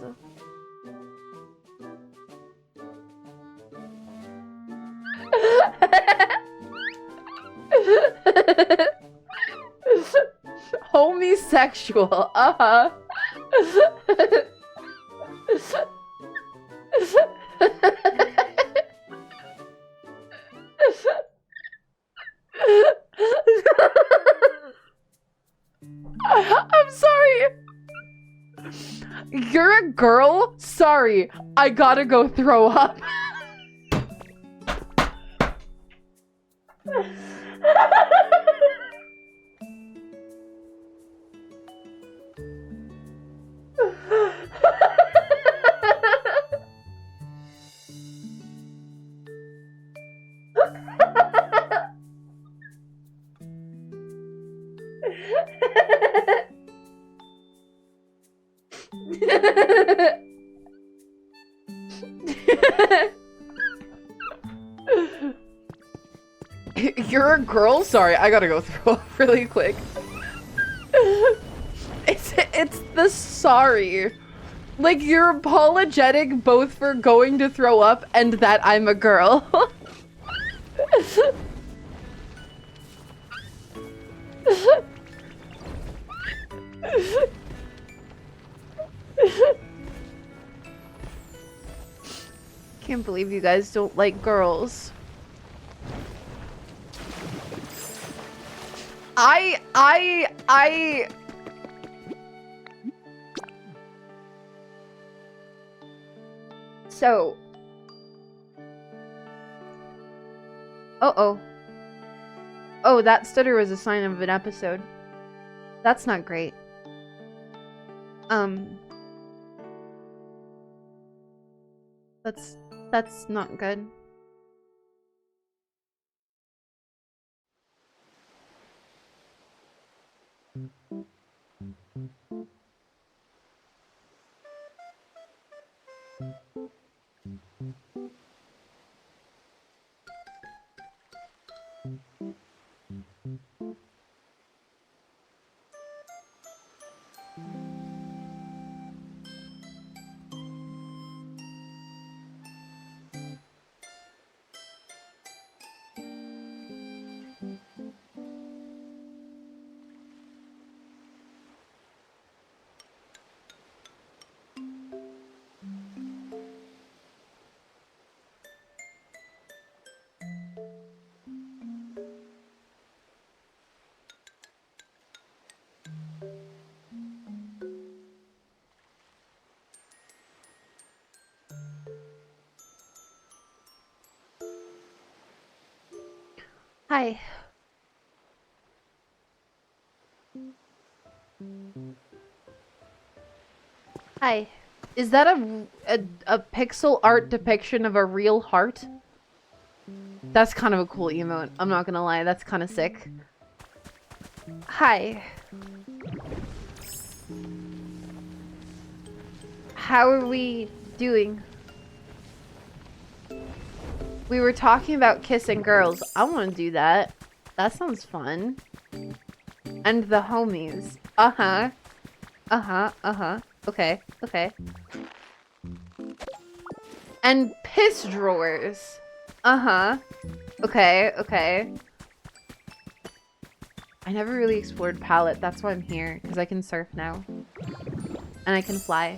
Homosexual. Uh-huh. I'm sorry. You're a girl? Sorry. I gotta go throw up. You're a girl? Sorry, I gotta go throw up really quick. It's the sorry. Like, you're apologetic both for going to throw up and that I'm a girl. Can't believe you guys don't like girls. So. Uh-oh. Oh, that stutter was a sign of an episode. That's not great. That's not good. Hi. Hi. Is that a pixel art depiction of a real heart? That's kind of a cool emote. I'm not gonna lie, that's kind of sick. Hi. How are we doing? We were talking about kissing girls. I want to do that. That sounds fun. And the homies. Uh-huh. Uh-huh. Uh-huh. Okay. Okay. And piss drawers. Uh-huh. Okay. Okay. I never really explored palette. That's why I'm here. Because I can surf now. And I can fly.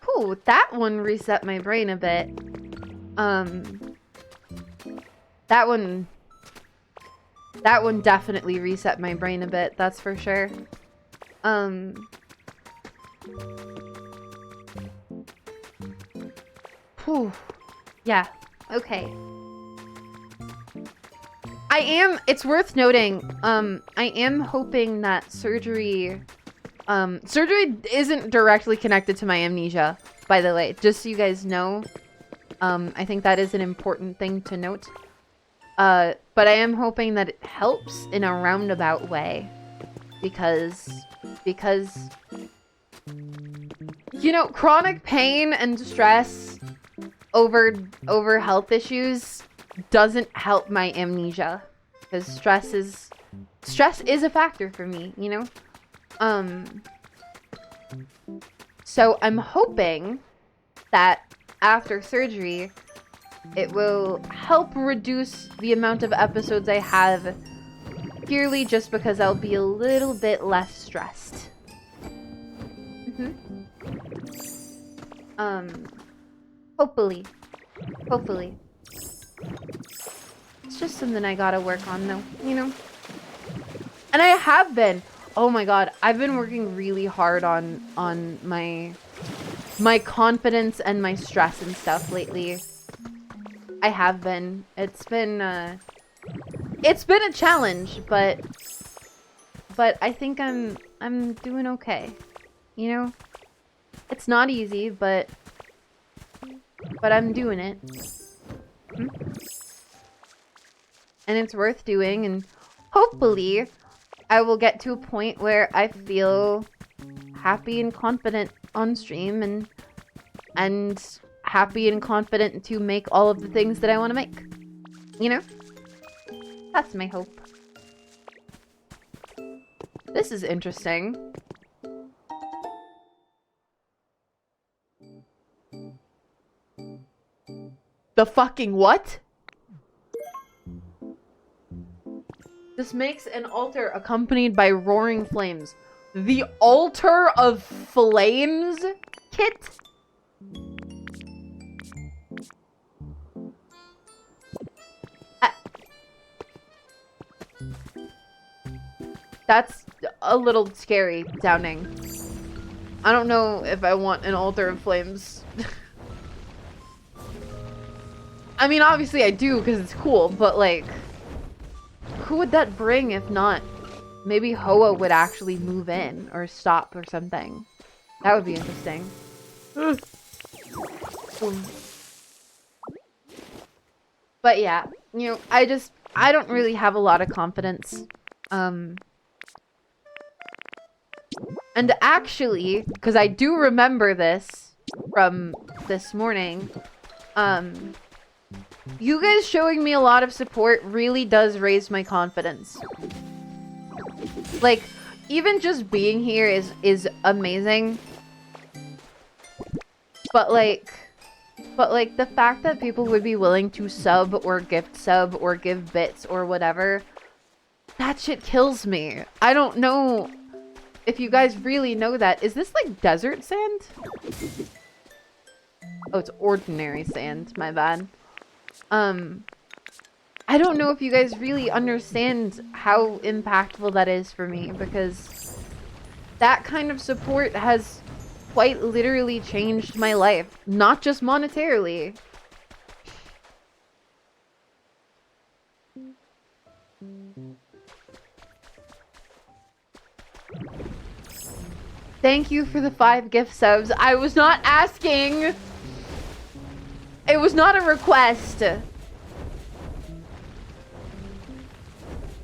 Cool. That one reset my brain a bit. That one definitely reset my brain a bit, that's for sure. Whew. Yeah, okay. It's worth noting, I am hoping that surgery isn't directly connected to my amnesia, by the way, just so you guys know. I think that is an important thing to note. But I am hoping that it helps in a roundabout way. Because, you know, chronic pain and stress over health issues doesn't help my amnesia. Because stress is a factor for me, you know? So I'm hoping that after surgery, it will help reduce the amount of episodes I have, purely just because I'll be a little bit less stressed. Hopefully. Hopefully. It's just something I gotta work on though, you know? And I have been. Oh my god, I've been working really hard on my confidence and my stress and stuff lately. I have been. It's been a challenge, but I think I'm doing okay. You know? It's not easy, but I'm doing it. And it's worth doing, and hopefully I will get to a point where I feel happy and confident on stream and happy and confident to make all of the things that I want to make. You know? That's my hope. This is interesting. The fucking what? This makes an altar accompanied by roaring flames. The altar of flames kit? That's a little scary sounding. I don't know if I want an altar of flames. I mean, obviously I do because it's cool, but like, who would that bring if not? Maybe Hoa would actually move in or stop or something. That would be interesting. But yeah, you know, I don't really have a lot of confidence. And actually, because I do remember this from this morning, you guys showing me a lot of support really does raise my confidence. Like, even just being here is amazing. But like the fact that people would be willing to sub or gift sub or give bits or whatever, that shit kills me. I don't know if you guys really know that. Is this like desert sand? Oh, it's ordinary sand, my bad. I don't know if you guys really understand how impactful that is for me, because that kind of support has quite literally changed my life. Not just monetarily. Thank you for the 5 gift subs. I was not asking. It was not a request.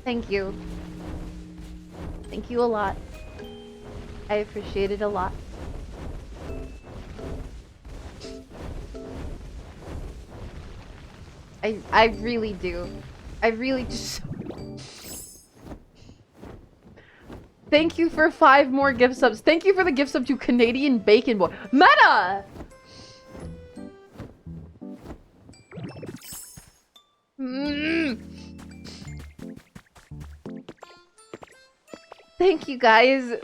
Thank you. Thank you a lot. I appreciate it a lot. I really do. I really just... Thank you for 5 more gift subs. Thank you for the gift sub to Canadian Bacon Boy. Meta! Thank you, guys.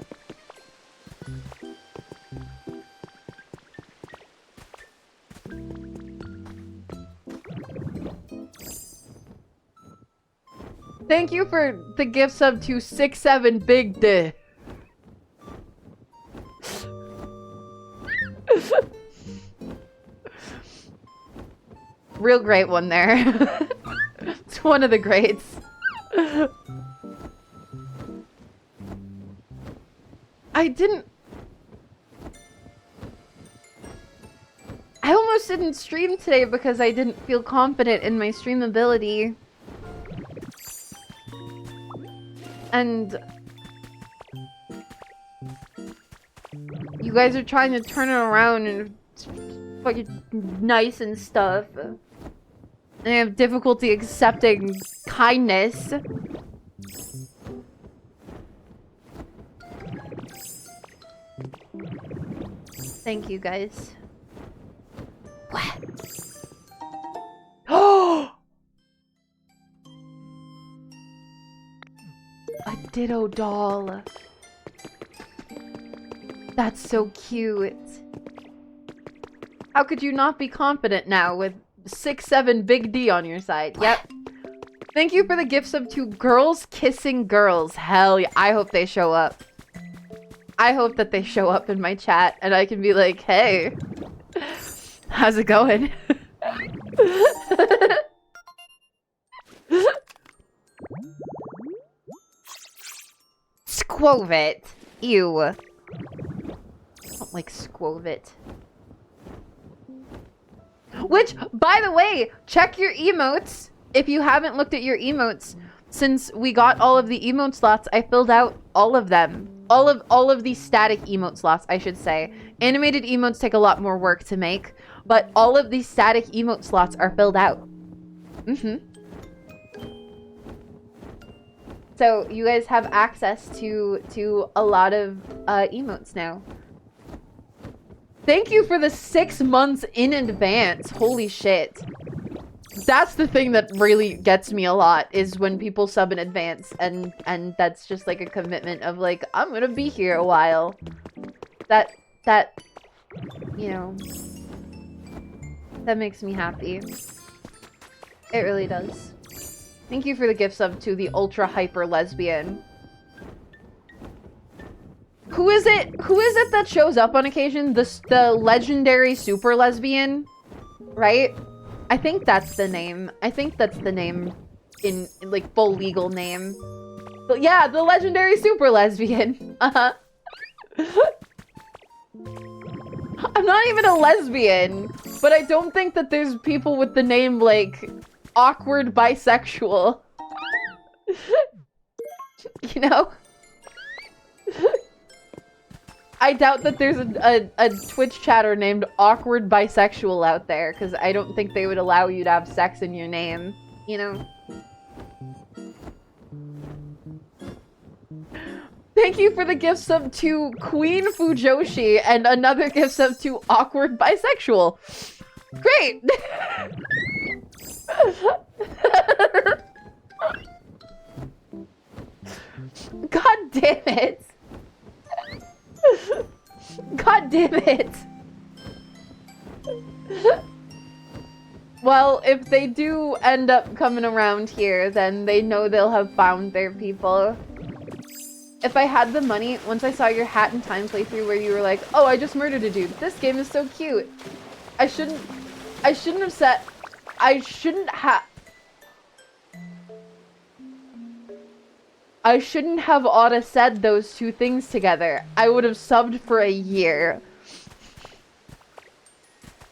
Thank you for the gift sub to 6'7" Big D. Real great one there. It's one of the greats. I almost didn't stream today because I didn't feel confident in my stream ability. And you guys are trying to turn it around and it's fucking nice and stuff. And I have difficulty accepting kindness. Thank you, guys. Oh! A Ditto doll. That's so cute. How could you not be confident now with 6'7" Big D on your side? Yep. Thank you for the gift sub to Girls Kissing Girls. Hell yeah. I hope they show up. I hope that they show up in my chat and I can be like, hey, how's it going? Squovit. Ew. I don't like Squovit. Which, by the way, check your emotes. If you haven't looked at your emotes, since we got all of the emote slots, I filled out all of them. All of these static emote slots, I should say. Animated emotes take a lot more work to make, but all of these static emote slots are filled out. So you guys have access to a lot of emotes now. Thank you for the 6 months in advance. Holy shit. That's the thing that really gets me a lot, is when people sub in advance and that's just like a commitment of like, I'm gonna be here a while. That, you know, that makes me happy. It really does. Thank you for the gift sub to the ultra hyper lesbian. Who is it that shows up on occasion? The legendary super lesbian, right? I think that's the name. I think that's the name in like full legal name. But yeah, the legendary super lesbian. I'm not even a lesbian, but I don't think that there's people with the name like awkward bisexual. You know? I doubt that there's a Twitch chatter named Awkward Bisexual out there, because I don't think they would allow you to have sex in your name, you know? Thank you for the gift sub to Queen Fujoshi and another gift sub to Awkward Bisexual. Great! God damn it! God damn it! Well, if they do end up coming around here, then they know they'll have found their people. If I had the money, once I saw your Hat in Time playthrough where you were like, oh, I just murdered a dude. This game is so cute. I shouldn't have said... I shouldn't have... I shouldn't have oughta said those two things together. I would have subbed for a year.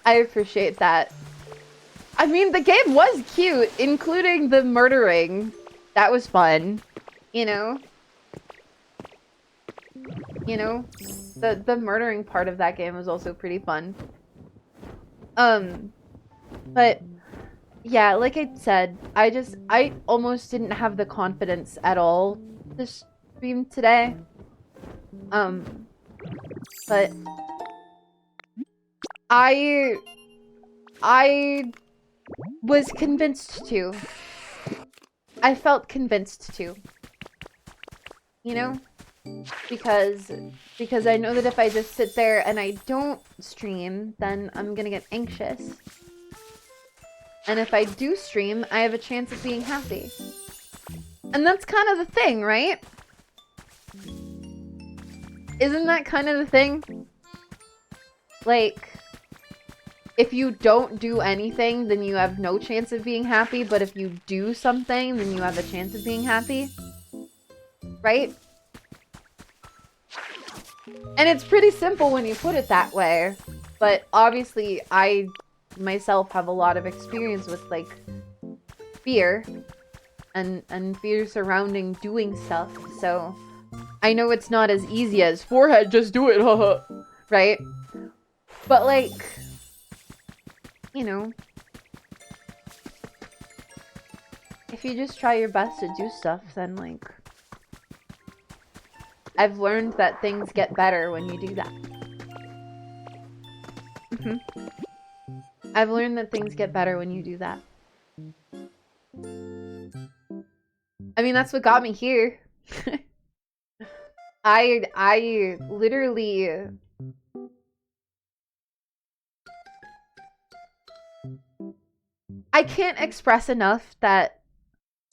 I appreciate that. I mean, the game was cute, including the murdering. That was fun. You know? You know? The murdering part of that game was also pretty fun. But yeah, like I said, I almost didn't have the confidence at all to stream today. But I was convinced to. I felt convinced to. You know? Because I know that if I just sit there and I don't stream, then I'm gonna get anxious. And if I do stream, I have a chance of being happy. And that's kind of the thing, right? Isn't that kind of the thing? Like, if you don't do anything, then you have no chance of being happy, but if you do something, then you have a chance of being happy. Right? And it's pretty simple when you put it that way. But obviously, I myself have a lot of experience with, like, fear. And fear surrounding doing stuff. So, I know it's not as easy as forehead, just do it, haha. Right? But, like, you know, if you just try your best to do stuff, then, like, I've learned that things get better when you do that. I've learned that things get better when you do that. I mean, that's what got me here. I literally... I can't express enough that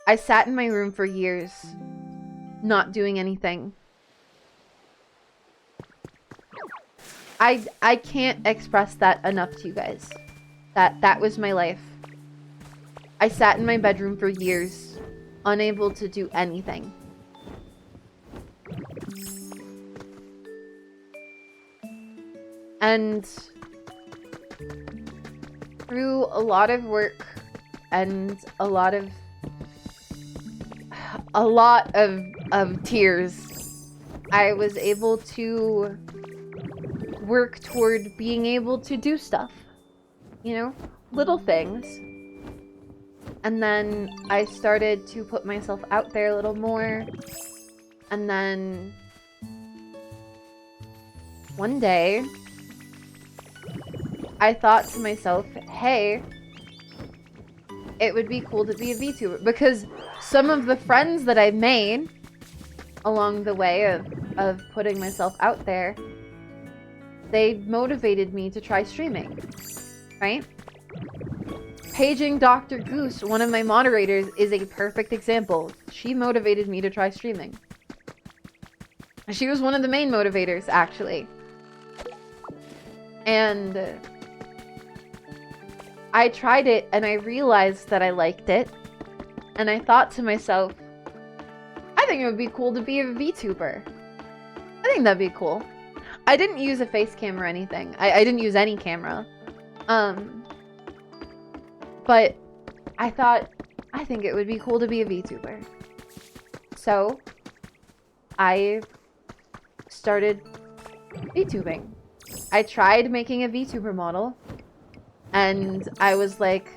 I sat in my room for years, not doing anything. I can't express that enough to you guys. That was my life. I sat in my bedroom for years, unable to do anything. And through a lot of work and a lot of tears, I was able to work toward being able to do stuff. You know? Little things. And then I started to put myself out there a little more. And then one day, I thought to myself, hey, it would be cool to be a VTuber. Because some of the friends that I made along the way of putting myself out there, they motivated me to try streaming, right? Paging Dr. Goose, one of my moderators, is a perfect example. She motivated me to try streaming. She was one of the main motivators, actually. And I tried it, and I realized that I liked it. And I thought to myself, I think it would be cool to be a VTuber. I think that'd be cool. I didn't use a face cam or anything. I didn't use any camera. But I thought, I think it would be cool to be a VTuber. So, I started VTubing. I tried making a VTuber model. And I was like,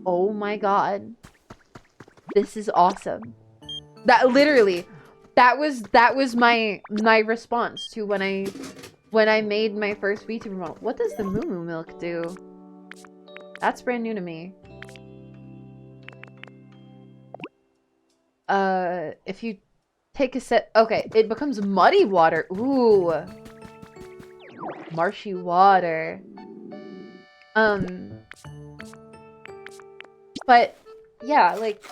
oh my god. This is awesome. That literally... That was my response to when I made my first VTuber model. What does the Moo Moo milk do? That's brand new to me. If you take a sip, okay, it becomes muddy water. Ooh, marshy water. But yeah, like,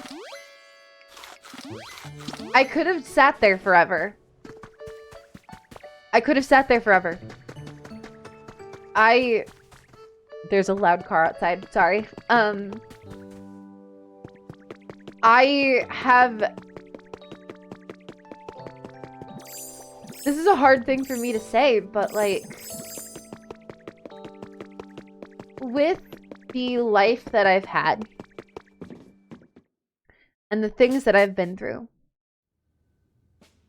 I could have sat there forever. I could have sat there forever. There's a loud car outside, sorry. I have This is a hard thing for me to say, but like, with the life that I've had and the things that I've been through,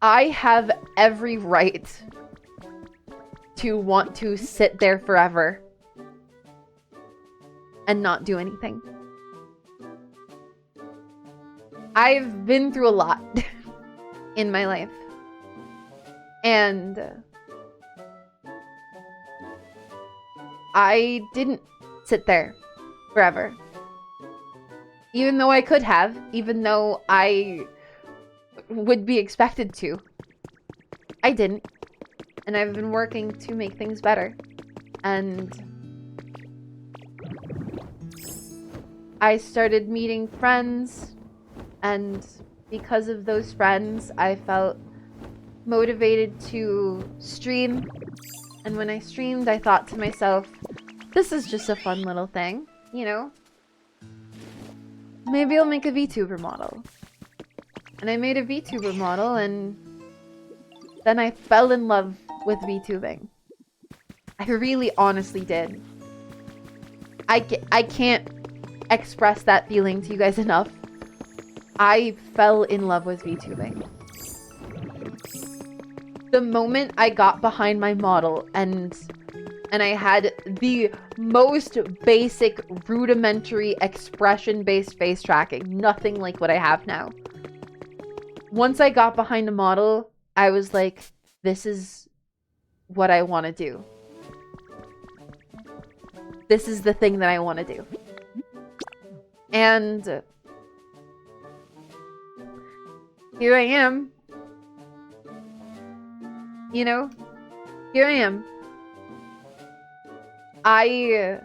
I have every right to want to sit there forever and not do anything. I've been through a lot in my life. And I didn't sit there forever. Even though I could have, even though I would be expected to. I didn't. And I've been working to make things better. And I started meeting friends, and because of those friends, I felt motivated to stream. And when I streamed, I thought to myself, this is just a fun little thing, you know? Maybe I'll make a VTuber model. And I made a VTuber model, and then I fell in love with VTubing. I really honestly did. I can't express that feeling to you guys enough. I fell in love with VTubing. The moment I got behind my model and I had the most basic, rudimentary, expression-based face tracking, nothing like what I have now. Once I got behind a model, I was like, this is what I want to do. This is the thing that I want to do. And here I am. You know? Here I am. I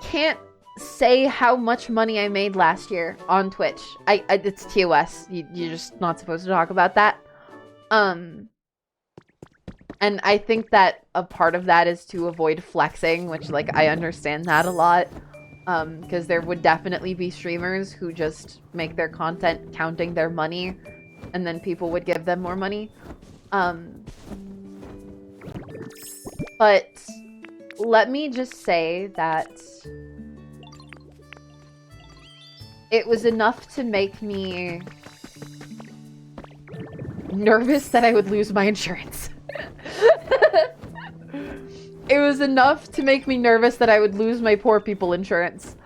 can't say how much money I made last year on Twitch. It's TOS. You're just not supposed to talk about that. And I think that a part of that is to avoid flexing, which, like, I understand that a lot. Because there would definitely be streamers who just make their content counting their money, and then people would give them more money. But let me just say that it was enough to make me nervous that I would lose my insurance. It was enough to make me nervous that I would lose my poor people insurance.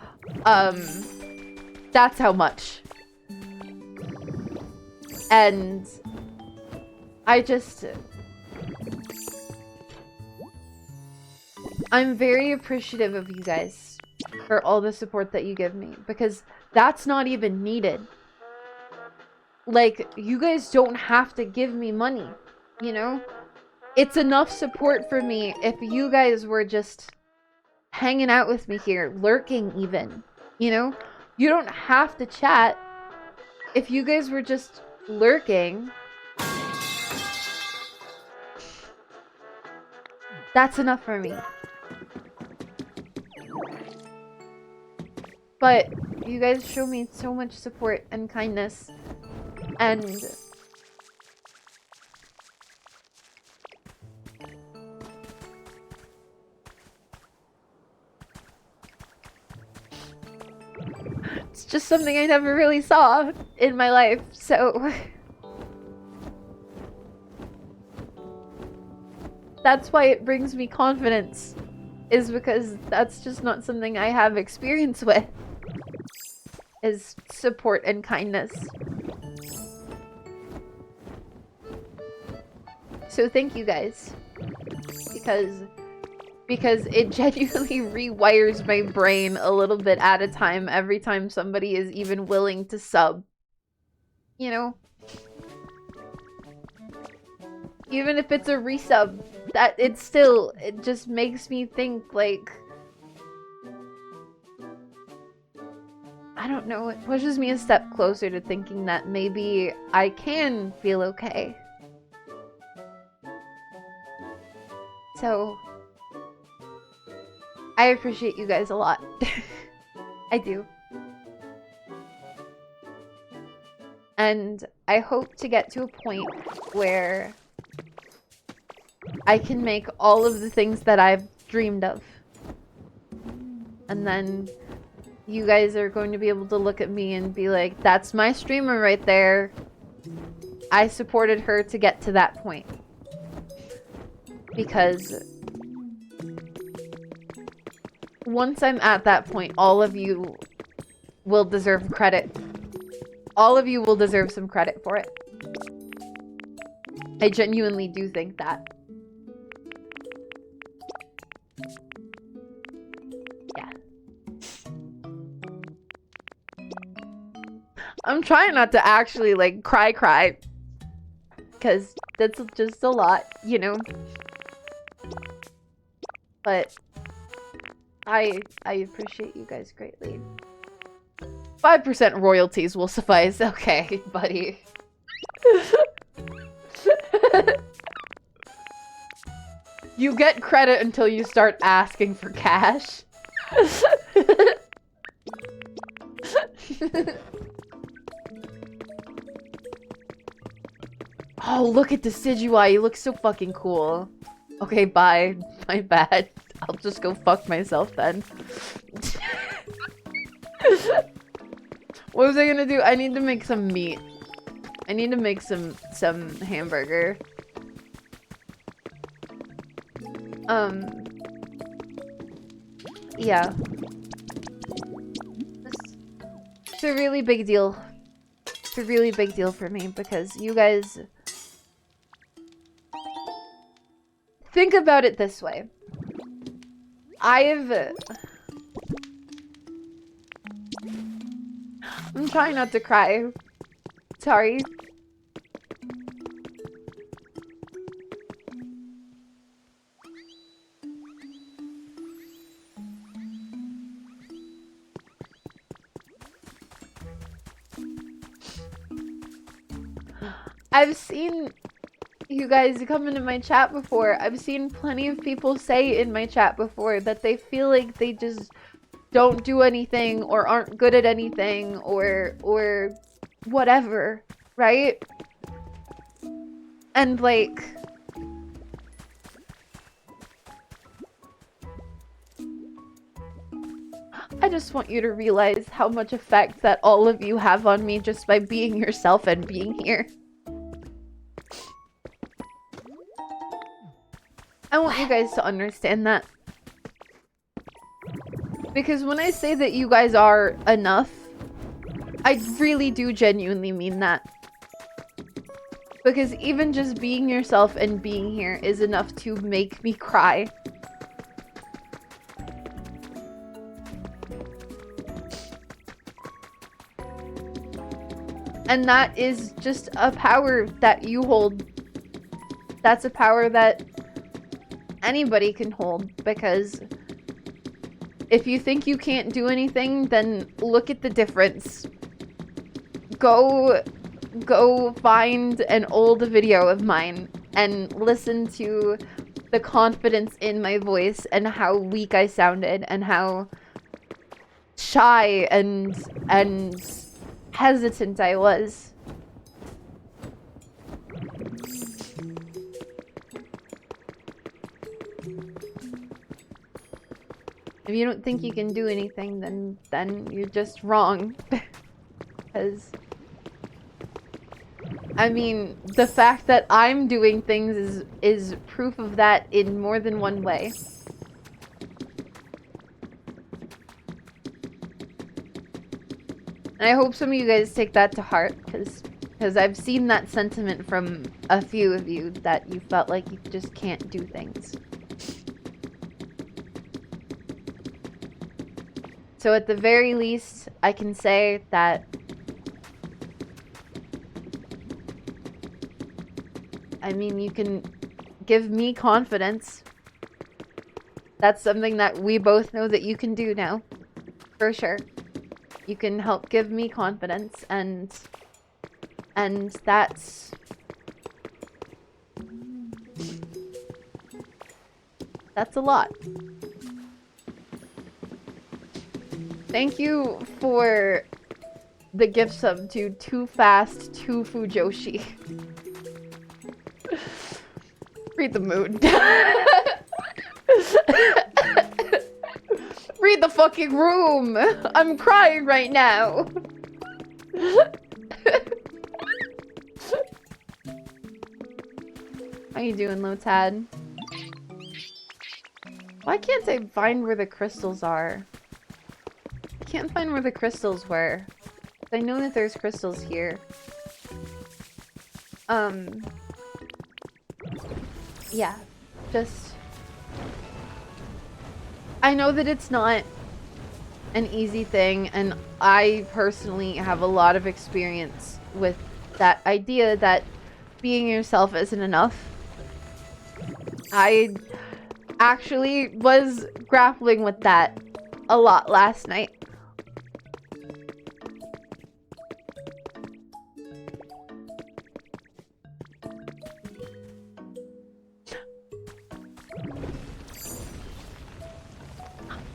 That's how much. And I'm very appreciative of you guys for all the support that you give me, because that's not even needed. Like, you guys don't have to give me money, you know? It's enough support for me if you guys were just hanging out with me here, lurking even, you know? You don't have to chat. If you guys were just lurking, that's enough for me. But you guys show me so much support and kindness, and it's just something I never really saw in my life, so that's why it brings me confidence, is because that's just not something I have experience with, is support and kindness. So thank you guys, because it genuinely rewires my brain a little bit at a time every time somebody is even willing to sub. You know? Even if it's a resub, it just makes me think, like, I don't know, it pushes me a step closer to thinking that maybe I can feel okay. So I appreciate you guys a lot. I do. And I hope to get to a point where I can make all of the things that I've dreamed of. And then you guys are going to be able to look at me and be like, that's my streamer right there. I supported her to get to that point. Because once I'm at that point, all of you will deserve credit. All of you will deserve some credit for it. I genuinely do think that. Yeah. I'm trying not to actually, like, cry. Because that's just a lot, you know? But I appreciate you guys greatly. 5% royalties will suffice. Okay, buddy. You get credit until you start asking for cash. Oh, look at Decidueye. You look so fucking cool. Okay, bye. My bad. I'll just go fuck myself then. What was I gonna do? I need to make some meat. I need to make some hamburger. Yeah. It's a really big deal. It's a really big deal for me because you guys... Think about it this way. I'm trying not to cry. Sorry. I've seen you guys come into my chat before. I've seen plenty of people say in my chat before that they feel like they just don't do anything or aren't good at anything or whatever, right? And like I just want you to realize how much effect that all of you have on me just by being yourself and being here. I want you guys to understand that. Because when I say that you guys are enough, I really do genuinely mean that. Because even just being yourself and being here is enough to make me cry. And that is just a power that you hold. That's a power that anybody can hold, because if you think you can't do anything, then look at the difference. Go find an old video of mine and listen to the confidence in my voice and how weak I sounded and how shy and hesitant I was. If you don't think you can do anything, then you're just wrong. Because I mean, the fact that I'm doing things is proof of that in more than one way. And I hope some of you guys take that to heart, because I've seen that sentiment from a few of you, that you felt like you just can't do things. So at the very least, I can say that I mean, you can give me confidence. That's something that we both know that you can do now. For sure. You can help give me confidence, and that's a lot. Thank you for the gift sub to Too Fast, Too Fujoshi. Read the mood. Read the fucking room! I'm crying right now! How you doing, Lotad? Why can't I find where the crystals are? I can't find where the crystals were. I know that there's crystals here. Yeah, just... I know that it's not an easy thing, and I personally have a lot of experience with that idea that being yourself isn't enough. I actually was grappling with that a lot last night.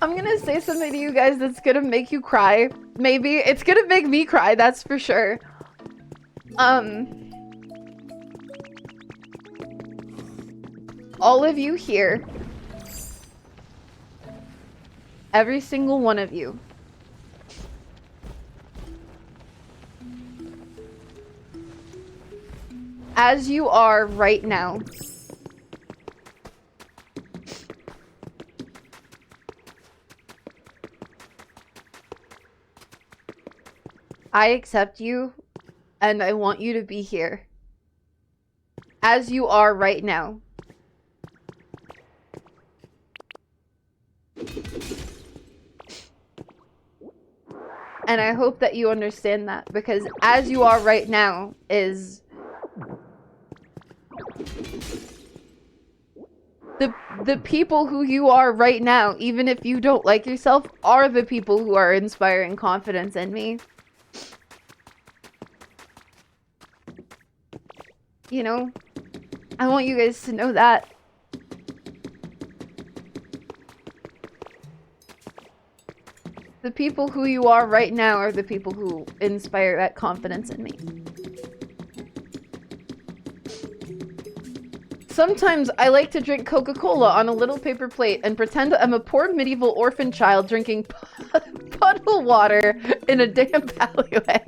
I'm gonna say something to you guys that's gonna make you cry. Maybe. It's gonna make me cry, that's for sure. All of you here, every single one of you, as you are right now, I accept you, and I want you to be here. As you are right now. And I hope that you understand that, because as you are right now is... The people who you are right now, even if you don't like yourself, are the people who are inspiring confidence in me. You know? I want you guys to know that. The people who you are right now are the people who inspire that confidence in me. Sometimes I like to drink Coca-Cola on a little paper plate and pretend I'm a poor medieval orphan child drinking puddle water in a damn alleyway.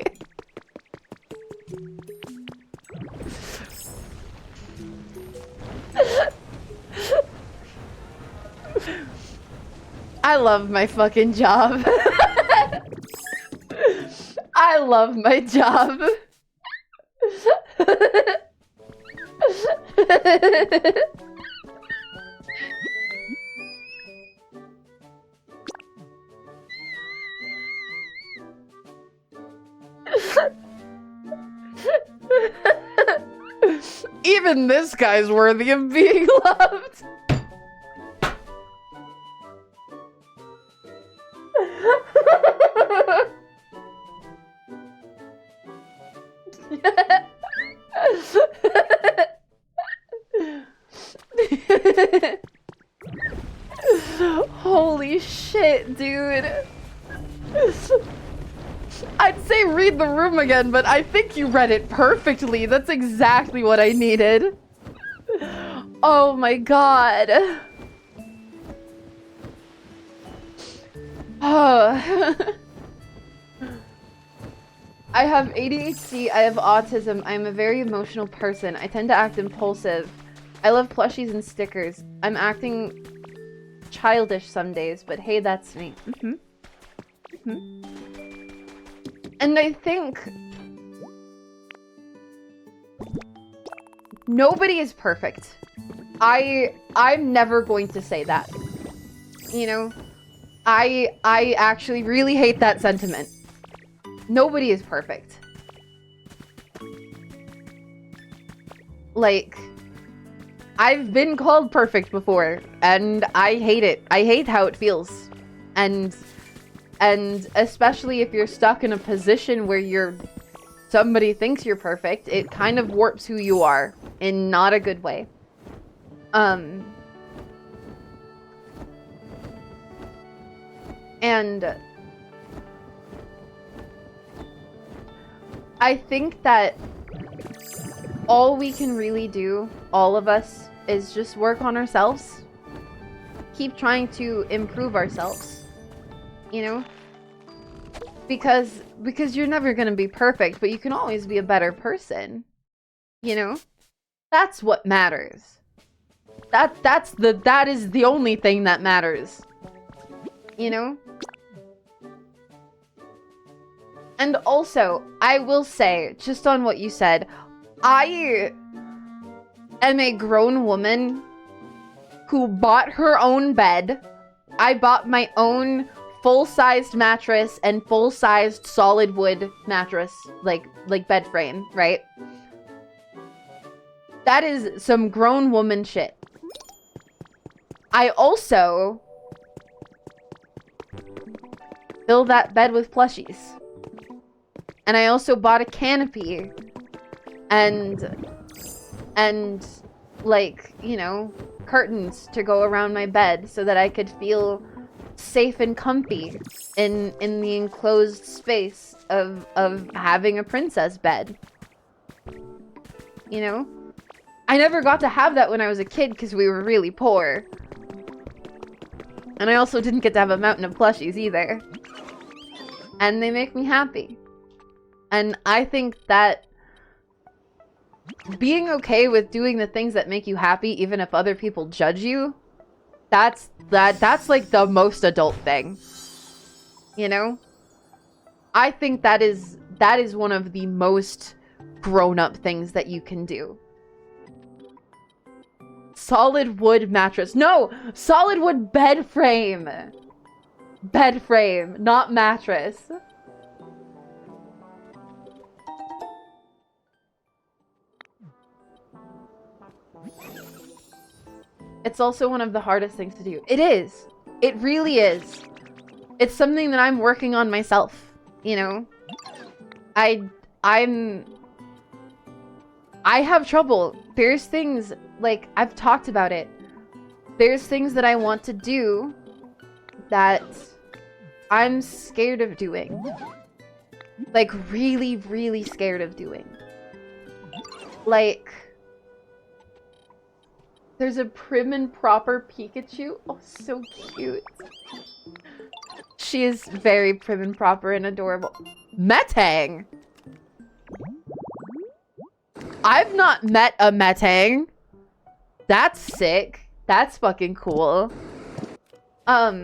I love my fucking job. I love my job. Even this guy's worthy of being loved. Holy shit, dude. I'd say read the room again, but I think you read it perfectly. That's exactly what I needed. Oh my god. Oh. I have ADHD, I have autism, I'm a very emotional person. I tend to act impulsive. I love plushies and stickers. I'm acting childish some days, but hey, that's me. And I think nobody is perfect. I'm never going to say that. You know? I actually really hate that sentiment. Nobody is perfect. Like, I've been called perfect before, and I hate it. I hate how it feels. And especially if you're stuck in a position where somebody thinks you're perfect, it kind of warps who you are in not a good way. And I think that all we can really do, all of us, is just work on ourselves. Keep trying to improve ourselves. You know? Because you're never gonna be perfect, but you can always be a better person. You know? That's what matters. That is the only thing that matters. You know? And also, I will say, just on what you said, I am a grown woman who bought her own bed. I bought my own full-sized mattress and full-sized solid wood mattress, like bed frame, right? That is some grown woman shit. I also fill that bed with plushies. And I also bought a canopy and like, you know, curtains to go around my bed so that I could feel safe and comfy in the enclosed space of having a princess bed. You know? I never got to have that when I was a kid because we were really poor. And I also didn't get to have a mountain of plushies either. And they make me happy. And I think that being okay with doing the things that make you happy, even if other people judge you, that's like the most adult thing. You know? I think that is one of the most grown-up things that you can do. Solid wood mattress. No! Solid wood bed frame! Bed frame, not mattress. It's also one of the hardest things to do. It is. It really is. It's something that I'm working on myself, you know? I have trouble. There's things, like, I've talked about it. There's things that I want to do that I'm scared of doing. Like, really, really scared of doing. Like, there's a prim and proper Pikachu. Oh, so cute. She is very prim and proper and adorable. Metang! I've not met a Metang. That's sick. That's fucking cool. Let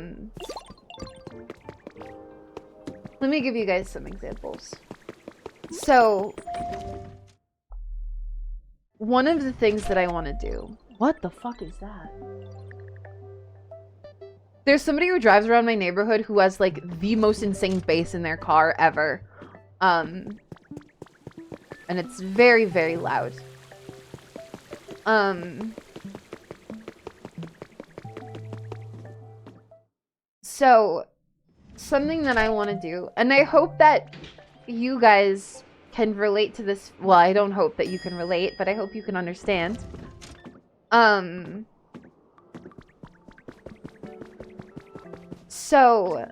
me give you guys some examples. So, one of the things that I want to do... What the fuck is that? There's somebody who drives around my neighborhood who has, like, the most insane bass in their car ever. And it's very, very loud. So, something that I want to do, and I hope that you guys can relate to this. Well, I don't hope that you can relate, but I hope you can understand. So,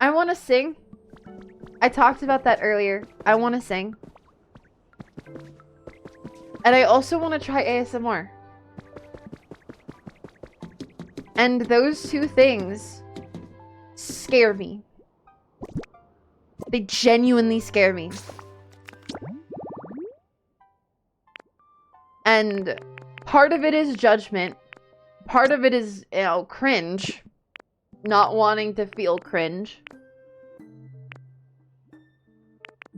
I want to sing. I talked about that earlier. I want to sing. And I also want to try ASMR. And those two things scare me. They genuinely scare me. And part of it is judgment. Part of it is, you know, cringe. Not wanting to feel cringe.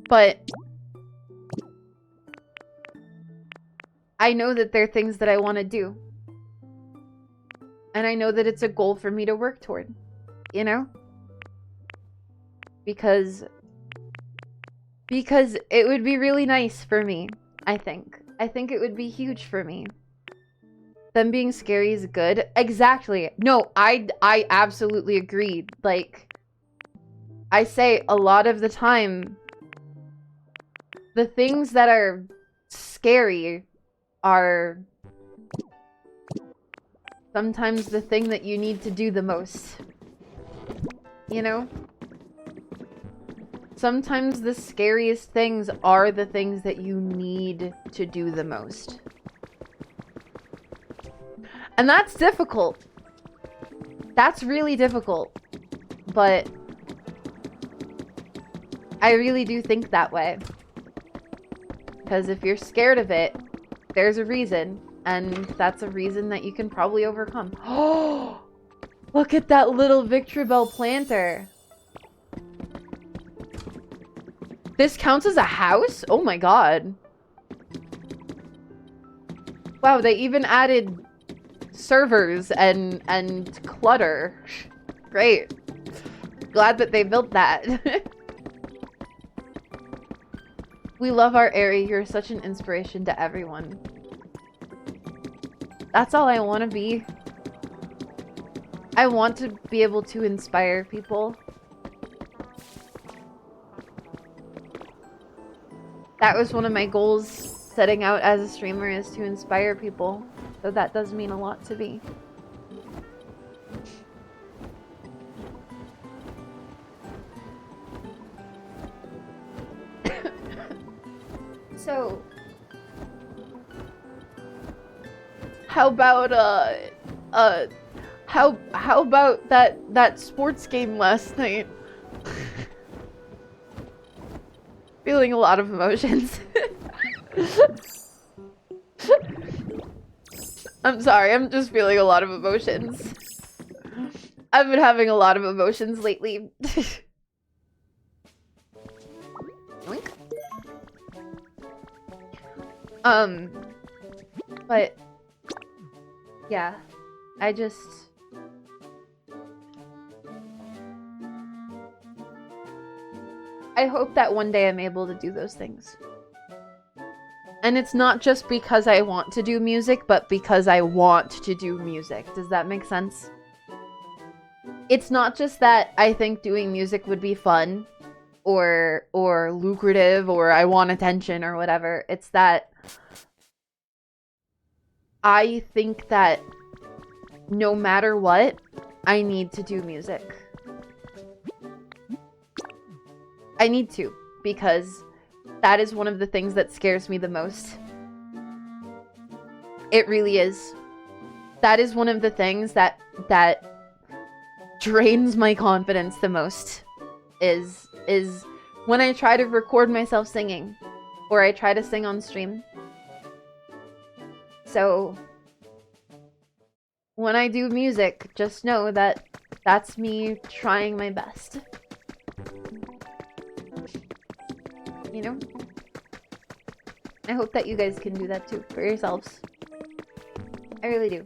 But I know that there are things that I want to do. And I know that it's a goal for me to work toward. You know? Because it would be really nice for me, I think. I think it would be huge for me. Them being scary is good. Exactly. No, I absolutely agree. Like, I say a lot of the time, the things that are scary are sometimes the thing that you need to do the most. You know? Sometimes the scariest things are the things that you need to do the most. And that's difficult. That's really difficult. But I really do think that way. Because if you're scared of it, there's a reason. And that's a reason that you can probably overcome. Oh! Look at that little Victreebel planter. This counts as a house? Oh my god. Wow, they even added servers and clutter. Great. Glad that they built that. We love our Aeri. You're such an inspiration to everyone. That's all I want to be. I want to be able to inspire people. That was one of my goals setting out as a streamer, is to inspire people. So that does mean a lot to me. So how about how about that sports game last night? Feeling a lot of emotions. I'm sorry, I'm just feeling a lot of emotions. I've been having a lot of emotions lately. Oink. But yeah, I hope that one day I'm able to do those things. And it's not just because I want to do music, but because I want to do music. Does that make sense? It's not just that I think doing music would be fun or lucrative or I want attention or whatever. It's that I think that no matter what, I need to do music. I need to, because that is one of the things that scares me the most. It really is. That is one of the things that drains my confidence the most. Is when I try to record myself singing, or I try to sing on stream. So when I do music, just know that that's me trying my best. You know? I hope that you guys can do that too, for yourselves. I really do.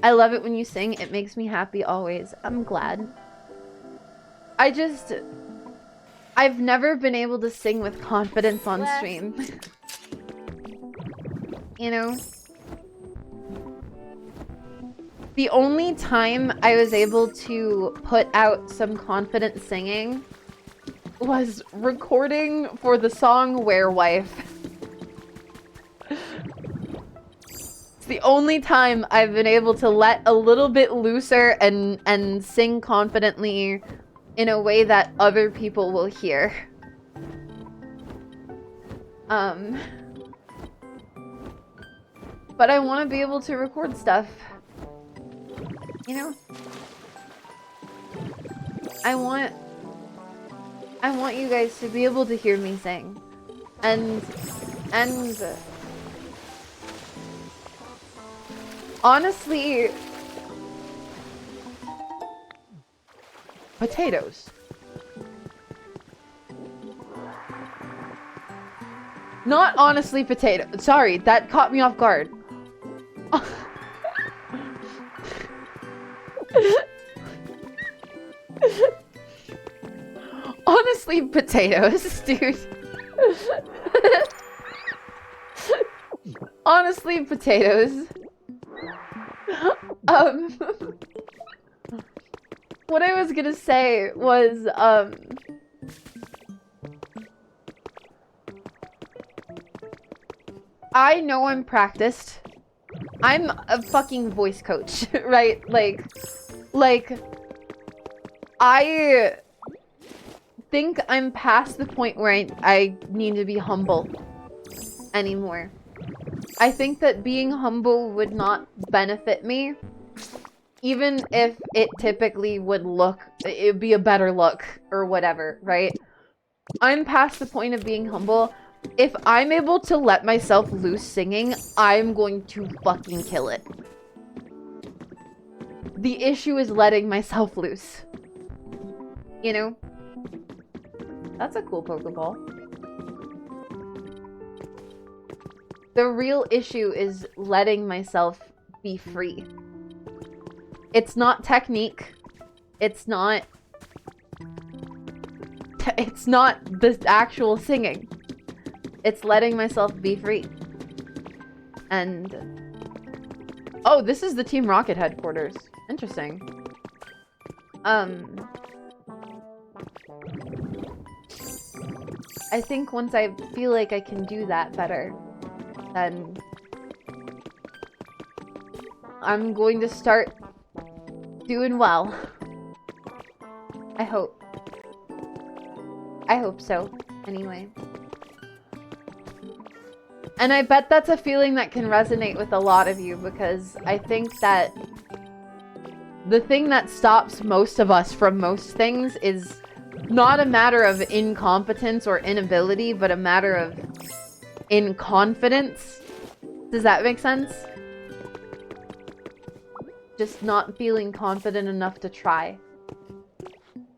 I love it when you sing. It makes me happy always. I'm glad. I've never been able to sing with confidence on stream. You know? The only time I was able to put out some confident singing was recording for the song Werewife. It's the only time I've been able to let a little bit looser and sing confidently in a way that other people will hear. But I want to be able to record stuff. You know? I want you guys to be able to hear me sing. And honestly, potatoes. Not honestly potato. Sorry, that caught me off guard. Honestly, potatoes, dude. Honestly, potatoes. What I was gonna say was, I know I'm practiced. I'm a fucking voice coach, right? Like, I think I'm past the point where I need to be humble anymore. I think that being humble would not benefit me, even if it typically would look, it'd be a better look or whatever, right? I'm past the point of being humble. If I'm able to let myself loose singing, I'm going to fucking kill it. The issue is letting myself loose. You know? That's a cool Pokeball. The real issue is letting myself be free. It's not technique. It's not the actual singing. It's letting myself be free. And... oh, this is the Team Rocket headquarters. Interesting. I think once I feel like I can do that better, then I'm going to start doing well. I hope. I hope so, anyway. And I bet that's a feeling that can resonate with a lot of you, because I think that the thing that stops most of us from most things is not a matter of incompetence or inability, but a matter of inconfidence. Does that make sense? Just not feeling confident enough to try.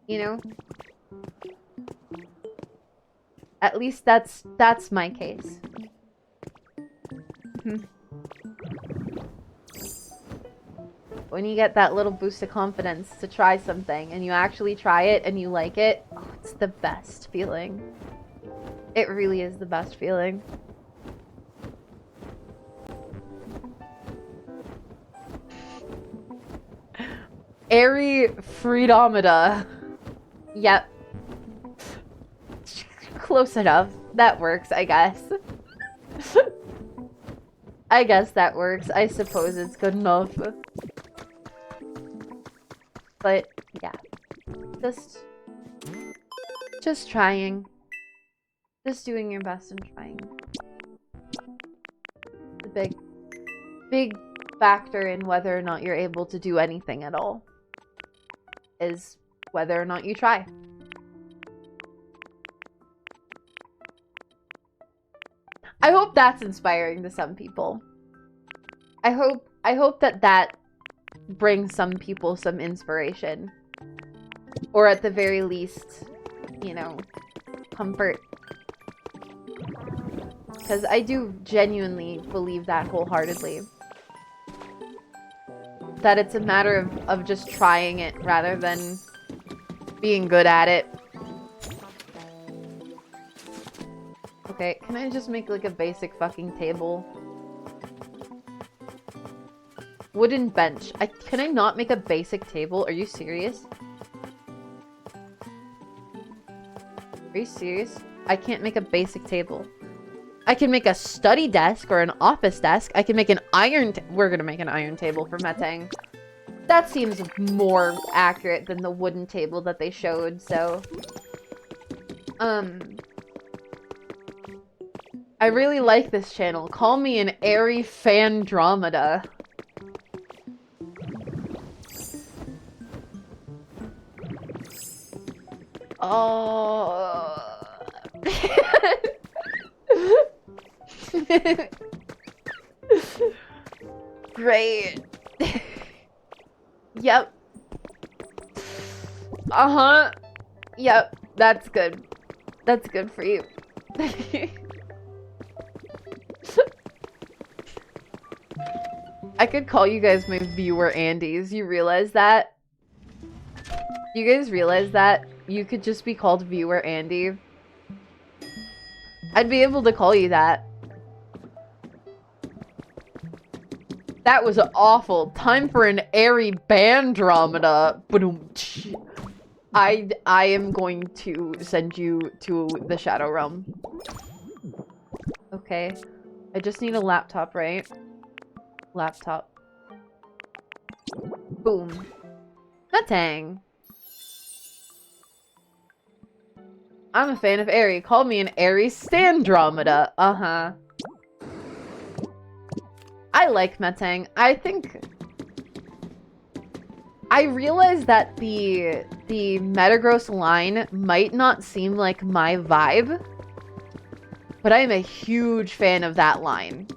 You know? At least that's my case. When you get that little boost of confidence to try something and you actually try it and you like it, oh, it's the best feeling. It really is the best feeling. Aeri Freedomeda. Yep. Close enough. That works, I guess. I guess that works. I suppose it's good enough. But, yeah. Just trying. Just doing your best and trying. The big factor in whether or not you're able to do anything at all is whether or not you try. I hope that's inspiring to some people. I hope that brings some people some inspiration. Or at the very least, you know, comfort. Because I do genuinely believe that wholeheartedly. That it's a matter of just trying it rather than being good at it. Okay, can I just make like a basic fucking table? Wooden bench. Can I not make a basic table? Are you serious? Are you serious? I can't make a basic table. I can make a study desk or an office desk. I can make an iron... We're gonna make an iron table for Metang. That seems more accurate than the wooden table that they showed, so... I really like this channel. Call me an Aeri Andromeda. Oh... Great. Yep. Uh-huh. Yep. That's good. That's good for you. I could call you guys my viewer Andys. You realize that? You guys realize that? You could just be called viewer Andy. I'd be able to call you that. That was awful. Time for an Aeri Andromeda. I am going to send you to the Shadow Realm. Okay. I just need a laptop, right? Laptop. Boom. Metang. I'm a fan of Aeri. Call me an Aeri Andromeda. Uh-huh. I like Metang. I think... I realize that the Metagross line might not seem like my vibe, but I am a huge fan of that line.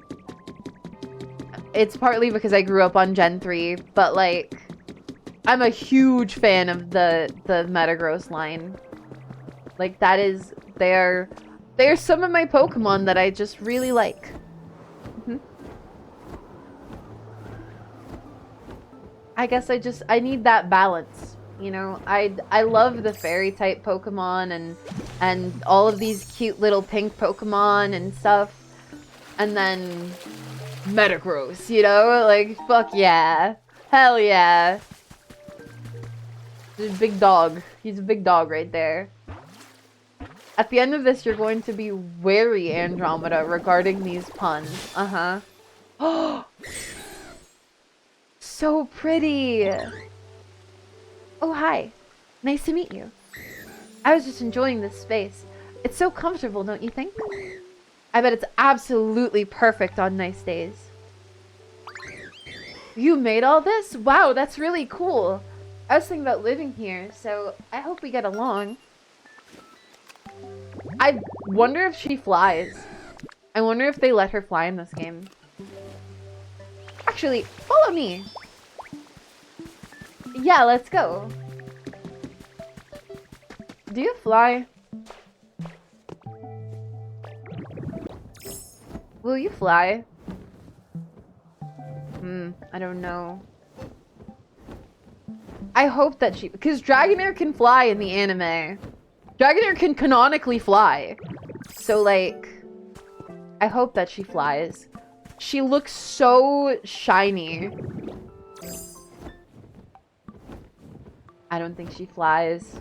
It's partly because I grew up on Gen 3, but like, I'm a huge fan of the Metagross line. Like, that is, they're some of my Pokemon that I just really like. I guess I need that balance, you know? I love the fairy type Pokemon and all of these cute little pink Pokemon and stuff. And then Metagross, you know? Like, fuck yeah. Hell yeah. He's a big dog. He's a big dog right there. At the end of this, you're going to be wary, Andromeda, regarding these puns. Uh-huh. Oh! So pretty! Oh, hi. Nice to meet you. I was just enjoying this space. It's so comfortable, don't you think? I bet it's absolutely perfect on nice days. You made all this? Wow, that's really cool. I was thinking about living here, so I hope we get along. I wonder if she flies. I wonder if they let her fly in this game. Actually, follow me. Yeah, let's go. Do you fly? Will you fly? I don't know. I hope that she... Because Dragonair can fly in the anime. Dragonair can canonically fly. So, like... I hope that she flies. She looks so shiny. I don't think she flies.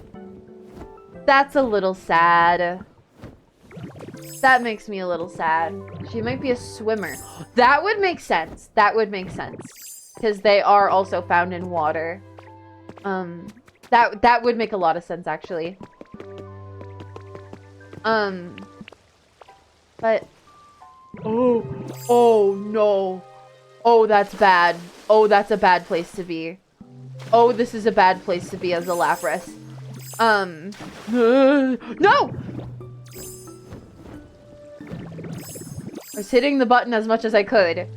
That's a little sad. That makes me a little sad. She might be a swimmer. That would make sense. That would make sense. Because they are also found in water. That would make a lot of sense, actually. But... Oh no. Oh, that's bad. Oh, that's a bad place to be. Oh, this is a bad place to be as a Lapras. No! I was hitting the button as much as I could.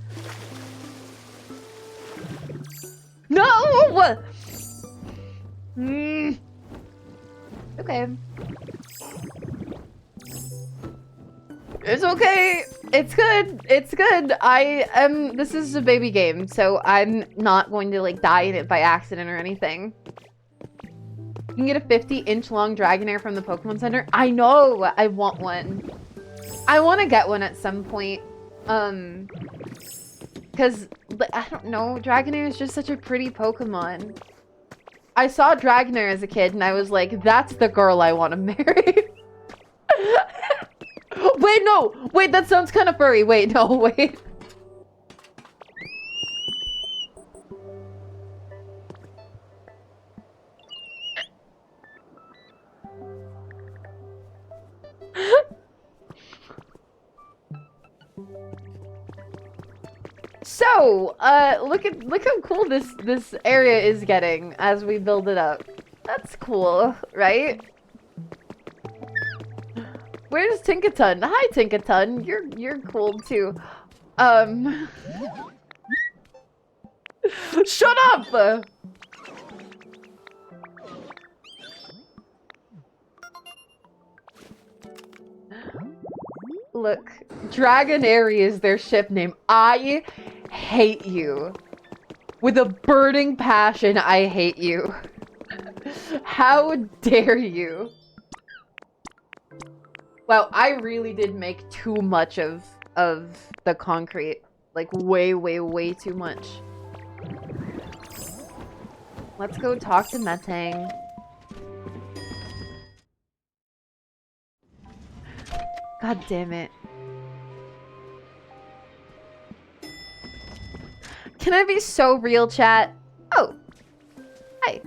No! Okay. It's okay. It's good. It's good. This is a baby game, so I'm not going to, like, die in it by accident or anything. You can get a 50-inch long Dragonair from the Pokemon Center. I know! I want one. I want to get one at some point. Because, I don't know, Dragonair is just such a pretty Pokemon. I saw Dragonair as a kid, and I was like, that's the girl I want to marry. Wait, no! Wait, that sounds kind of furry. Wait, no, wait. So, look how cool this area is getting as we build it up. That's cool, right? Where's Tinkaton? Hi, Tinkaton. You're cool too. Shut up! Look, Aeri is their ship name. I hate you. With a burning passion, I hate you. How dare you? Wow, I really did make too much of the concrete. Like, way, way, way too much. Let's go talk to Metang. God damn it. Can I be so real, chat? Oh. Hi.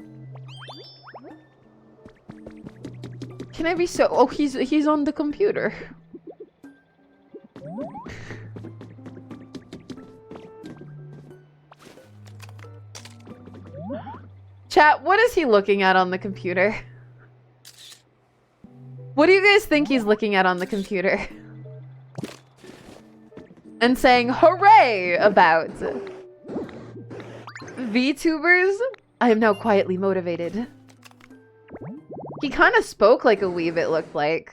Can I be so... Oh, he's on the computer. Chat, what is he looking at on the computer? What do you guys think he's looking at on the computer? And saying hooray about. VTubers? I am now quietly motivated. He kind of spoke like a weeb, it looked like.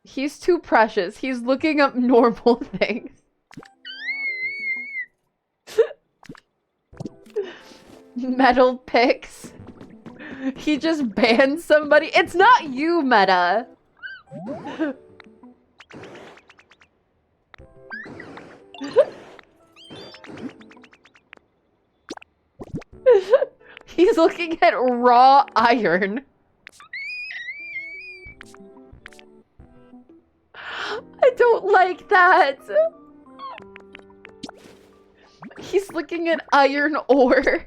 He's too precious. He's looking up normal things. Metal pics. He just banned somebody. It's not you, Meta. He's looking at raw iron. I don't like that. He's looking at iron ore.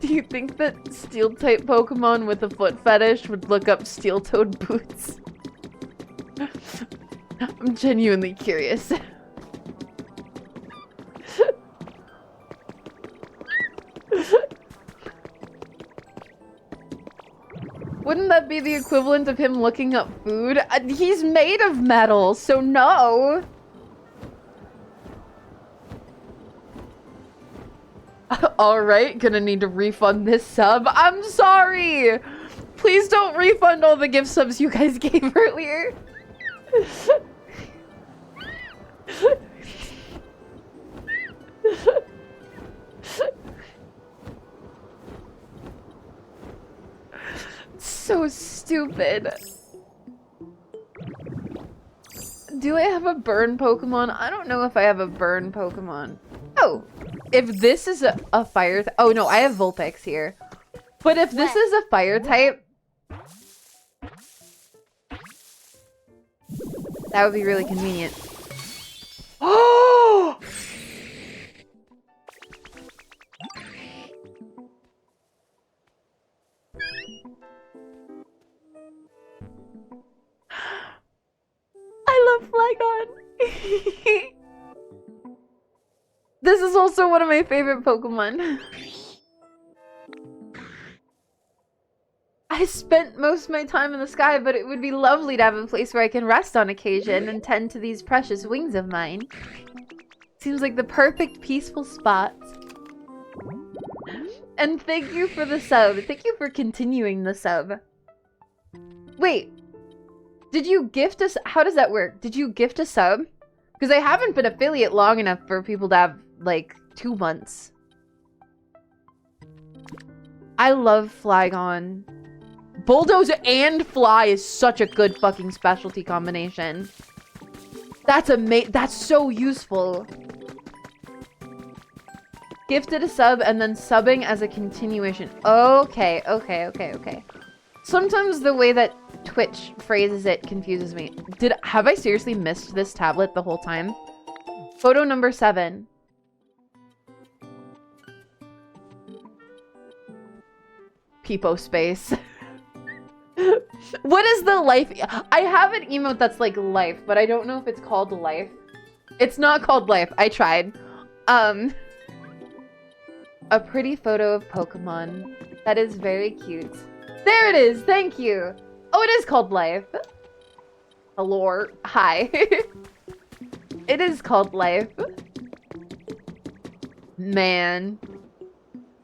Do you think that steel-type Pokemon with a foot fetish would look up steel-toed boots? I'm genuinely curious. Wouldn't that be the equivalent of him looking up food? He's made of metal, so no! Alright, gonna need to refund this sub. I'm sorry! Please don't refund all the gift subs you guys gave earlier. So stupid. Do I have a burn Pokemon? I don't know if I have a burn Pokemon. Oh, if this is a fire... Oh no, I have Vulpix here. But if this is a fire type... That would be really convenient. Oh! I love Flygon. This is also one of my favorite Pokemon. I spent most of my time in the sky, but it would be lovely to have a place where I can rest on occasion and tend to these precious wings of mine. Seems like the perfect peaceful spot. And thank you for the sub. Thank you for continuing the sub. Wait. Did you gift us? How does that work? Did you gift a sub? Because I haven't been affiliate long enough for people to have, like, 2 months. I love Flygon. Bulldoze and Fly is such a good fucking specialty combination. That's so useful. Gifted a sub and then subbing as a continuation. Okay. Sometimes the way that Twitch phrases it confuses me. Have I seriously missed this tablet the whole time? Photo number 7. Peepo space. What is the life? I have an emote that's like life, but I don't know if it's called life. It's not called life. I tried. A pretty photo of Pokemon. That is very cute. There it is. Thank you. Oh, it is called life. Hello. Hi. It is called life. Man.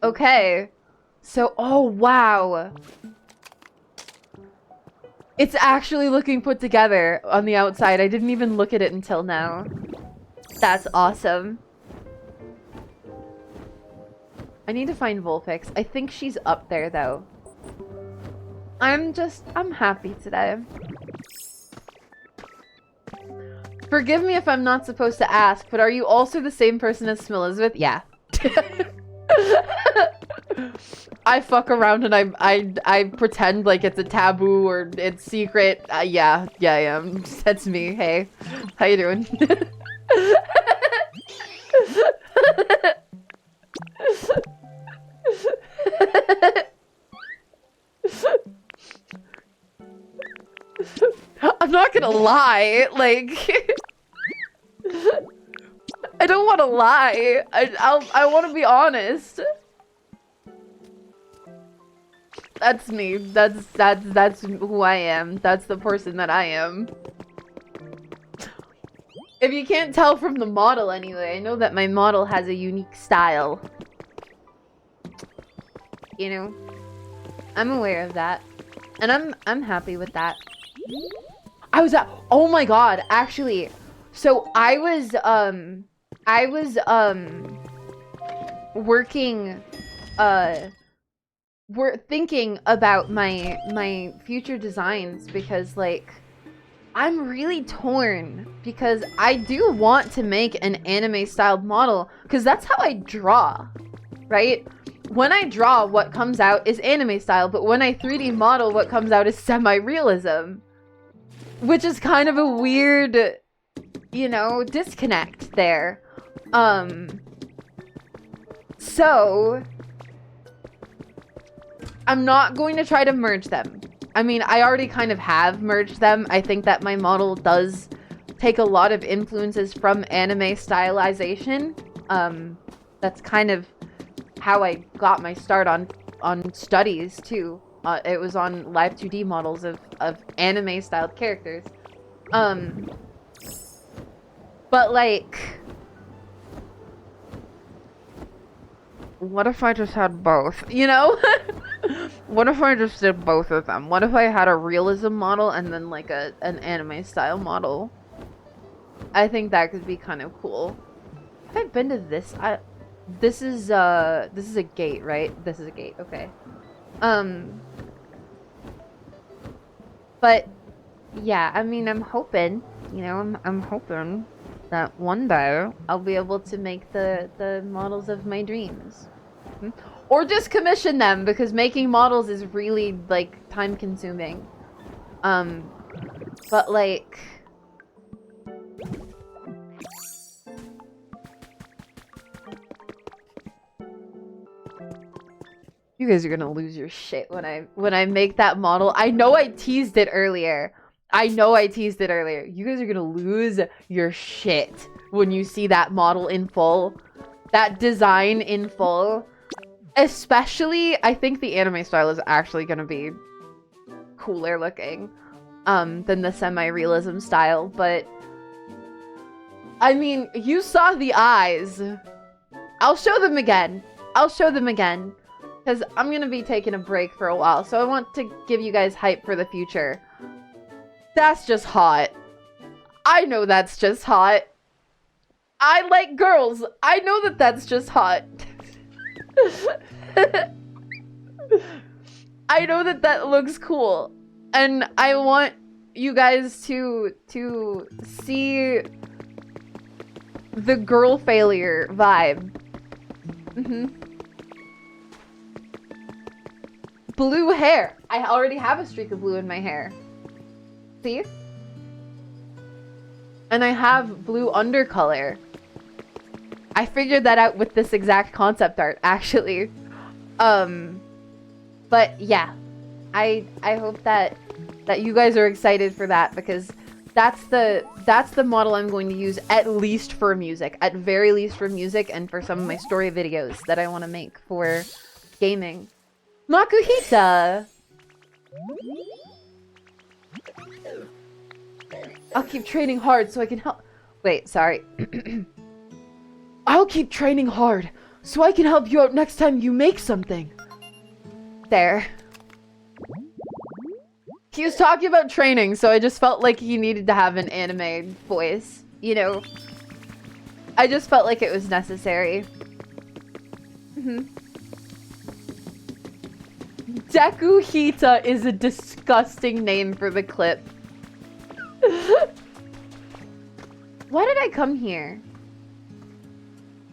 Okay. So, oh, wow. It's actually looking put together on the outside. I didn't even look at it until now. That's awesome. I need to find Vulpix. I think she's up there, though. I'm happy today. Forgive me if I'm not supposed to ask, but are you also the same person as Smilizabeth? Yeah. I fuck around and I pretend like it's a taboo or it's secret. Yeah, I am. That's me. Hey, how you doing? I'm not gonna lie, like I don't want to lie. I want to be honest. That's me. That's who I am. That's the person that I am. If you can't tell from the model anyway, I know that my model has a unique style. You know, I'm aware of that. And I'm happy with that. I was oh my god, actually. So I was working we're thinking about my future designs because like I'm really torn because I do want to make an anime styled model because that's how I draw, right? When I draw, what comes out is anime style, but when I 3D model, what comes out is semi-realism, which is kind of a weird, you know, disconnect there. So I'm not going to try to merge them. I mean, I already kind of have merged them. I think that my model does take a lot of influences from anime stylization. That's kind of how I got my start on studies too. It was on live 2D models of anime styled characters. But like, what if I just had both, you know? What if I just did both of them? What if I had a realism model and then like an anime style model? I think that could be kind of cool. Have I been to this? This is a gate, right? This is a gate, okay. But yeah, I mean, I'm hoping, you know, I'm hoping that one day I'll be able to make the models of my dreams. Or just commission them, because making models is really, like, time consuming. But, like, you guys are gonna lose your shit when I make that model. I know I teased it earlier. You guys are gonna lose your shit when you see that model in full. That design in full. Especially, I think the anime style is actually gonna be cooler looking than the semi-realism style, but I mean, you saw the eyes. I'll show them again. Because I'm gonna be taking a break for a while, so I want to give you guys hype for the future. That's just hot. I know that's just hot. I like girls. I know that that's just hot. I know that that looks cool. And I want you guys to see the girl failure vibe. Blue hair. I already have a streak of blue in my hair. See? And I have blue undercolor. I figured that out with this exact concept art, actually. But yeah, I hope that you guys are excited for that, because that's the model I'm going to use at least for music, at very least for music, and for some of my story videos that I want to make for gaming. Makuhita! I'll keep training hard so I can help. Wait, sorry. I'll keep training hard so I can help you out next time you make something. There. He was talking about training, so I just felt like he needed to have an anime voice. You know? I just felt like it was necessary. Dekuhita is a disgusting name for the clip. Why did I come here?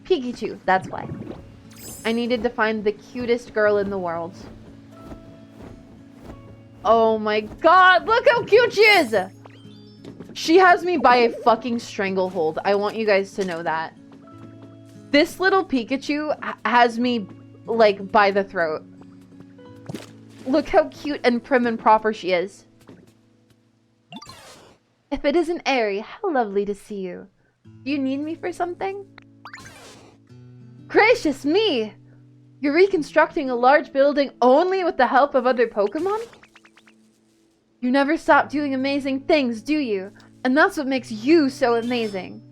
Pikachu, that's why. I needed to find the cutest girl in the world. Oh my god, look how cute she is! She has me by a fucking stranglehold. I want you guys to know that. This little Pikachu has me, like, by the throat. Look how cute and prim and proper she is. If it isn't Aeri, how lovely to see you. Do you need me for something? Gracious me! You're reconstructing a large building only with the help of other Pokemon? You never stop doing amazing things, do you? And that's what makes you so amazing.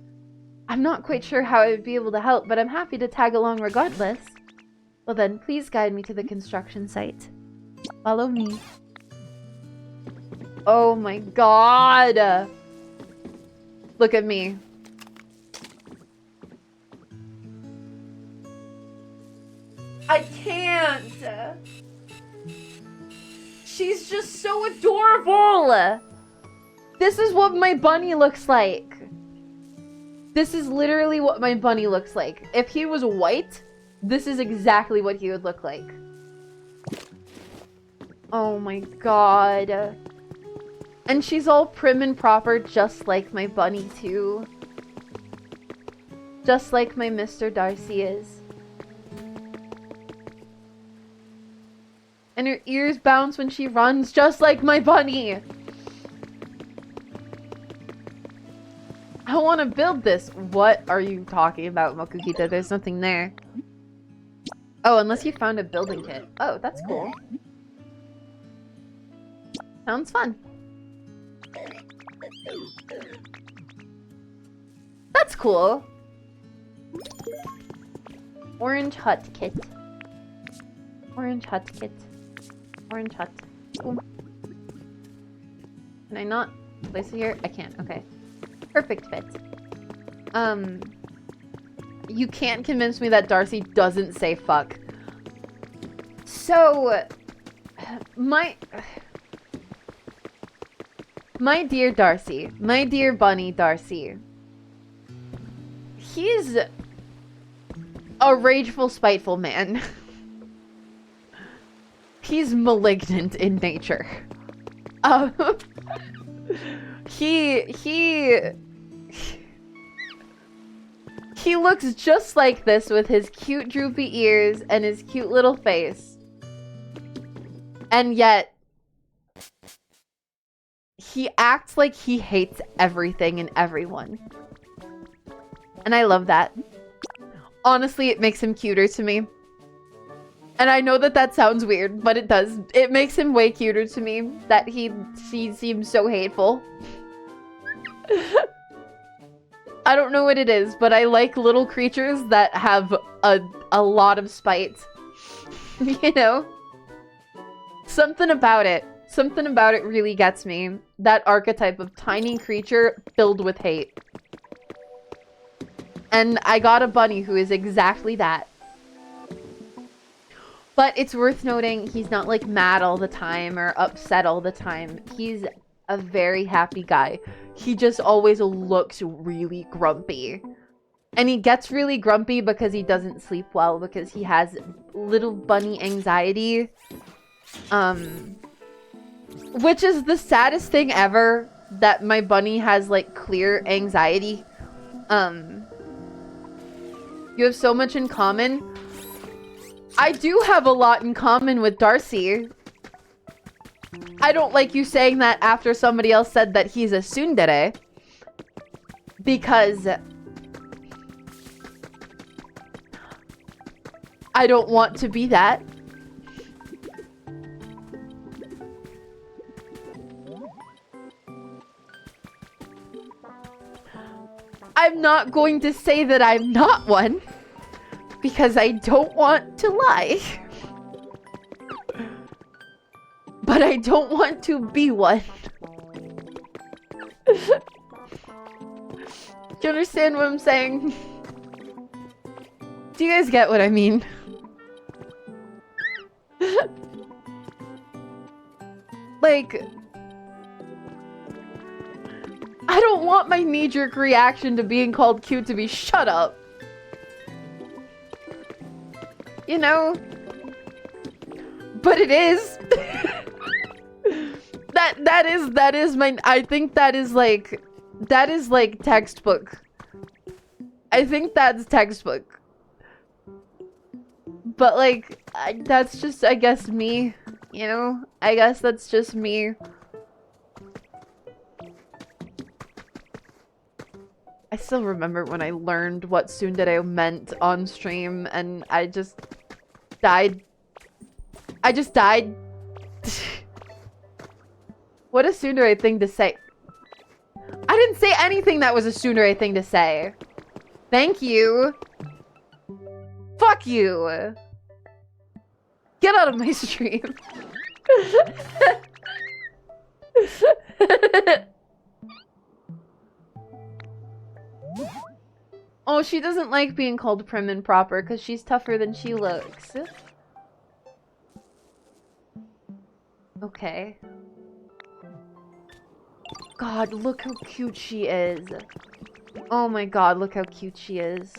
I'm not quite sure how I would be able to help, but I'm happy to tag along regardless. Well then, please guide me to the construction site. Follow me. Oh my god! Look at me. I can't! She's just so adorable! This is what my bunny looks like. This is literally what my bunny looks like. If he was white, this is exactly what he would look like. Oh my god. And she's all prim and proper, just like my bunny too. Just like my Mr. Darcy is. And her ears bounce when she runs, just like my bunny! I want to build this. What are you talking about, Mokukita? There's nothing there. Oh, unless you found a building kit. Oh, that's cool. Sounds fun. That's cool. Orange hut kit. Orange hut kit. Orange hut. Cool. Can I not place it here? I can't. Okay. Perfect fit. You can't convince me that Darcy doesn't say fuck. So, my dear Darcy, my dear bunny Darcy, he's a rageful, spiteful man. He's malignant in nature. He looks just like this with his cute droopy ears and his cute little face. And yet, he acts like he hates everything and everyone. And I love that. Honestly, it makes him cuter to me. And I know that that sounds weird, but it does. It makes him way cuter to me that he seems so hateful. I don't know what it is, but I like little creatures that have a lot of spite. You know? Something about it really gets me. That archetype of tiny creature filled with hate. And I got a bunny who is exactly that. But it's worth noting, he's not like mad all the time or upset all the time. He's a very happy guy. He just always looks really grumpy. And he gets really grumpy because he doesn't sleep well, because he has little bunny anxiety. Which is the saddest thing ever, that my bunny has like clear anxiety. You have so much in common. I do have a lot in common with Darcy. I don't like you saying that after somebody else said that he's a tsundere. Because I don't want to be that. I'm not going to say that I'm not one. Because I don't want to lie. But I don't want to be one. Do you understand what I'm saying? Do you guys get what I mean? Like, I don't want my knee-jerk reaction to being called cute to be shut up. You know? But it is. that is my, I think that is like textbook. I think that's textbook. But like, that's just, I guess, me. You know? I guess that's just me. I still remember when I learned what tsundere meant on stream, and I just died. I just died. What a tsundere thing to say. I didn't say anything that was a tsundere thing to say. Thank you. Fuck you. Get out of my stream. Oh, she doesn't like being called prim and proper because she's tougher than she looks. Okay. God, look how cute she is. Oh my god, look how cute she is.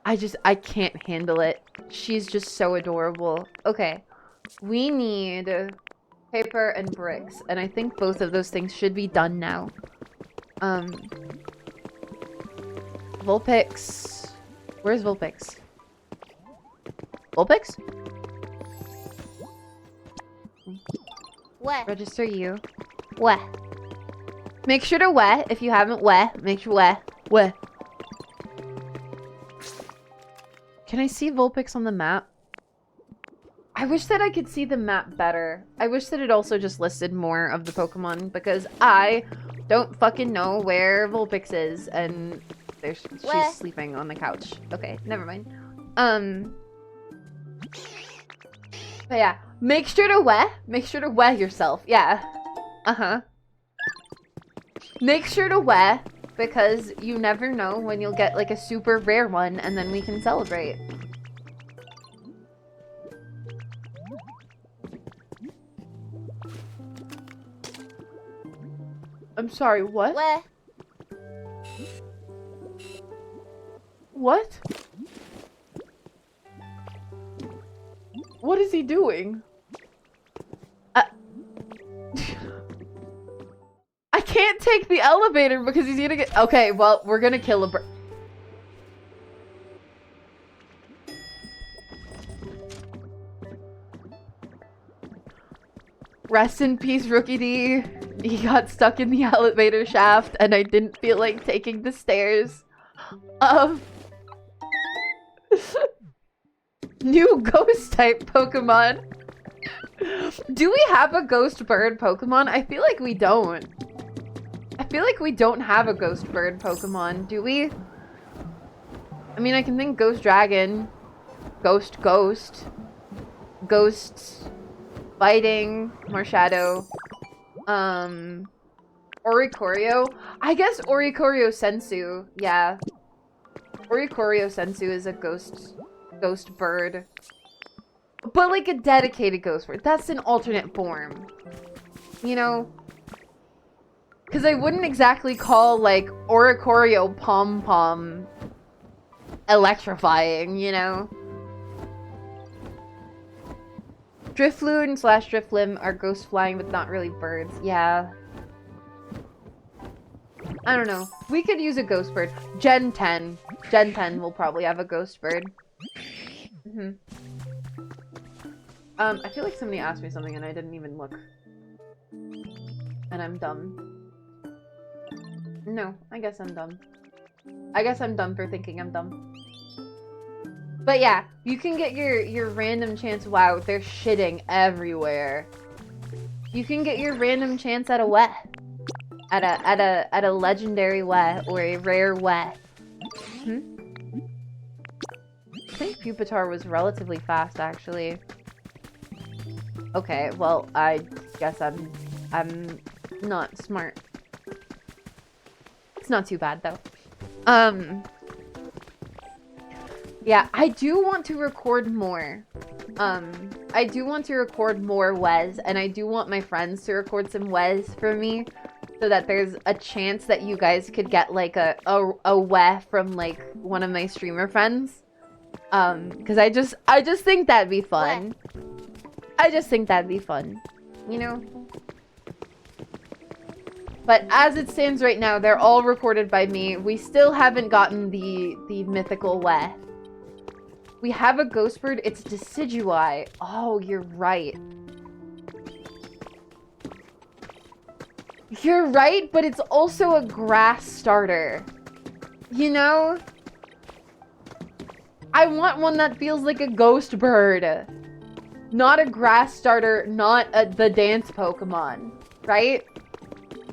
I can't handle it. She's just so adorable. Okay. We need paper and bricks, and I think both of those things should be done now. Vulpix. Where's Vulpix? Vulpix? What? Register you. What? Make sure to wet if you haven't wet. Make sure wet. Wet. Can I see Vulpix on the map? I wish that I could see the map better. I wish that it also just listed more of the Pokemon because I don't fucking know where Vulpix is and she's sleeping on the couch. Okay, never mind. But yeah, make sure to wet yourself. Yeah. Uh-huh. Make sure to wet because you never know when you'll get like a super rare one and then we can celebrate. I'm sorry, what? What? What? What is he doing? I can't take the elevator because he's gonna get- Okay, well, we're gonna kill a bird. Rest in peace, Rookie D. He got stuck in the elevator shaft and I didn't feel like taking the stairs. New ghost type Pokemon. Do we have a ghost bird Pokemon? I feel like we don't. I feel like we don't have a ghost bird Pokemon, do we? I mean, I can think ghost dragon, ghost, fighting, Marshadow, Oricorio. I guess Oricorio Sensu, yeah. Oricorio Sensu is a ghost bird. But like a dedicated ghost bird. That's an alternate form. You know? Because I wouldn't exactly call like Oricorio Pom-Pom electrifying, you know? Drifloon / Driflim are ghost flying but not really birds. Yeah. I don't know. We could use a ghost bird. Gen 10. Gen 10 will probably have a ghost bird. I feel like somebody asked me something and I didn't even look. And I'm dumb. No, I guess I'm dumb. I guess I'm dumb for thinking I'm dumb. But yeah, you can get your random chance. Wow, they're shitting everywhere. You can get your random chance at a wet. At a legendary wet or a rare wet. I think Pupitar was relatively fast actually. Okay, well, I guess I'm not smart. It's not too bad though. Yeah, I do want to record more. I do want to record more Wes, and I do want my friends to record some Wes for me. so that there's a chance that you guys could get like a weh from like one of my streamer friends. Because I just think that'd be fun. I just think that'd be fun, you know? But as it stands right now, they're all recorded by me. We still haven't gotten the mythical weh. We have a ghost bird. It's decidui. Oh, you're right. You're right, but it's also a grass starter. You know? I want one that feels like a ghost bird. Not a grass starter, not the dance Pokemon. Right?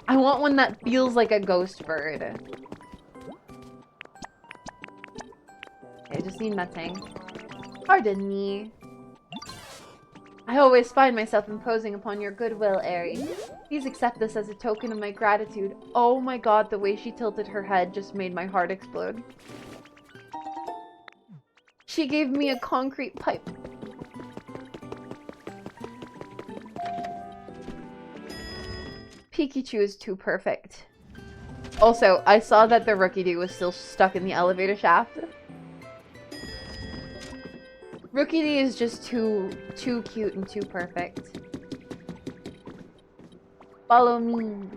I want one that feels like a ghost bird. Okay, I just need Metang. Pardon me. I always find myself imposing upon your goodwill, Aeri. Please accept this as a token of my gratitude. Oh my god, the way she tilted her head just made my heart explode. She gave me a concrete pipe. Pikachu is too perfect. Also, I saw that the Rookie was still stuck in the elevator shaft. Rookie is just too cute and too perfect. Follow me.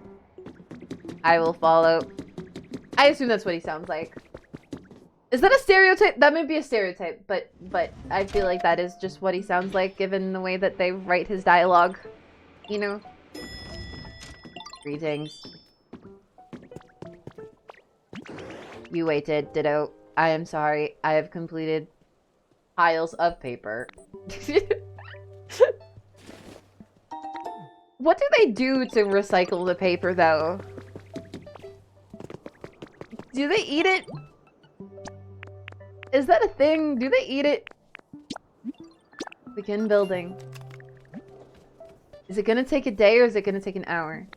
I will follow. I assume that's what he sounds like. Is that a stereotype? That might be a stereotype, but I feel like that is just what he sounds like given the way that they write his dialogue. You know? Greetings. You waited, ditto. I am sorry. I have completed piles of paper. What do they do to recycle the paper, though? Do they eat it? Is that a thing? Do they eat it? Begin building. Is it gonna take a day or is it gonna take an hour?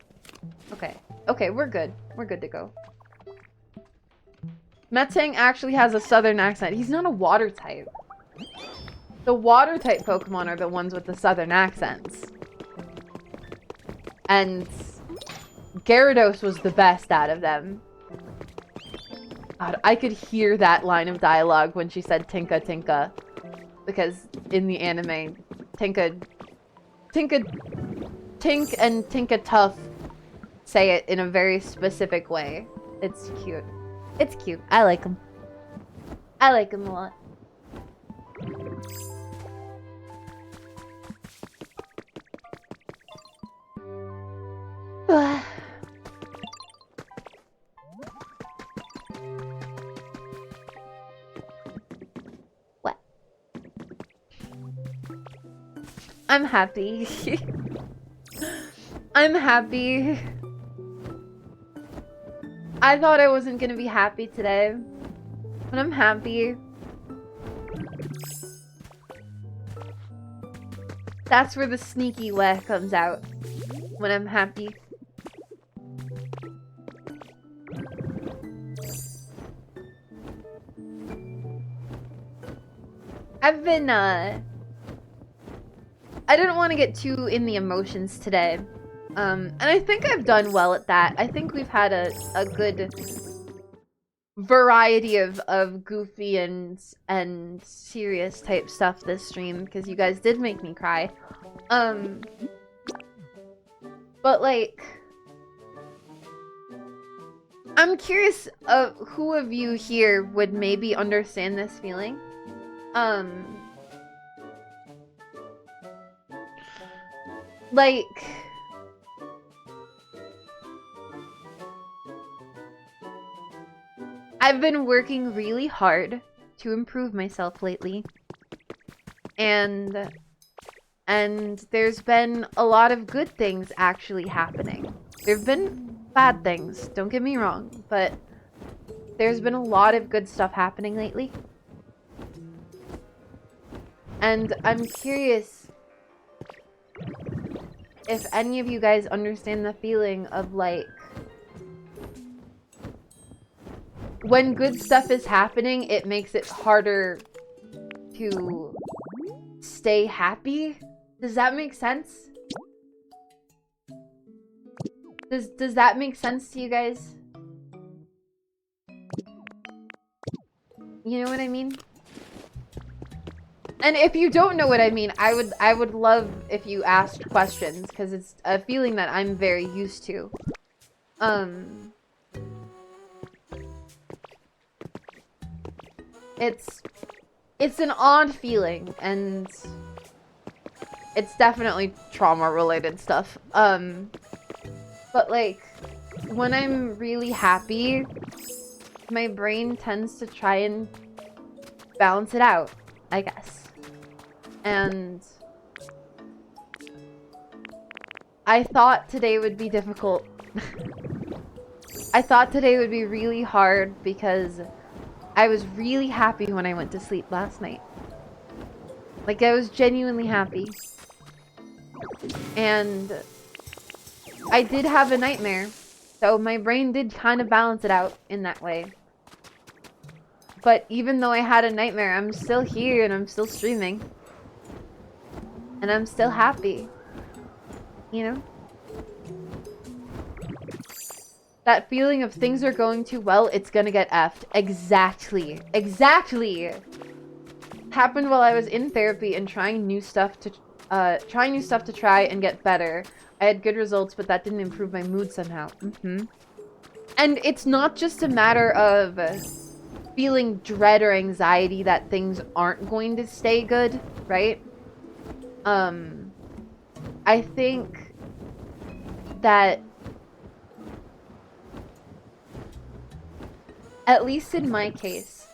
Okay. Okay, we're good. We're good to go. Metang actually has a southern accent. He's not a water type. The water type Pokemon are the ones with the southern accents. And Gyarados was the best out of them. God, I could hear that line of dialogue when she said Tinka Tinka. Because in the anime, Tink and Tinka Tough say it in a very specific way. It's cute. It's cute. I like him. I like him a lot. What? I'm happy. I'm happy. I thought I wasn't gonna be happy today, but I'm happy. That's where the sneaky weh comes out, when I'm happy. I've been, I didn't want to get too in the emotions today. And I think I've done well at that. I think we've had a good variety of goofy and serious type stuff this stream, because you guys did make me cry. But like, I'm curious of who of you here would maybe understand this feeling. Like, I've been working really hard to improve myself lately. And there's been a lot of good things actually happening. There've been bad things, don't get me wrong, but there's been a lot of good stuff happening lately. And I'm curious if any of you guys understand the feeling of like, when good stuff is happening, it makes it harder to stay happy. Does that make sense? Does that make sense to you guys? You know what I mean? And if you don't know what I mean, I would love if you asked questions, because it's a feeling that I'm very used to. It's an odd feeling, and it's definitely trauma related stuff. But like when I'm really happy, my brain tends to try and balance it out, I guess. And I thought today would be difficult. I thought today would be really hard because I was really happy when I went to sleep last night. Like, I was genuinely happy. And I did have a nightmare, so my brain did kind of balance it out in that way. But even though I had a nightmare, I'm still here and I'm still streaming. And I'm still happy. You know? That feeling of things are going too well, it's gonna get effed. Exactly. Exactly! Happened while I was in therapy and trying new stuff to try and get better. I had good results, but that didn't improve my mood somehow. And it's not just a matter of feeling dread or anxiety that things aren't going to stay good, right? I think that, at least in my case,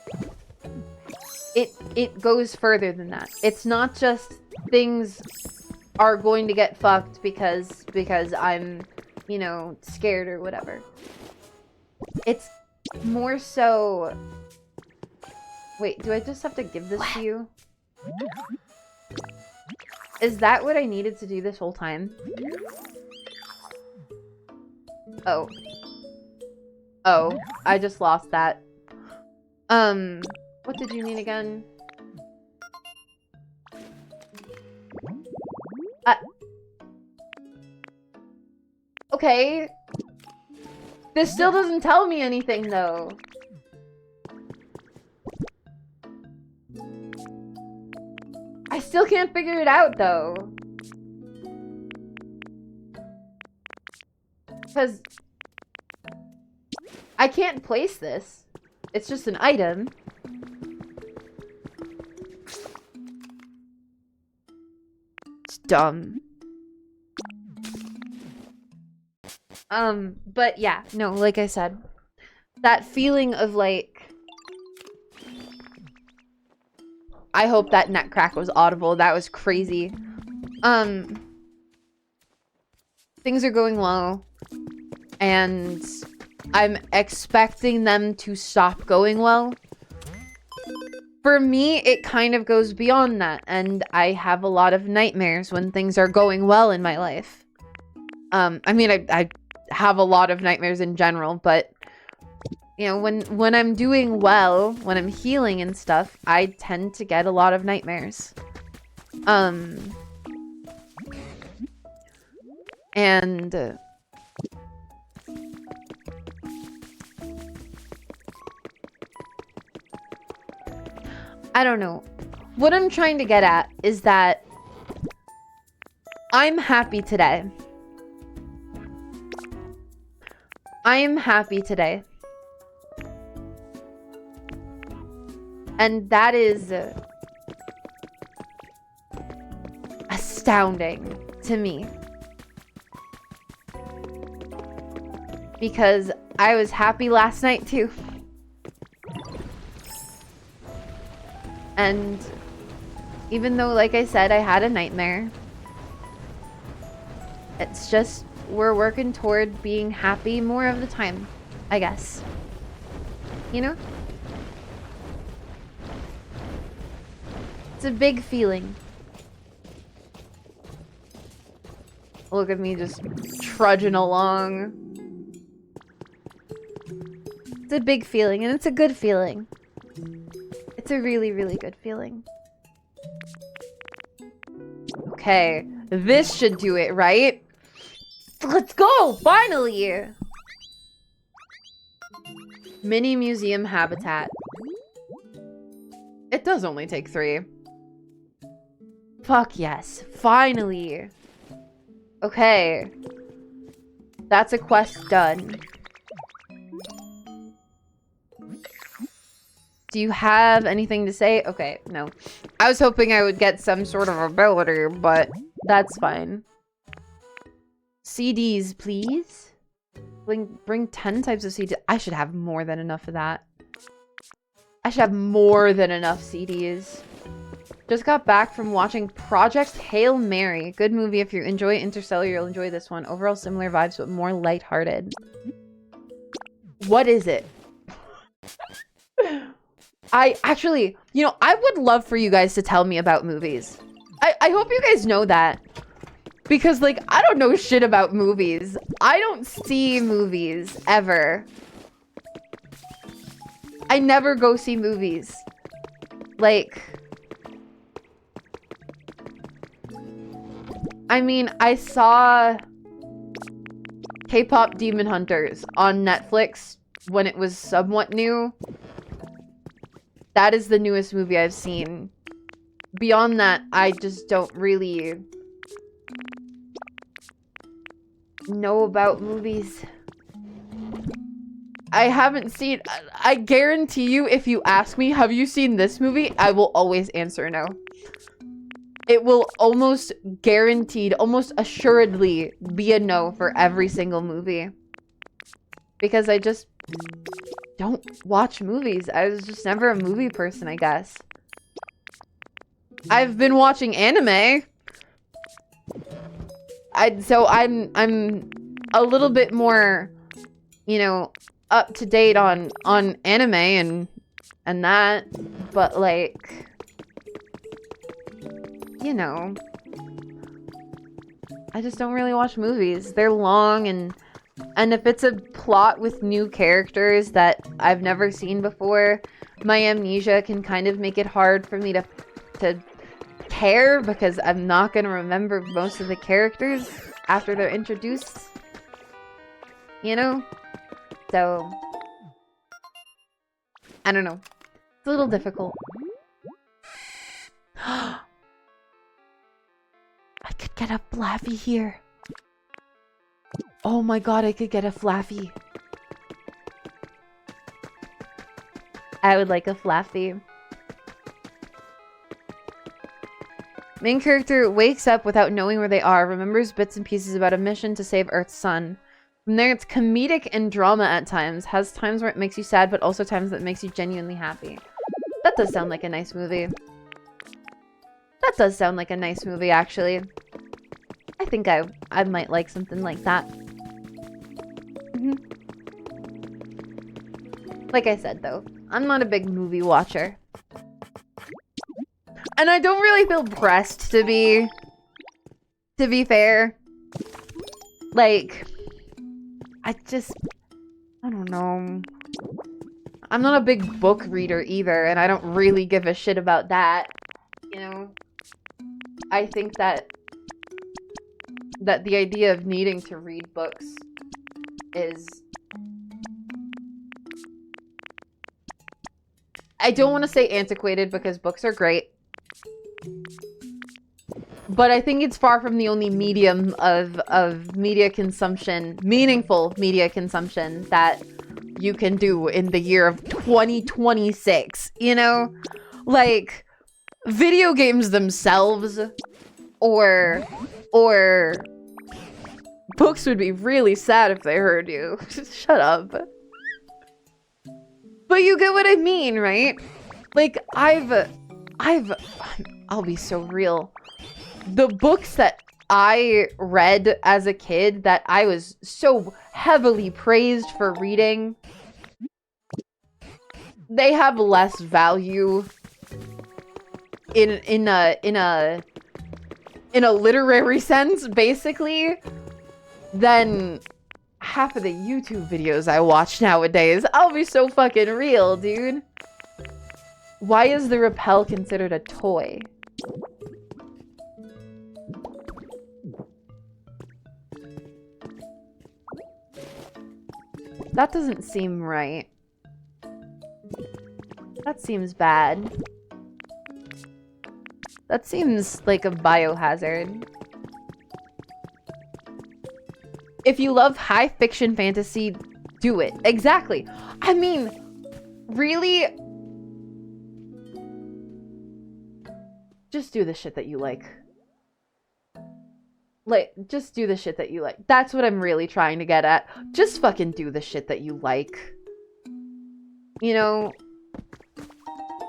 it goes further than that. It's not just things are going to get fucked because I'm, you know, scared or whatever. It's more so... Wait, do I just have to give this to you? Is that what I needed to do this whole time? Oh. Oh, I just lost that. What did you need again? Okay. This still doesn't tell me anything, though. I still can't figure it out, though. Because I can't place this. It's just an item. It's dumb. But yeah, no, like I said, that feeling of like, I hope that net crack was audible. That was crazy. Things are going well, and I'm expecting them to stop going well. For me, it kind of goes beyond that, and I have a lot of nightmares when things are going well in my life. I mean, I have a lot of nightmares in general, but you know, when I'm doing well, when I'm healing and stuff, I tend to get a lot of nightmares. And I don't know. What I'm trying to get at is that I'm happy today. I am happy today. And that is astounding to me. Because I was happy last night too. And even though, like I said, I had a nightmare, it's just we're working toward being happy more of the time, I guess. You know? It's a big feeling. Look at me just trudging along. It's a big feeling, and it's a good feeling. It's a really, really good feeling. Okay, this should do it, right? Let's go! Finally! Mini museum habitat. It does only take 3. Fuck yes. Finally. Okay. That's a quest done. Do you have anything to say? Okay, no. I was hoping I would get some sort of ability, but that's fine. CDs, please. Bring 10 types of CDs. I should have more than enough of that. I should have more than enough CDs. Just got back from watching Project Hail Mary. Good movie. If you enjoy Interstellar, you'll enjoy this one. Overall similar vibes, but more lighthearted. What is it? I actually, you know, I would love for you guys to tell me about movies. I hope you guys know that. Because, like, I don't know shit about movies. I don't see movies, ever. I never go see movies. Like... I mean, I saw... K-pop Demon Hunters on Netflix when it was somewhat new. That is the newest movie I've seen. Beyond that, I just don't really know about movies. I haven't seen... I guarantee you, if you ask me, have you seen this movie? I will always answer no. It will almost guaranteed, almost assuredly be a no for every single movie. Because I just don't watch movies. I was just never a movie person, I guess. I've been watching anime. So I'm a little bit more, you know, up to date on anime and that, but like, you know, I just don't really watch movies. They're long and if it's a plot with new characters that I've never seen before, my amnesia can kind of make it hard for me to care because I'm not going to remember most of the characters after they're introduced. You know? So, I don't know. It's a little difficult. I could get a Flaffy here. Oh my god, I could get a Flaffy. I would like a Flaffy. Main character wakes up without knowing where they are, remembers bits and pieces about a mission to save Earth's sun. From there, it's comedic and drama at times. Has times where it makes you sad, but also times that makes you genuinely happy. That does sound like a nice movie. That does sound like a nice movie, actually. I think I might like something like that. Like I said, though, I'm not a big movie watcher. And I don't really feel pressed to be fair. Like, I don't know. I'm not a big book reader either, and I don't really give a shit about that. You know? I think that the idea of needing to read books is... I don't want to say antiquated because books are great. But I think it's far from the only medium of media consumption, meaningful media consumption, that you can do in the year of 2026, you know? Like, video games themselves, or books would be really sad if they heard you. Shut up. But you get what I mean, right? Like, I'll be so real. The books that I read as a kid that I was so heavily praised for reading, they have less value in a literary sense, basically, than half of the YouTube videos I watch nowadays. I'll be so fucking real, dude. Why is the rappel considered a toy? That doesn't seem right. That seems bad. That seems like a biohazard. If you love high fiction fantasy, do it. Exactly. I mean, really? Just do the shit that you like. Like, just do the shit that you like. That's what I'm really trying to get at. Just fucking do the shit that you like. You know,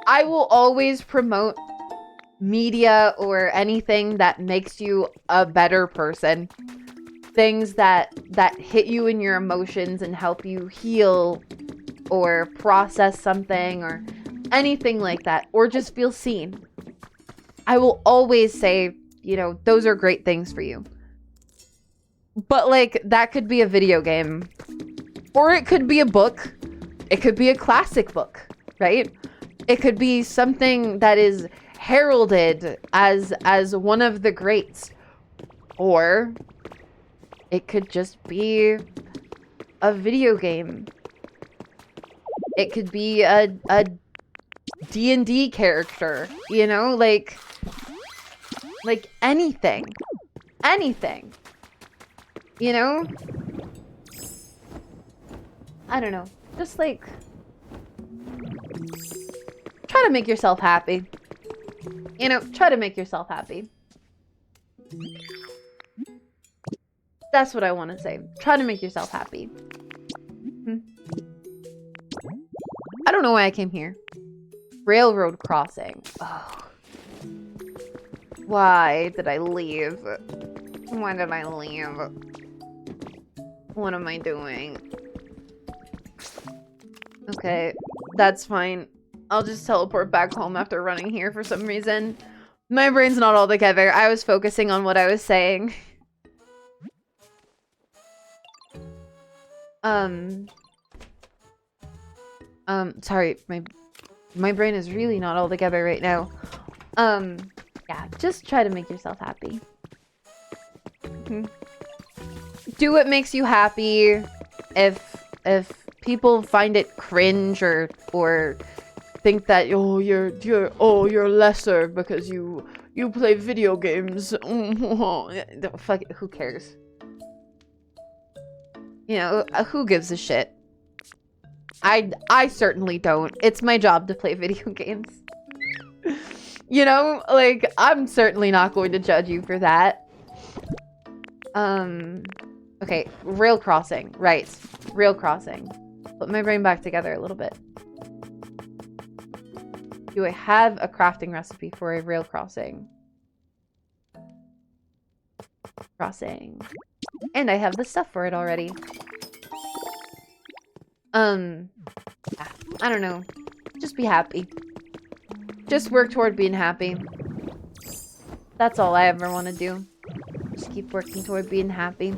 I will always promote media or anything that makes you a better person. Things that hit you in your emotions and help you heal or process something or anything like that, or just feel seen. I will always say, you know, those are great things for you. But like, that could be a video game, or it could be a book. It could be a classic book, right? It could be something that is heralded as one of the greats, or it could just be a video game. It could be a D&D character, you know, like anything, you know? I don't know, just like, try to make yourself happy, you know, try to make yourself happy. That's what I want to say. Try to make yourself happy. I don't know why I came here. Railroad crossing. Oh. Why did I leave? Why did I leave? What am I doing? Okay, that's fine. I'll just teleport back home after running here for some reason. My brain's not all together. I was focusing on what I was saying. Sorry, my brain is really not all together right now. Yeah, just try to make yourself happy. Do what makes you happy. If people find it cringe or think that you're lesser because you play video games, fuck it, who cares? You know, who gives a shit? I certainly don't. It's my job to play video games. You know, like, I'm certainly not going to judge you for that. Okay, rail crossing. Right. Rail crossing. Put my brain back together a little bit. Do I have a crafting recipe for a rail crossing? Crossing. And I have the stuff for it already. Yeah, I don't know. Just be happy. Just work toward being happy. That's all I ever want to do. Just keep working toward being happy.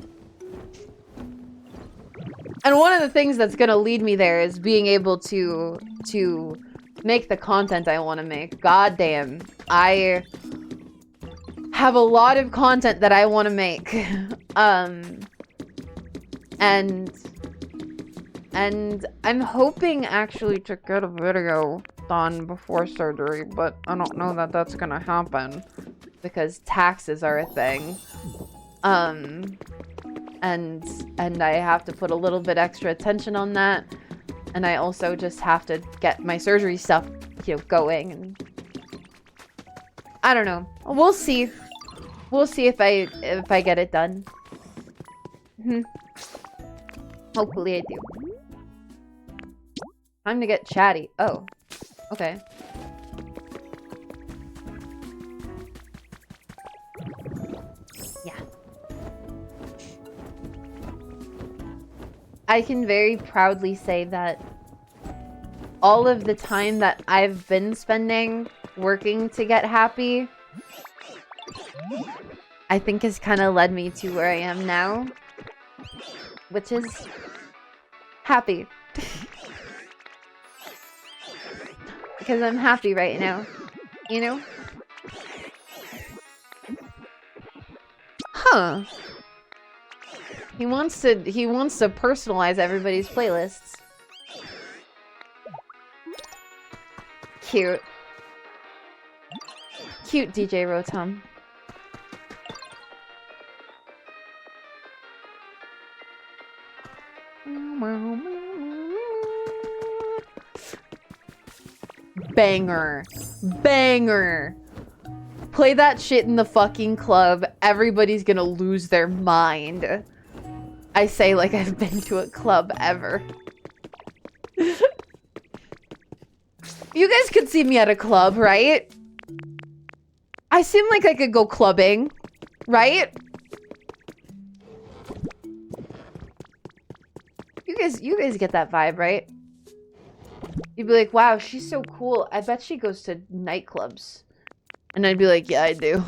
And one of the things that's going to lead me there is being able to make the content I want to make. God damn. I have a lot of content that I want to make. And I'm hoping actually to get a video done before surgery, but I don't know that that's gonna happen because taxes are a thing. And I have to put a little bit extra attention on that. And I also just have to get my surgery stuff, you know, going. And I don't know. We'll see. We'll see if I get it done. Hopefully I do. Time to get chatty. Oh. Okay. Yeah. I can very proudly say that all of the time that I've been spending working to get happy, I think has kind of led me to where I am now, which is happy. Because I'm happy right now, you know? Huh. He wants to personalize everybody's playlists. Cute. Cute DJ Rotom. Banger. Banger. Play that shit in the fucking club. Everybody's gonna lose their mind. I say like I've been to a club ever. You guys could see me at a club, right? I seem like I could go clubbing, right? You guys get that vibe, right? You'd be like, wow, she's so cool. I bet she goes to nightclubs. And I'd be like, yeah, I do.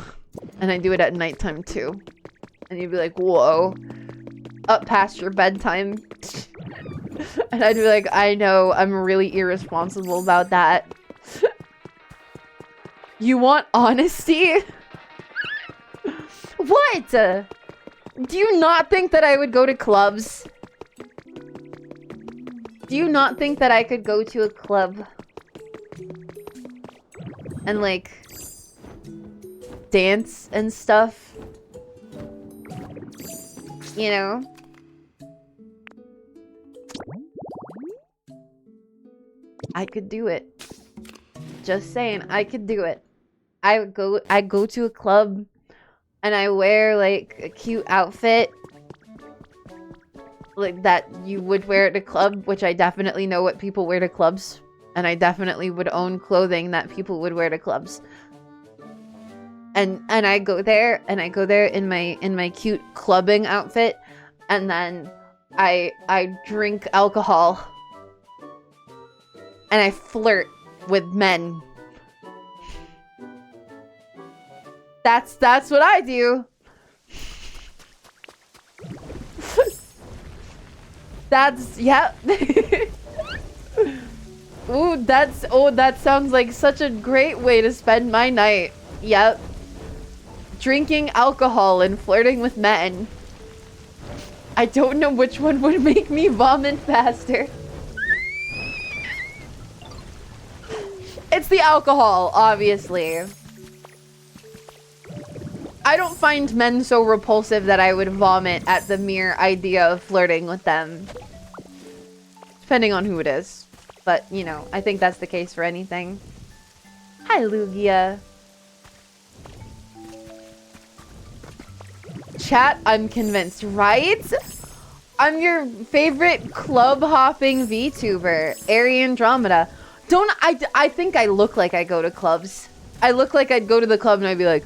And I do it at nighttime too. And you'd be like, whoa. Up past your bedtime. And I'd be like, I know, I'm really irresponsible about that. You want honesty? What? Do you not think that I would go to clubs? Do you not think that I could go to a club and like dance and stuff? You know? I could do it. Just saying, I could do it. I go to a club and I wear like a cute outfit like that you would wear at a club, which I definitely know what people wear to clubs, and I definitely would own clothing that people would wear to clubs. And I go there in my cute clubbing outfit, and then I drink alcohol and I flirt with men. That's what I do. That's, yeah. Ooh, that sounds like such a great way to spend my night. Yep. Drinking alcohol and flirting with men. I don't know which one would make me vomit faster. It's the alcohol, obviously. I don't find men so repulsive that I would vomit at the mere idea of flirting with them. Depending on who it is. But, you know, I think that's the case for anything. Hi, Lugia. Chat, I'm convinced, right? I'm your favorite club hopping VTuber, Aeri Andromeda. I think I look like I go to clubs. I look like I'd go to the club and I'd be like,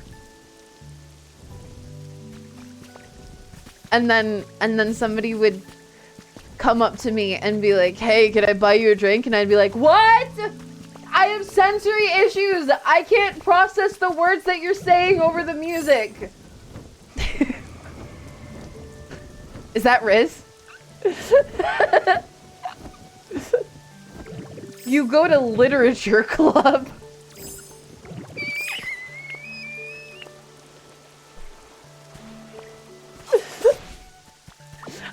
and then somebody would come up to me and be like, hey, can I buy you a drink? And I'd be like, what? I have sensory issues. I can't process the words that you're saying over the music. Is that Riz? You go to literature club.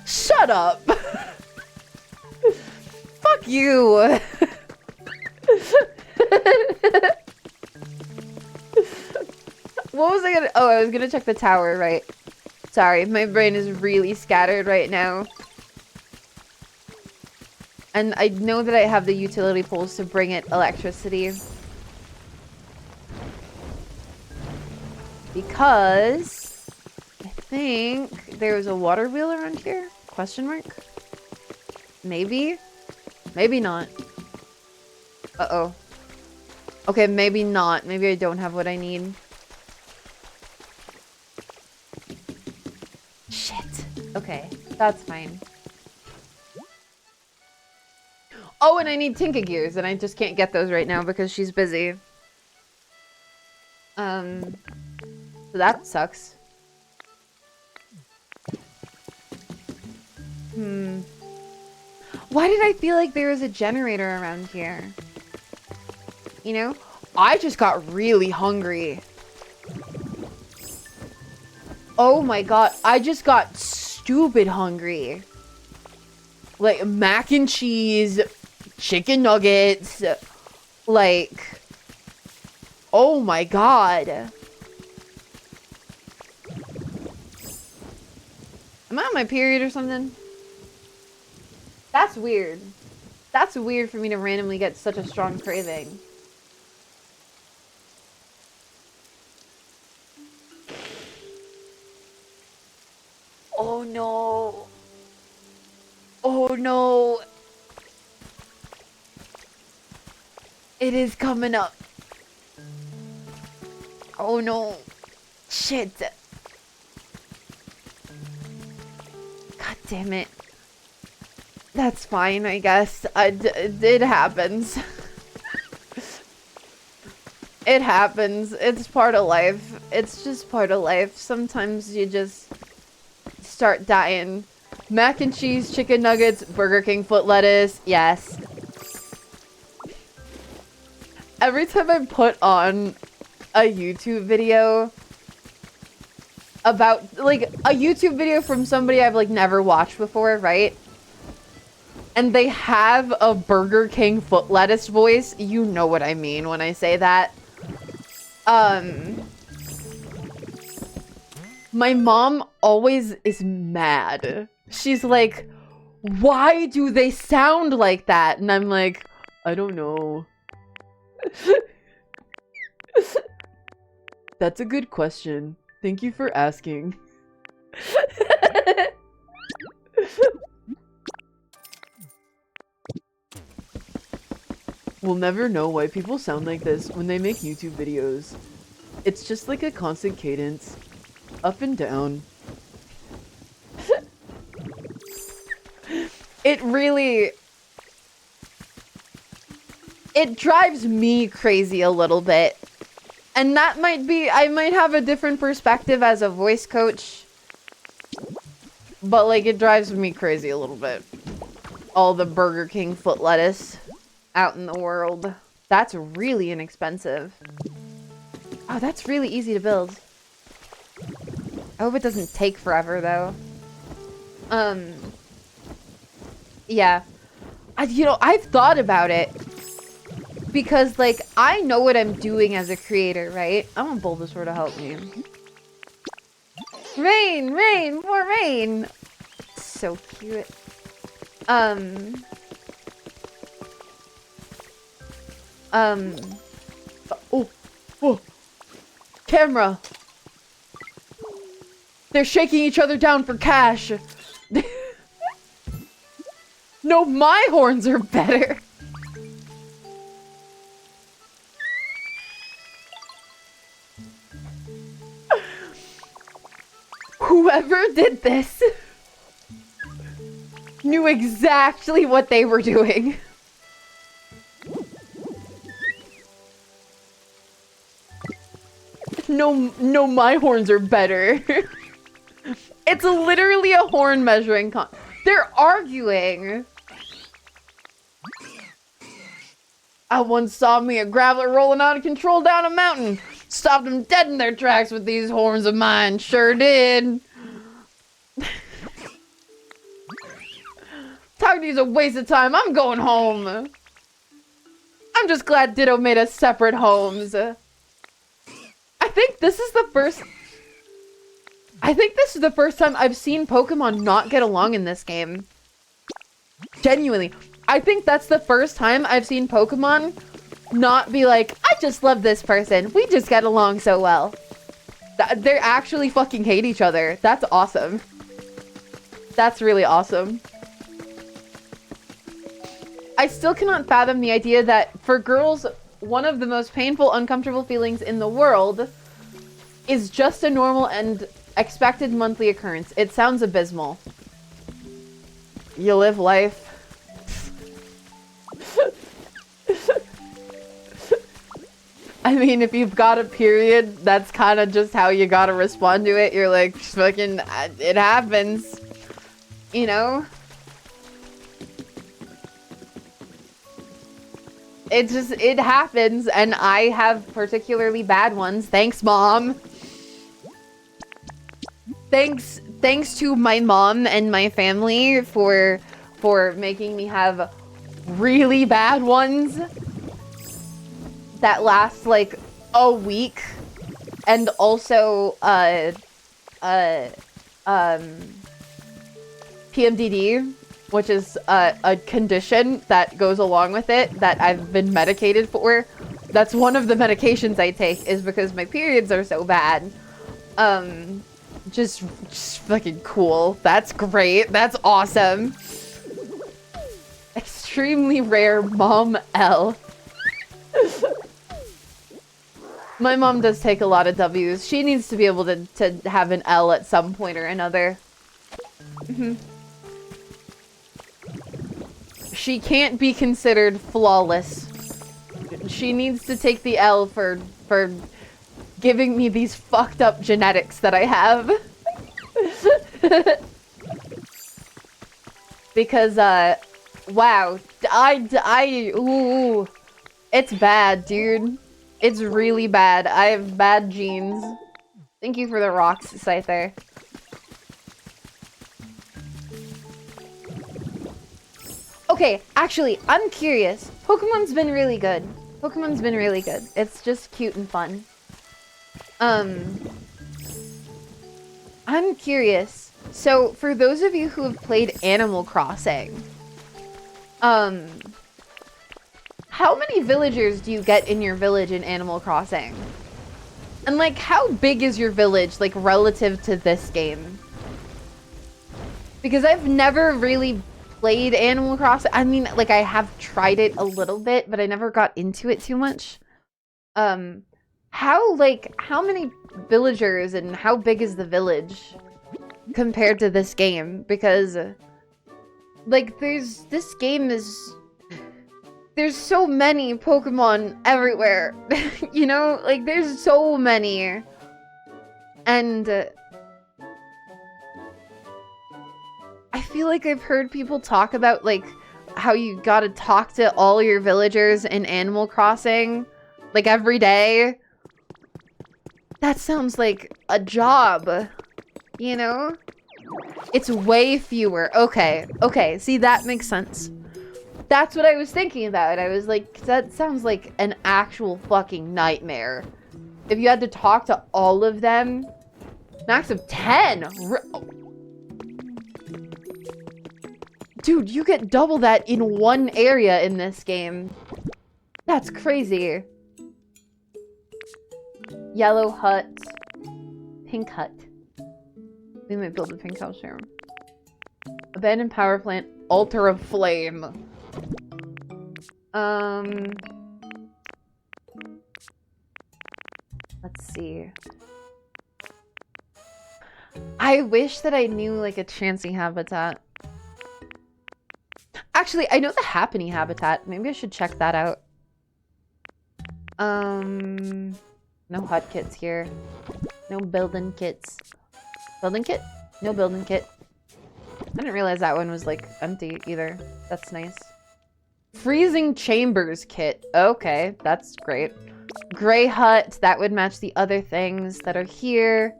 Shut up. Fuck you. What was I gonna... Oh, I was gonna check the tower, right. Sorry, my brain is really scattered right now. And I know that I have the utility poles to bring it electricity. Because I think there was a water wheel around here? Question mark? Maybe? Maybe not. Uh-oh. Okay, maybe not. Maybe I don't have what I need. Shit. Okay, that's fine. Oh, and I need Tinka Gears, and I just can't get those right now because she's busy. So that sucks. Why did I feel like there was a generator around here? You know? I just got really hungry. Oh my god, I just got stupid hungry. Like mac and cheese, chicken nuggets, like, oh my god. Am I on my period or something? That's weird. That's weird for me to randomly get such a strong craving. Oh no. Oh no. It is coming up. Oh no. Shit. God damn it. That's fine, I guess. It happens. It happens. It's part of life. It's just part of life. Sometimes you just start dying. Mac and cheese, chicken nuggets, Burger King foot lettuce. Yes. Every time I put on a YouTube video about, like, a YouTube video from somebody I've, like, never watched before, right? And they have a Burger King foot lettuce voice. You know what I mean when I say that. My mom always is mad. She's like, why do they sound like that? And I'm like, I don't know. That's a good question. Thank you for asking. We'll never know why people sound like this when they make YouTube videos. It's just like a constant cadence. Up and down. It really... It drives me crazy a little bit. And that might be... I might have a different perspective as a voice coach. But, like, it drives me crazy a little bit. All the Burger King foot lettuce out in the world. That's really inexpensive. Oh, that's really easy to build. I hope it doesn't take forever, though. Yeah. You know, I've thought about it. Because, like, I know what I'm doing as a creator, right? I want Bulbasaur to help me. Rain! Rain! More rain! So cute. Oh! Oh! Camera! They're shaking each other down for cash! No, my horns are better! Whoever did this knew exactly what they were doing. No, my horns are better. It's literally a horn measuring They're arguing. I once saw me a graveler rolling out of control down a mountain. Stopped them dead in their tracks with these horns of mine. Sure did. Talking to you's a waste of time. I'm going home. I'm just glad Ditto made us separate homes. I think this is the first time I've seen Pokemon not get along in this game. Genuinely. I think that's the first time I've seen Pokemon not be like, I just love this person. We just get along so well. They actually fucking hate each other. That's awesome. That's really awesome. I still cannot fathom the idea that for girls, one of the most painful, uncomfortable feelings in the world is just a normal and expected monthly occurrence. It sounds abysmal. You live life. I mean, if you've got a period, that's kind of just how you gotta respond to it. You're like, fucking, it happens. You know? It happens, and I have particularly bad ones. Thanks, Mom. Thanks thanks to my mom and my family for making me have really bad ones that last like a week, and also PMDD, which is a condition that goes along with it that I've been medicated for. That's one of the medications I take, is because my periods are so bad. Just fucking cool. That's great. That's awesome. Extremely rare Mom L. My mom does take a lot of W's. She needs to be able to have an L at some point or another. She can't be considered flawless. She needs to take the L for giving me these fucked up genetics that I have. Because, wow. Ooh. It's bad, dude. It's really bad. I have bad genes. Thank you for the rocks, Scyther. Okay, actually, I'm curious. Pokemon's been really good. Pokemon's been really good. It's just cute and fun. I'm curious. So, for those of you who have played Animal Crossing, how many villagers do you get in your village in Animal Crossing? And, like, how big is your village, like, relative to this game? Because I've never really played Animal Crossing. I mean, like, I have tried it a little bit, but I never got into it too much. How many villagers and how big is the village compared to this game? Because, like, there's so many Pokemon everywhere, you know? Like, there's so many. And I feel like I've heard people talk about, like, how you gotta talk to all your villagers in Animal Crossing, like, every day. That sounds like a job, you know? It's way fewer. Okay, see, that makes sense. That's what I was thinking about. I was like, that sounds like an actual fucking nightmare. If you had to talk to all of them, max of 10. Dude, you get double that in one area in this game. That's crazy. Yellow hut. Pink hut. We might build a pink house here. Abandoned power plant. Altar of flame. Let's see. I wish that I knew, like, a Chansey habitat. Actually, I know the Happiny habitat. Maybe I should check that out. No hut kits here. No building kits. Building kit? No building kit. I didn't realize that one was, like, empty either. That's nice. Freezing Chambers kit. Okay, that's great. Gray hut. That would match the other things that are here.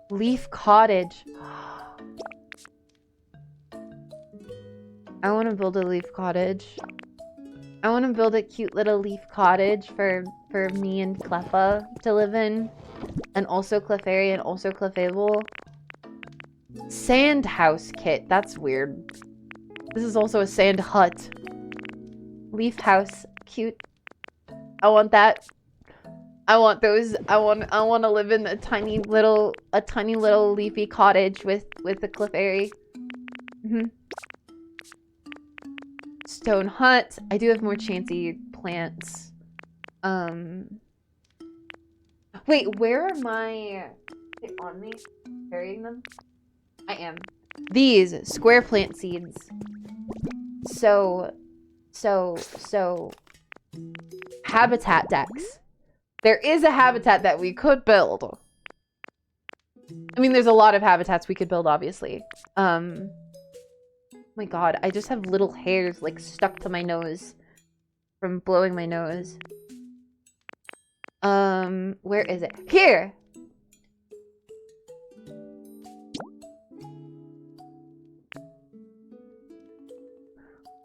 Leaf cottage. I want to build a leaf cottage. I want to build a cute little leaf cottage for me and Cleffa to live in. And also Clefairy and also Clefable. Sand house kit. That's weird. This is also a sand hut. Leaf house. Cute. I want that. I want those. I want to live in a tiny little leafy cottage with the Clefairy. Stone hut. I do have more Chansey plants. Wait, where are my... Are they on me? Carrying them? I am. These square plant seeds. So habitat decks. There is a habitat that we could build. I mean, there's a lot of habitats we could build, obviously. My god, I just have little hairs, like, stuck to my nose from blowing my nose. Where is it? Here!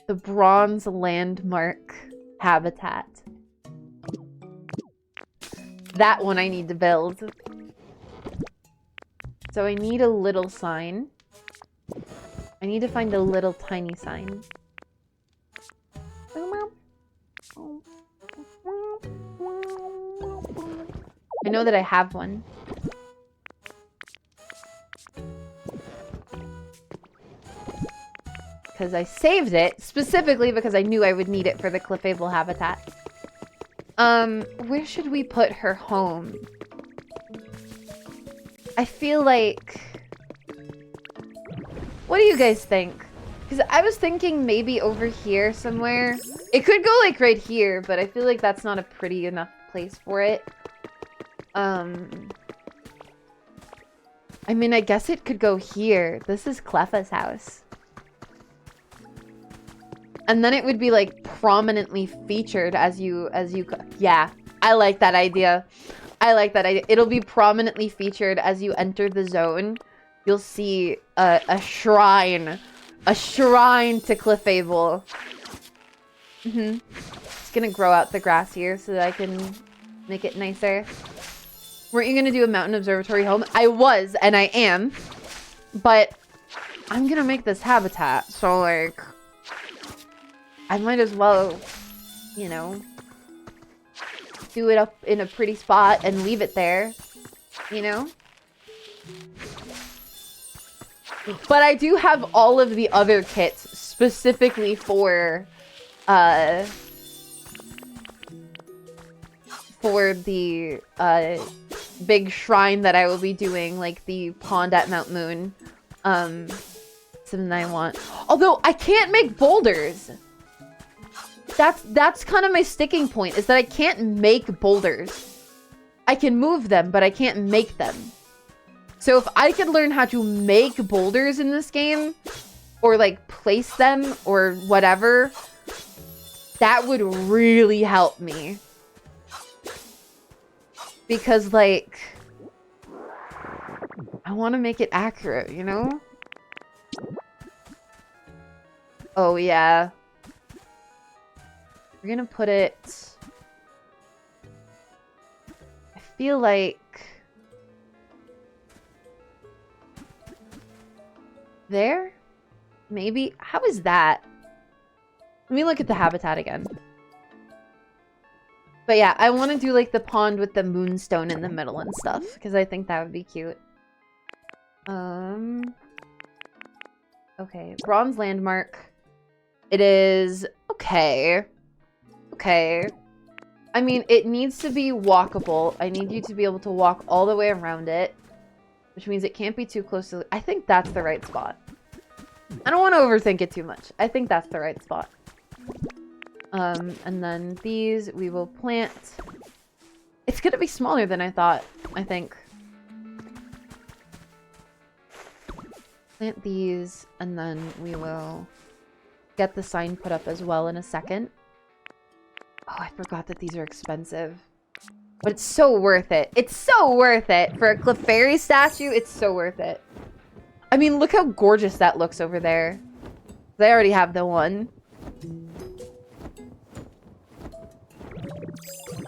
The bronze landmark habitat. That one I need to build. So I need a little sign. I need to find a little tiny sign. I know that I have one. Because I saved it, specifically because I knew I would need it for the Clefable habitat. Where should we put her home? I feel like... What do you guys think? Because I was thinking maybe over here somewhere. It could go like right here, but I feel like that's not a pretty enough place for it. I mean, I guess it could go here. This is Clefa's house. And then it would be like prominently featured as you yeah, I like that idea. I like that idea. It'll be prominently featured as you enter the zone. You'll see a shrine to Clefable. It's gonna grow out the grass here so that I can make it nicer. Weren't you gonna do a mountain observatory home? I was, and I am, but I'm gonna make this habitat, so like, I might as well, you know, do it up in a pretty spot and leave it there, you know? But I do have all of the other kits specifically for the big shrine that I will be doing, like the pond at Mount Moon. Something I want. Although I can't make boulders. That's kind of my sticking point, is that I can't make boulders. I can move them, but I can't make them. So if I could learn how to make boulders in this game, or like place them, or whatever, that would really help me. Because like, I want to make it accurate, you know? Oh yeah. We're gonna put it... I feel like... There? Maybe? How is that? Let me look at the habitat again. But yeah, I want to do like the pond with the moonstone in the middle and stuff, because I think that would be cute. Okay, bronze landmark. It is okay. Okay. I mean, it needs to be walkable. I need you to be able to walk all the way around it, which means it can't be too close to... I think that's the right spot. I don't want to overthink it too much. I think that's the right spot. And then these we will plant. It's gonna be smaller than I thought, I think. Plant these, and then we will get the sign put up as well in a second. Oh, I forgot that these are expensive. But it's so worth it. It's so worth it. For a Clefairy statue, it's so worth it. I mean, look how gorgeous that looks over there. They already have the one.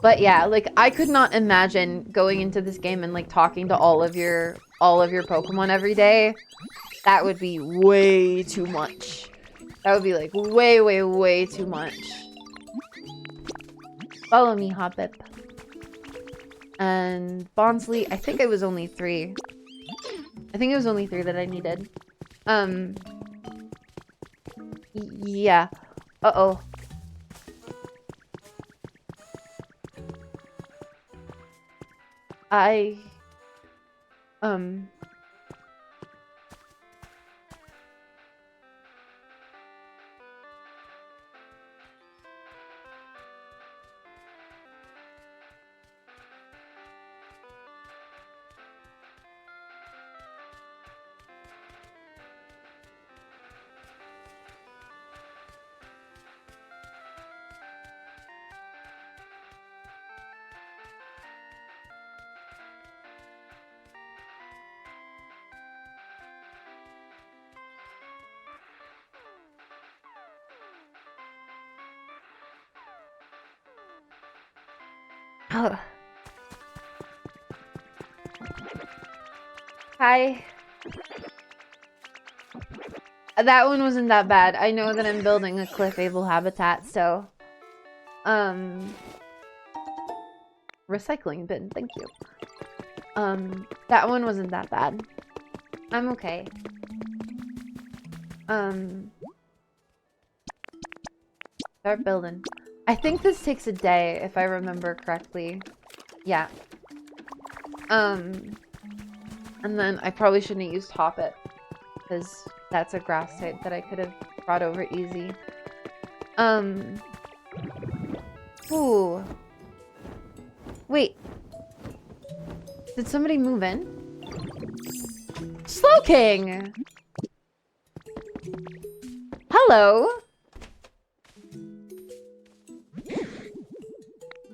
But yeah, like, I could not imagine going into this game and like talking to all of your Pokemon every day. That would be way too much. That would be like way, way, way too much. Follow me, Hoppip. And Bonsly, I think it was only 3. I think it was only 3 that I needed. Yeah. Uh-oh. Hi. That one wasn't that bad. I know that I'm building a cliff able habitat, so recycling bin, thank you. That one wasn't that bad. I'm okay. Start building. I think this takes a day, if I remember correctly. Yeah. And then I probably shouldn't have used Hoppet, because that's a grass type that I could have brought over easy. Ooh. Wait. Did somebody move in? Slowking! Hello?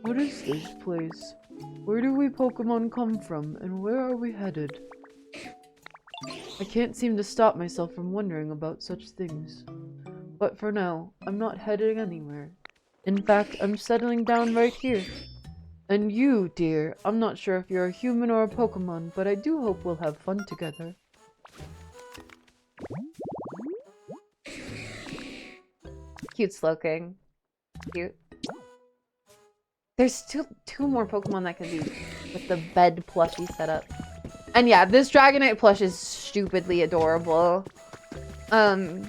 What is this place? Where do we Pokemon come from, and where are we headed? I can't seem to stop myself from wondering about such things. But for now, I'm not heading anywhere. In fact, I'm settling down right here. And you, dear, I'm not sure if you're a human or a Pokemon, but I do hope we'll have fun together. Cute Slowking. Cute. There's two more Pokemon that can be with the bed plushie setup. And yeah, this Dragonite plush is stupidly adorable. Wow,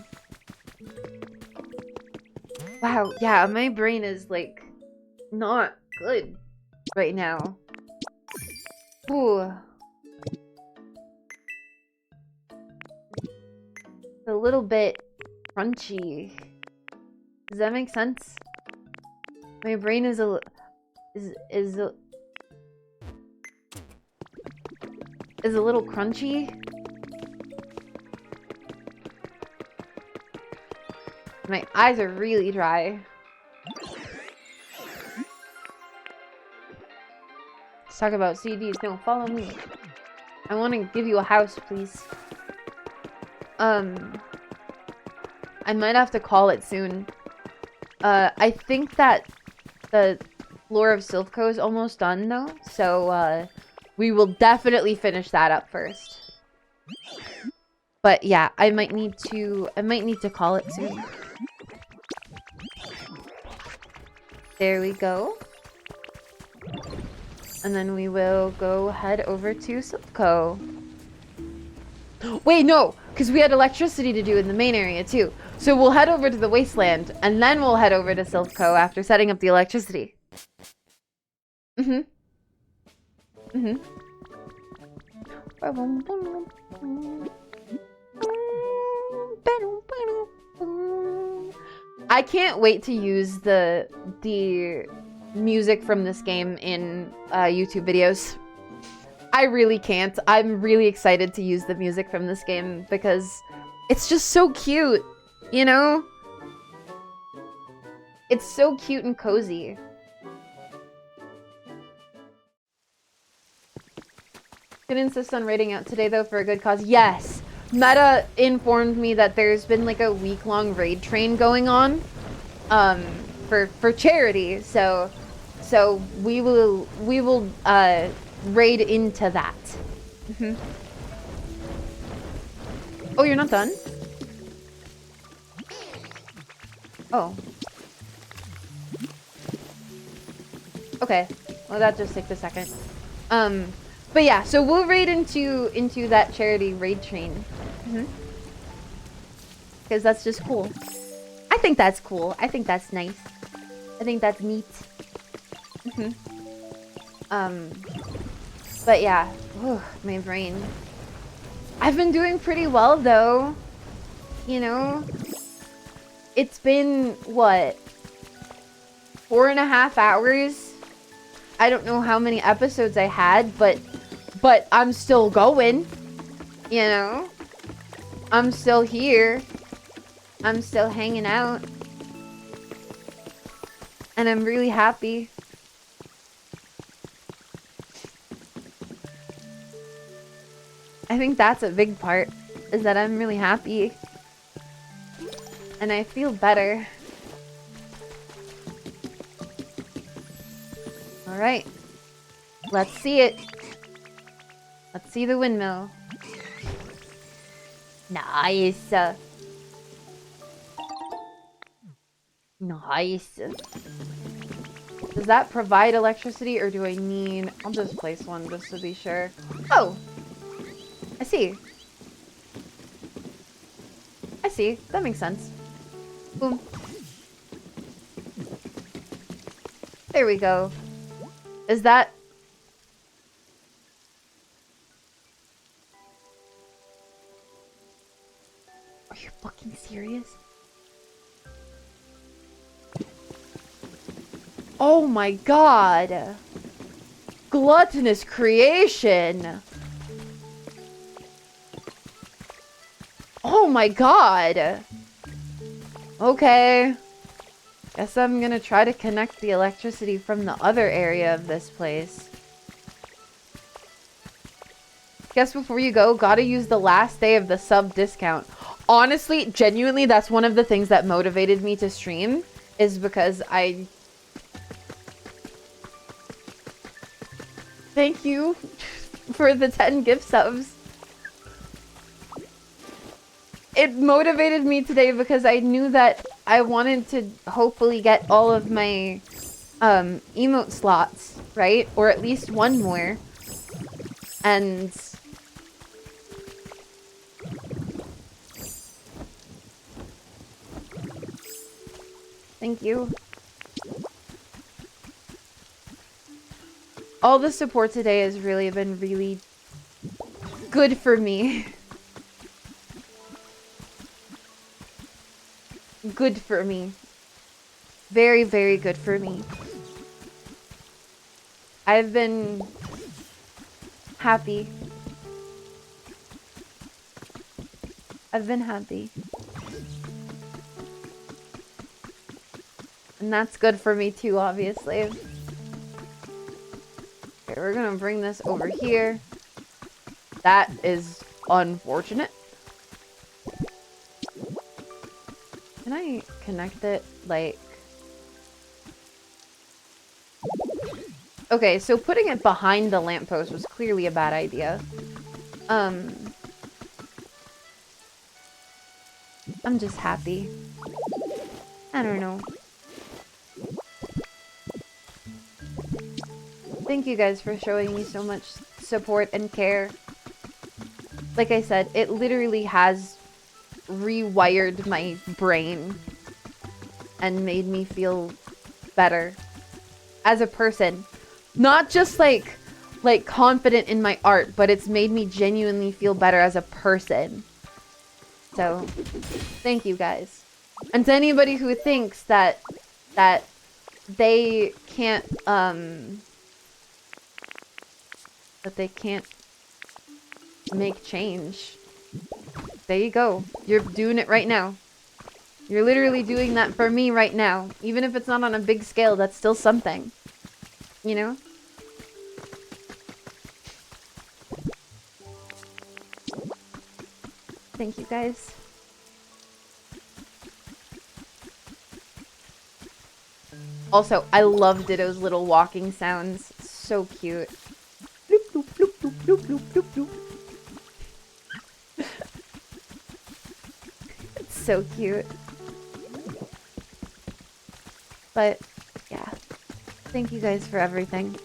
yeah, my brain is like not good right now. Ooh. A little bit crunchy. Does that make sense? My brain is a little crunchy. My eyes are really dry. Let's talk about CDs. No, follow me. I want to give you a house, please. I might have to call it soon. I think that the floor of Silph is almost done though, so we will definitely finish that up first. But yeah, I might need to call it soon. There we go. And then we will go head over to Silph. Wait, no, because we had electricity to do in the main area too. So we'll head over to the wasteland, and then we'll head over to Silph after setting up the electricity. I can't wait to use the music from this game in YouTube videos. I really can't. I'm really excited to use the music from this game because it's just so cute, you know? It's so cute and cozy. Could insist on raiding out today though for a good cause. Yes! Meta informed me that there's been like a week-long raid train going on for charity, so we will raid into that. Oh, you're not done? Oh. Okay. Well, that just takes a second. But yeah, so we'll raid into that charity raid train. Because that's just cool. I think that's cool. I think that's nice. I think that's neat. But yeah, whew, my brain. I've been doing pretty well though. You know? It's been, what? 4.5 hours? I don't know how many episodes I had, but I'm still going. You know? I'm still here. I'm still hanging out. And I'm really happy. I think that's a big part, is that I'm really happy. And I feel better. Alright, Let's see it. Let's see the windmill. Nice. Nice. Does that provide electricity or do I need... I'll just place one just to be sure. Oh! I see. I see. That makes sense. Boom. There we go. Is that... Are you fucking serious? Oh my god! Gluttonous creation! Oh my god! Okay. Guess I'm gonna try to connect the electricity from the other area of this place. Guess before you go, gotta use the last day of the sub discount. Honestly, genuinely, that's one of the things that motivated me to stream. Is because I... Thank you for the 10 gift subs. It motivated me today because I knew that I wanted to hopefully get all of my emote slots, right? Or at least one more. And thank you. All the support today has really been really good for me. Good for me. Very, very good for me. I've been happy. I've been happy. And that's good for me too, obviously. Okay, we're gonna bring this over here. That is unfortunate. Can I connect it, like... Okay, so putting it behind the lamppost was clearly a bad idea. I'm just happy. I don't know. Thank you guys for showing me so much support and care. Like I said, it literally has rewired my brain and made me feel better as a person. Not just like confident in my art, but it's made me genuinely feel better as a person. So, thank you guys. And to anybody who thinks that they can't make change. There you go. You're doing it right now. You're literally doing that for me right now. Even if it's not on a big scale, that's still something. You know? Thank you guys. Also, I love Ditto's little walking sounds. So cute. Bloop, bloop, bloop, bloop, bloop, bloop, bloop, bloop. It's so cute. But, yeah. Thank you guys for everything.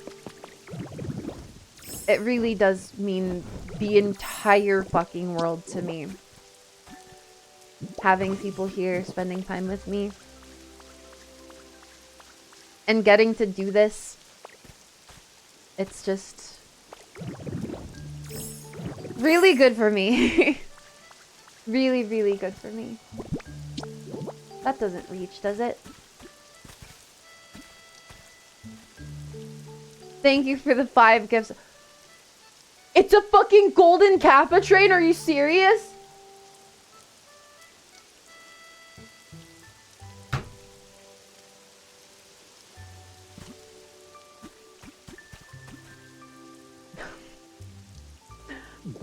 It really does mean the entire fucking world to me. Having people here, spending time with me. And getting to do this. It's just... really good for me. Really, really good for me. That doesn't reach, does it? Thank you for the 5 gifts. It's a fucking golden Kappa train? Are you serious?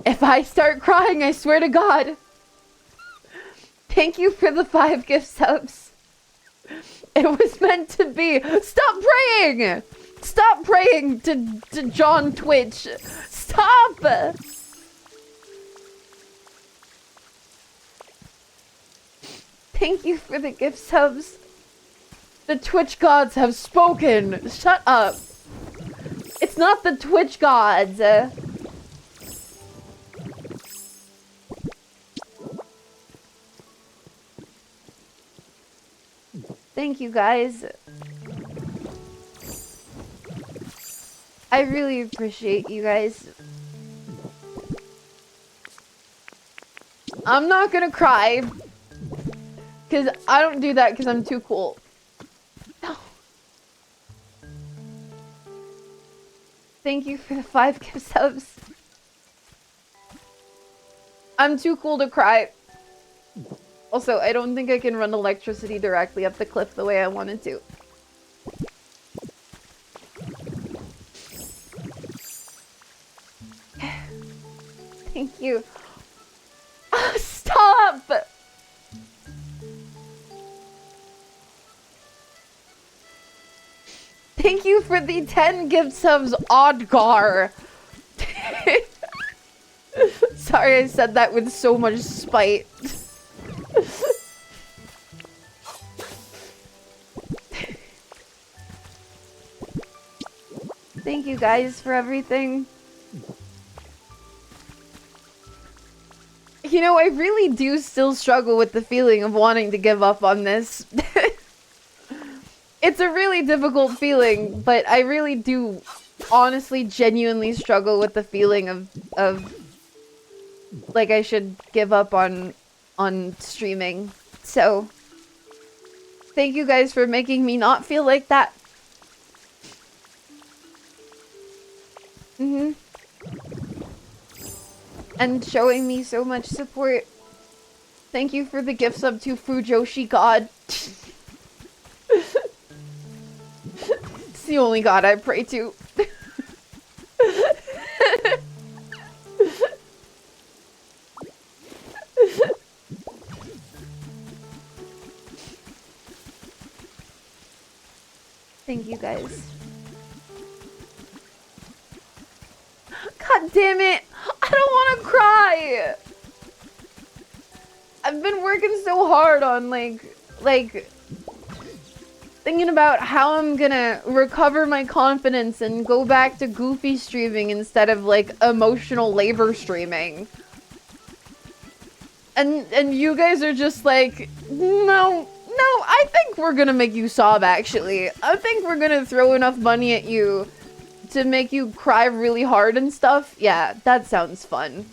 If I start crying, I swear to God. Thank you for the 5 gift subs. It was meant to be. Stop praying! Stop praying to John Twitch. Stop! Thank you for the gift subs. The Twitch gods have spoken. Shut up. It's not the Twitch gods. Thank you guys. I really appreciate you guys. I'm not gonna cry. Because I don't do that because I'm too cool. No. Thank you for the 5 gift subs. I'm too cool to cry. Also, I don't think I can run electricity directly up the cliff the way I wanted to. Thank you. Oh, stop! Thank you for the 10 gift subs, Oddgar. Sorry I said that with so much spite. Thank you guys for everything. You know, I really do still struggle with the feeling of wanting to give up on this. It's a really difficult feeling, but I really do honestly, genuinely struggle with the feeling of like I should give up on streaming. So, thank you guys for making me not feel like that. And showing me so much support. Thank you for the gift sub to Fujoshi God. It's the only god I pray to. Thank you guys. God damn it! I don't want to cry! I've been working so hard on like thinking about how I'm gonna recover my confidence and go back to goofy streaming instead of like emotional labor streaming. And you guys are just like, no, I think we're gonna make you sob actually. I think we're gonna throw enough money at you to make you cry really hard and stuff. Yeah, that sounds fun.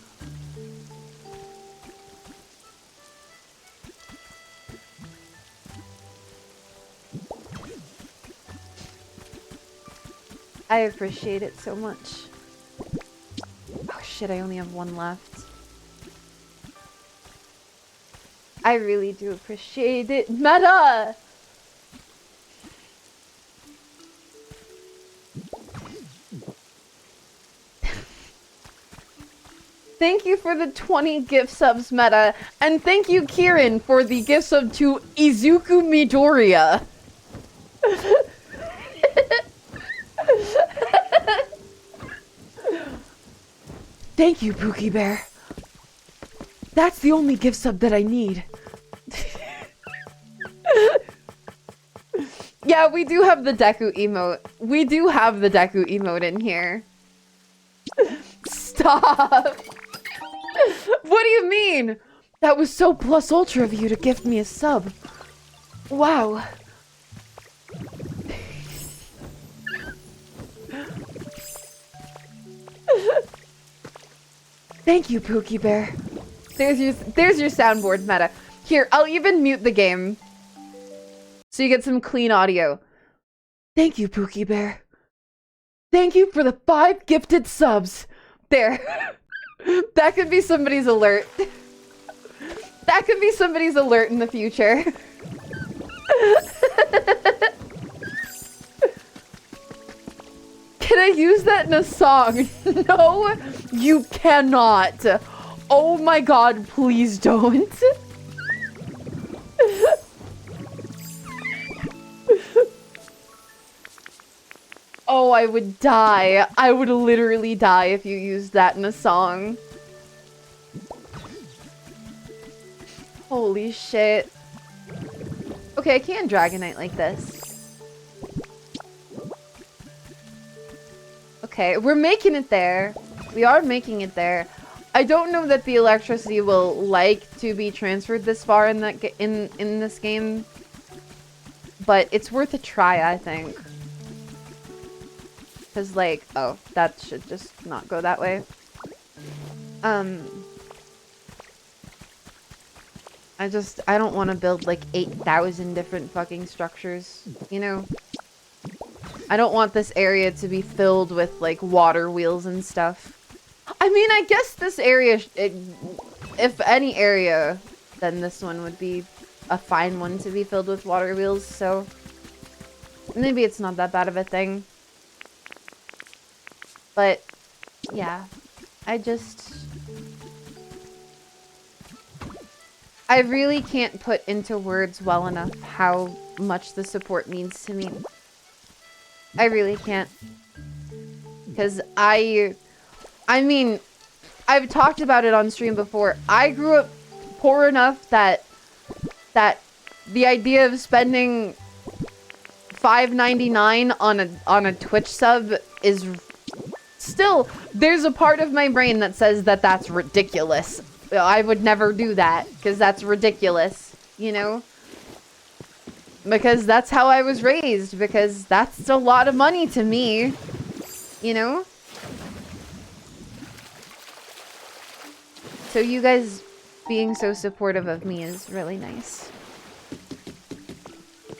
I appreciate it so much. Oh shit, I only have one left. I really do appreciate it. Meta! Thank you for the 20 gift subs, Meta. And thank you, Kieran, for the gift sub to Izuku Midoriya. Thank you, Pookie Bear. That's the only gift sub that I need. Yeah, we do have the Deku emote. We do have the Deku emote in here. Stop! What do you mean? That was so plus ultra of you to gift me a sub. Wow. Thank you, Pookie Bear. There's your soundboard, Meta. Here, I'll even mute the game. So you get some clean audio. Thank you, Pookie Bear. Thank you for the 5 gifted subs. There. That could be somebody's alert. That could be somebody's alert in the future. Can I use that in a song? No, you cannot. Oh my god, please don't. Oh, I would die. I would literally die if you used that in a song. Holy shit. Okay, I can Dragonite like this. Okay, we're making it there. We are making it there. I don't know that the electricity will like to be transferred this far in that in this game, but it's worth a try, I think. Cause like, oh, that should just not go that way. I don't want to build like 8,000 different fucking structures, you know? I don't want this area to be filled with like water wheels and stuff. I mean, I guess this area, if any area, then this one would be a fine one to be filled with water wheels, so maybe it's not that bad of a thing. But, yeah, I really can't put into words well enough how much the support means to me. I really can't. Because I mean, I've talked about it on stream before. I grew up poor enough that the idea of spending $5.99 on a Twitch sub is still, there's a part of my brain that says that that's ridiculous. I would never do that because that's ridiculous, you know? Because that's how I was raised, because that's a lot of money to me, you know? So you guys being so supportive of me is really nice.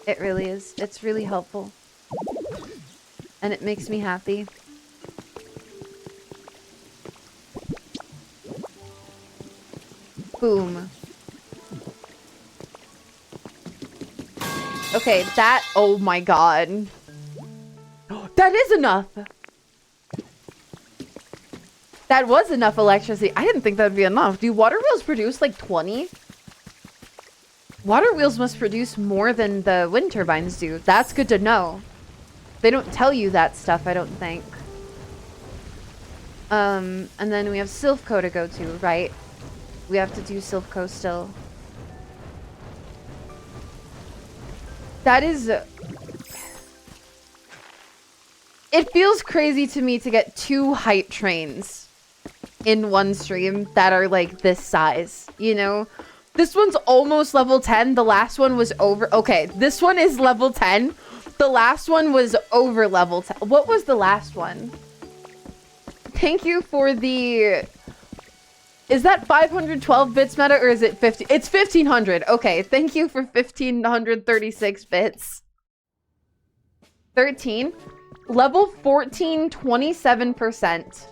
It really is. It's really helpful. And it makes me happy. Boom. Okay, that... Oh my god. That is enough! That was enough electricity. I didn't think that would be enough. Do water wheels produce like 20? Water wheels must produce more than the wind turbines do. That's good to know. They don't tell you that stuff, I don't think. And then we have Silph to go to, right? We have to do Silph still. That is... It feels crazy to me to get 2 hype trains in one stream that are like this size, you know? This one's almost level 10. The last one was over... Okay, this one is level 10. The last one was over level 10. What was the last one? Thank you for the... Is that 512 bits meta or is it 50? It's 1500. Okay, thank you for 1536 bits. 13. Level 14, 27%.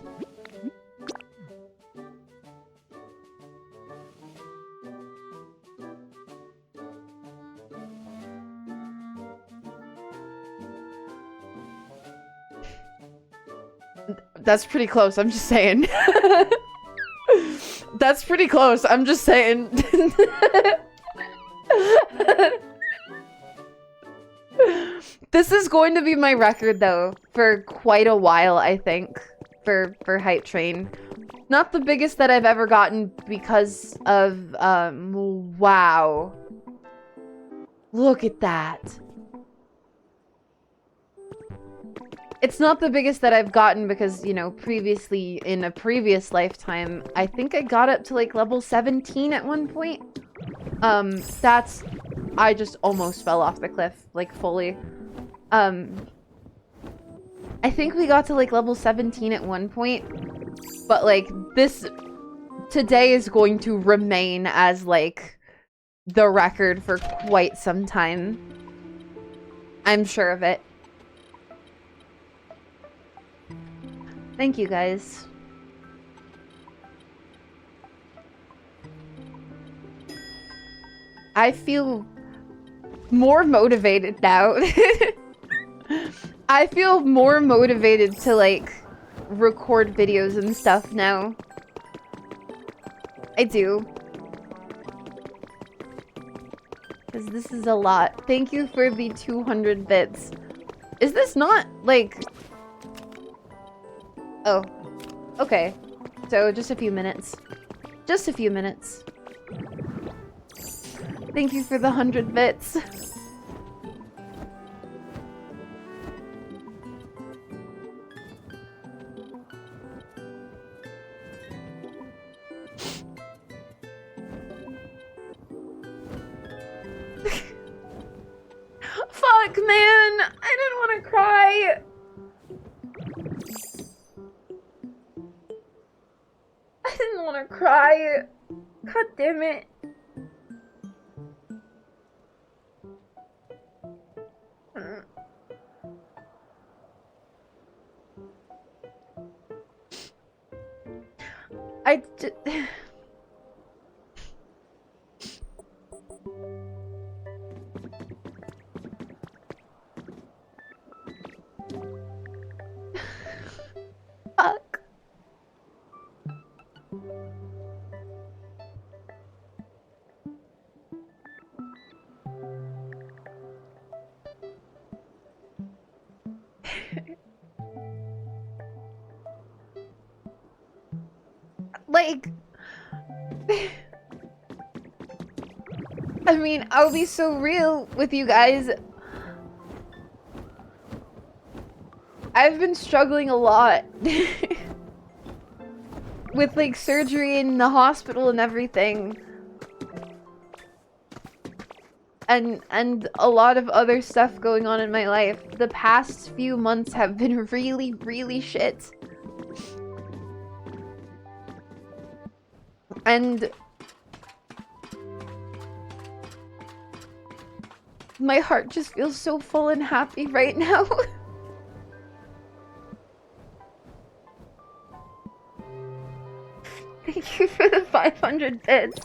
That's pretty close, I'm just saying. That's pretty close, I'm just saying. This is going to be my record, though, for quite a while, I think, for Hype Train. Not the biggest that I've ever gotten because of, wow. Look at that. It's not the biggest that I've gotten because, you know, previously, in a previous lifetime, I think I got up to, like, level 17 at one point. I just almost fell off the cliff, like, fully. I think we got to, like, level 17 at one point. But, like, today is going to remain as, like, the record for quite some time. I'm sure of it. Thank you, guys. I feel more motivated now. I feel more motivated to, like, record videos and stuff now. I do. Because this is a lot. Thank you for the 200 bits. Is this not, like... Oh. Okay. So, just a few minutes. Just a few minutes. Thank you for the 100 bits. Fuck, man! I didn't want to cry! I didn't want to cry! God damn it. Fuck. Like, I mean, I'll be so real with you guys. I've been struggling a lot with like surgery in the hospital and everything. And a lot of other stuff going on in my life. The past few months have been really, really shit. And my heart just feels so full and happy right now. Thank you for the 500 bits.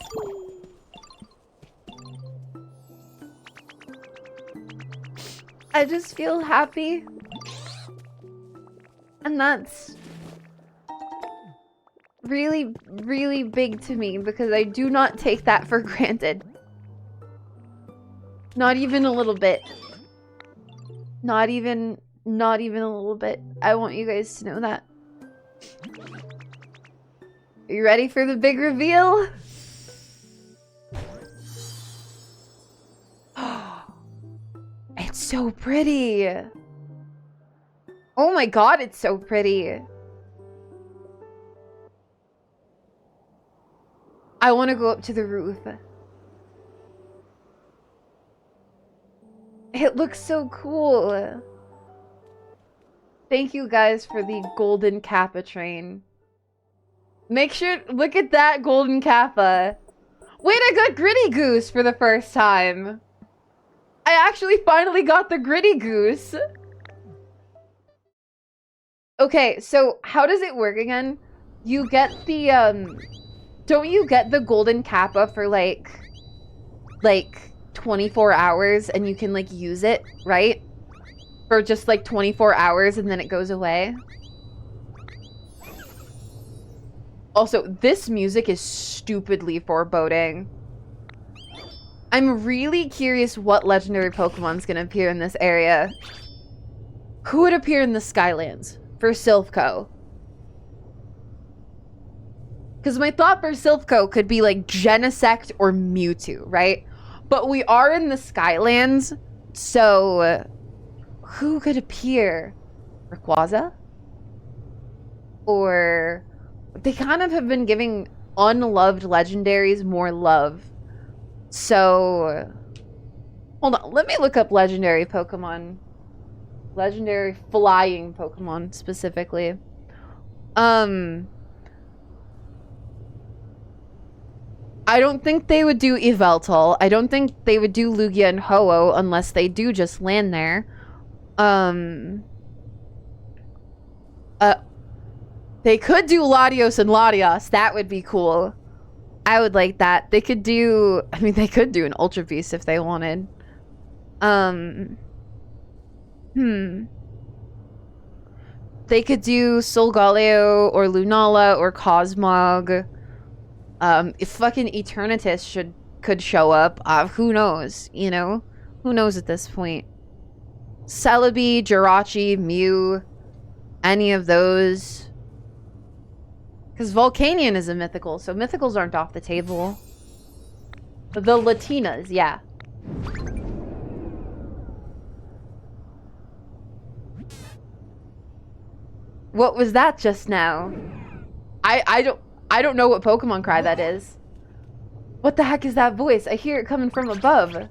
I just feel happy. And that's really, really big to me because I do not take that for granted. Not even a little bit. Not even a little bit. I want you guys to know that. Are you ready for the big reveal? It's so pretty. Oh my god, it's so pretty. I want to go up to the roof. It looks so cool. Thank you guys for the golden kappa train. Make sure, look at that golden kappa. Wait, I got Gritty Goose for the first time. I actually finally got the Gritty Goose. Okay, so how does it work again? You get the, don't you get the golden kappa for like 24 hours and you can like use it, right? For just like 24 hours and then it goes away. Also, this music is stupidly foreboding. I'm really curious what legendary Pokemon's gonna appear in this area. Who would appear in the Skylands for Silphco? Because my thought for Silphco could be like Genesect or Mewtwo, right? But we are in the Skylands, so who could appear? Rayquaza? Or they kind of have been giving unloved legendaries more love. So hold on, let me look up legendary Pokemon. Legendary flying Pokemon specifically. I don't think they would do Yveltal. I don't think they would do Lugia and Ho-Oh unless they do just land there. They could do Latios and Latias. That would be cool. I would like that. They could do... I mean, they could do an Ultra Beast if they wanted. They could do Solgaleo or Lunala or Cosmog. If fucking Eternatus could show up, who knows, you know? Who knows at this point? Celebi, Jirachi, Mew, any of those. Because Volcanion is a mythical, so mythicals aren't off the table. The Latinas, yeah. What was that just now? I don't know what Pokemon cry that is. What the heck is that voice? I hear it coming from above.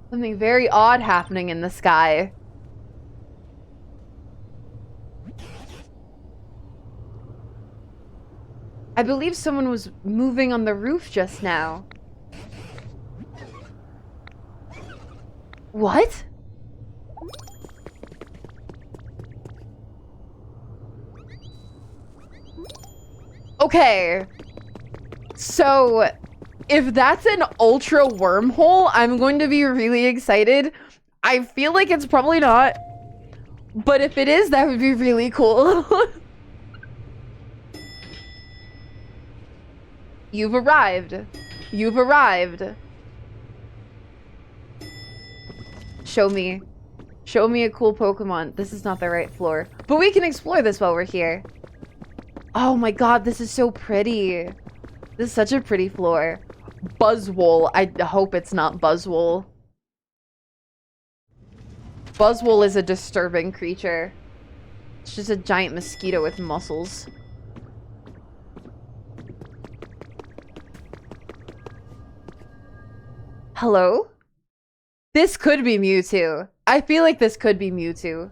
Something very odd happening in the sky. I believe someone was moving on the roof just now. What? Okay. So, if that's an ultra wormhole, I'm going to be really excited. I feel like it's probably not. But if it is, that would be really cool. You've arrived. You've arrived. Show me. Show me a cool Pokemon. This is not the right floor. But we can explore this while we're here. Oh my god, this is so pretty. This is such a pretty floor. Buzzwole. I hope it's not Buzzwole. Buzzwole is a disturbing creature. It's just a giant mosquito with muscles. Hello? This could be Mewtwo. I feel like this could be Mewtwo.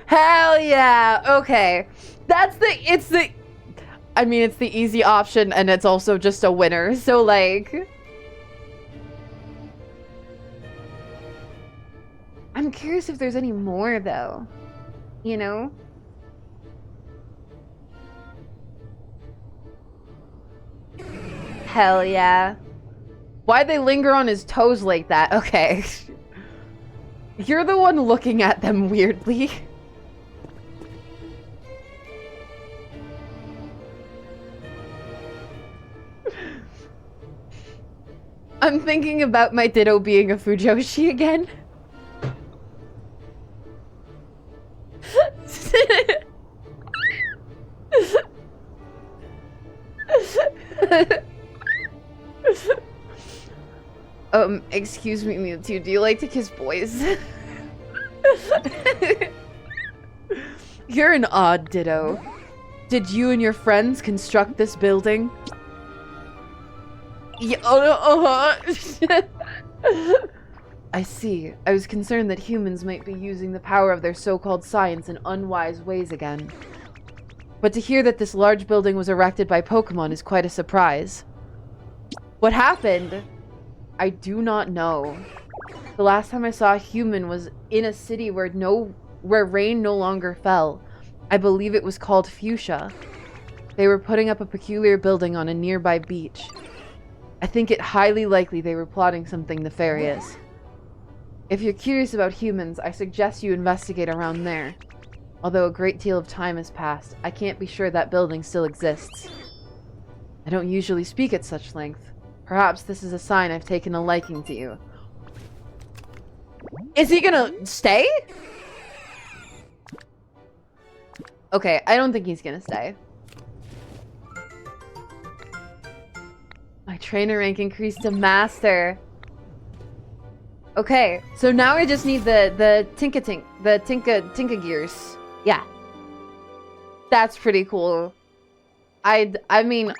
Hell yeah! Okay. It's the easy option and it's also just a winner. So like... I'm curious if there's any more though. You know? Hell yeah. Why'd they linger on his toes like that? Okay. You're the one looking at them weirdly. I'm thinking about my Ditto being a Fujoshi again. Excuse me, Mewtwo, do you like to kiss boys? You're an odd Ditto. Did you and your friends construct this building? Yeah, I see. I was concerned that humans might be using the power of their so-called science in unwise ways again. But to hear that this large building was erected by Pokemon is quite a surprise. What happened? I do not know. The last time I saw a human was in a city where rain no longer fell. I believe it was called Fuchsia. They were putting up a peculiar building on a nearby beach. I think it highly likely they were plotting something nefarious. If you're curious about humans, I suggest you investigate around there. Although a great deal of time has passed, I can't be sure that building still exists. I don't usually speak at such length. Perhaps this is a sign I've taken a liking to you. Is he gonna stay? Okay, I don't think he's gonna stay. My trainer rank increased to master. Okay, so now I just need the Tinka gears. Yeah. That's pretty cool. I mean,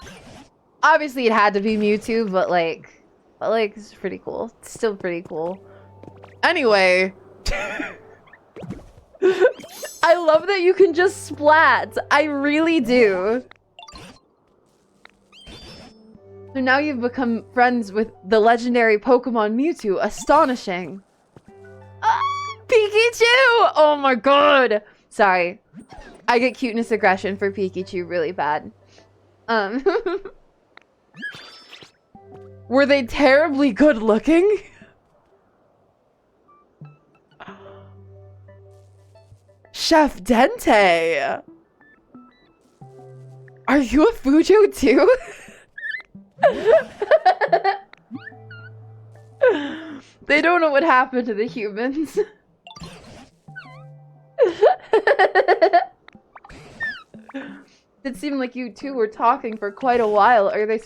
obviously it had to be Mewtwo, but like it's pretty cool. It's still pretty cool. Anyway. I love that you can just splat. I really do. So now you've become friends with the legendary Pokemon Mewtwo. Astonishing. Ah, Pikachu! Oh my god. Sorry. I get cuteness aggression for Pikachu really bad. Were they terribly good looking? Chef Dente! Are you a Fujo too? They don't know what happened to the humans. It seemed like you two were talking for quite a while. Are you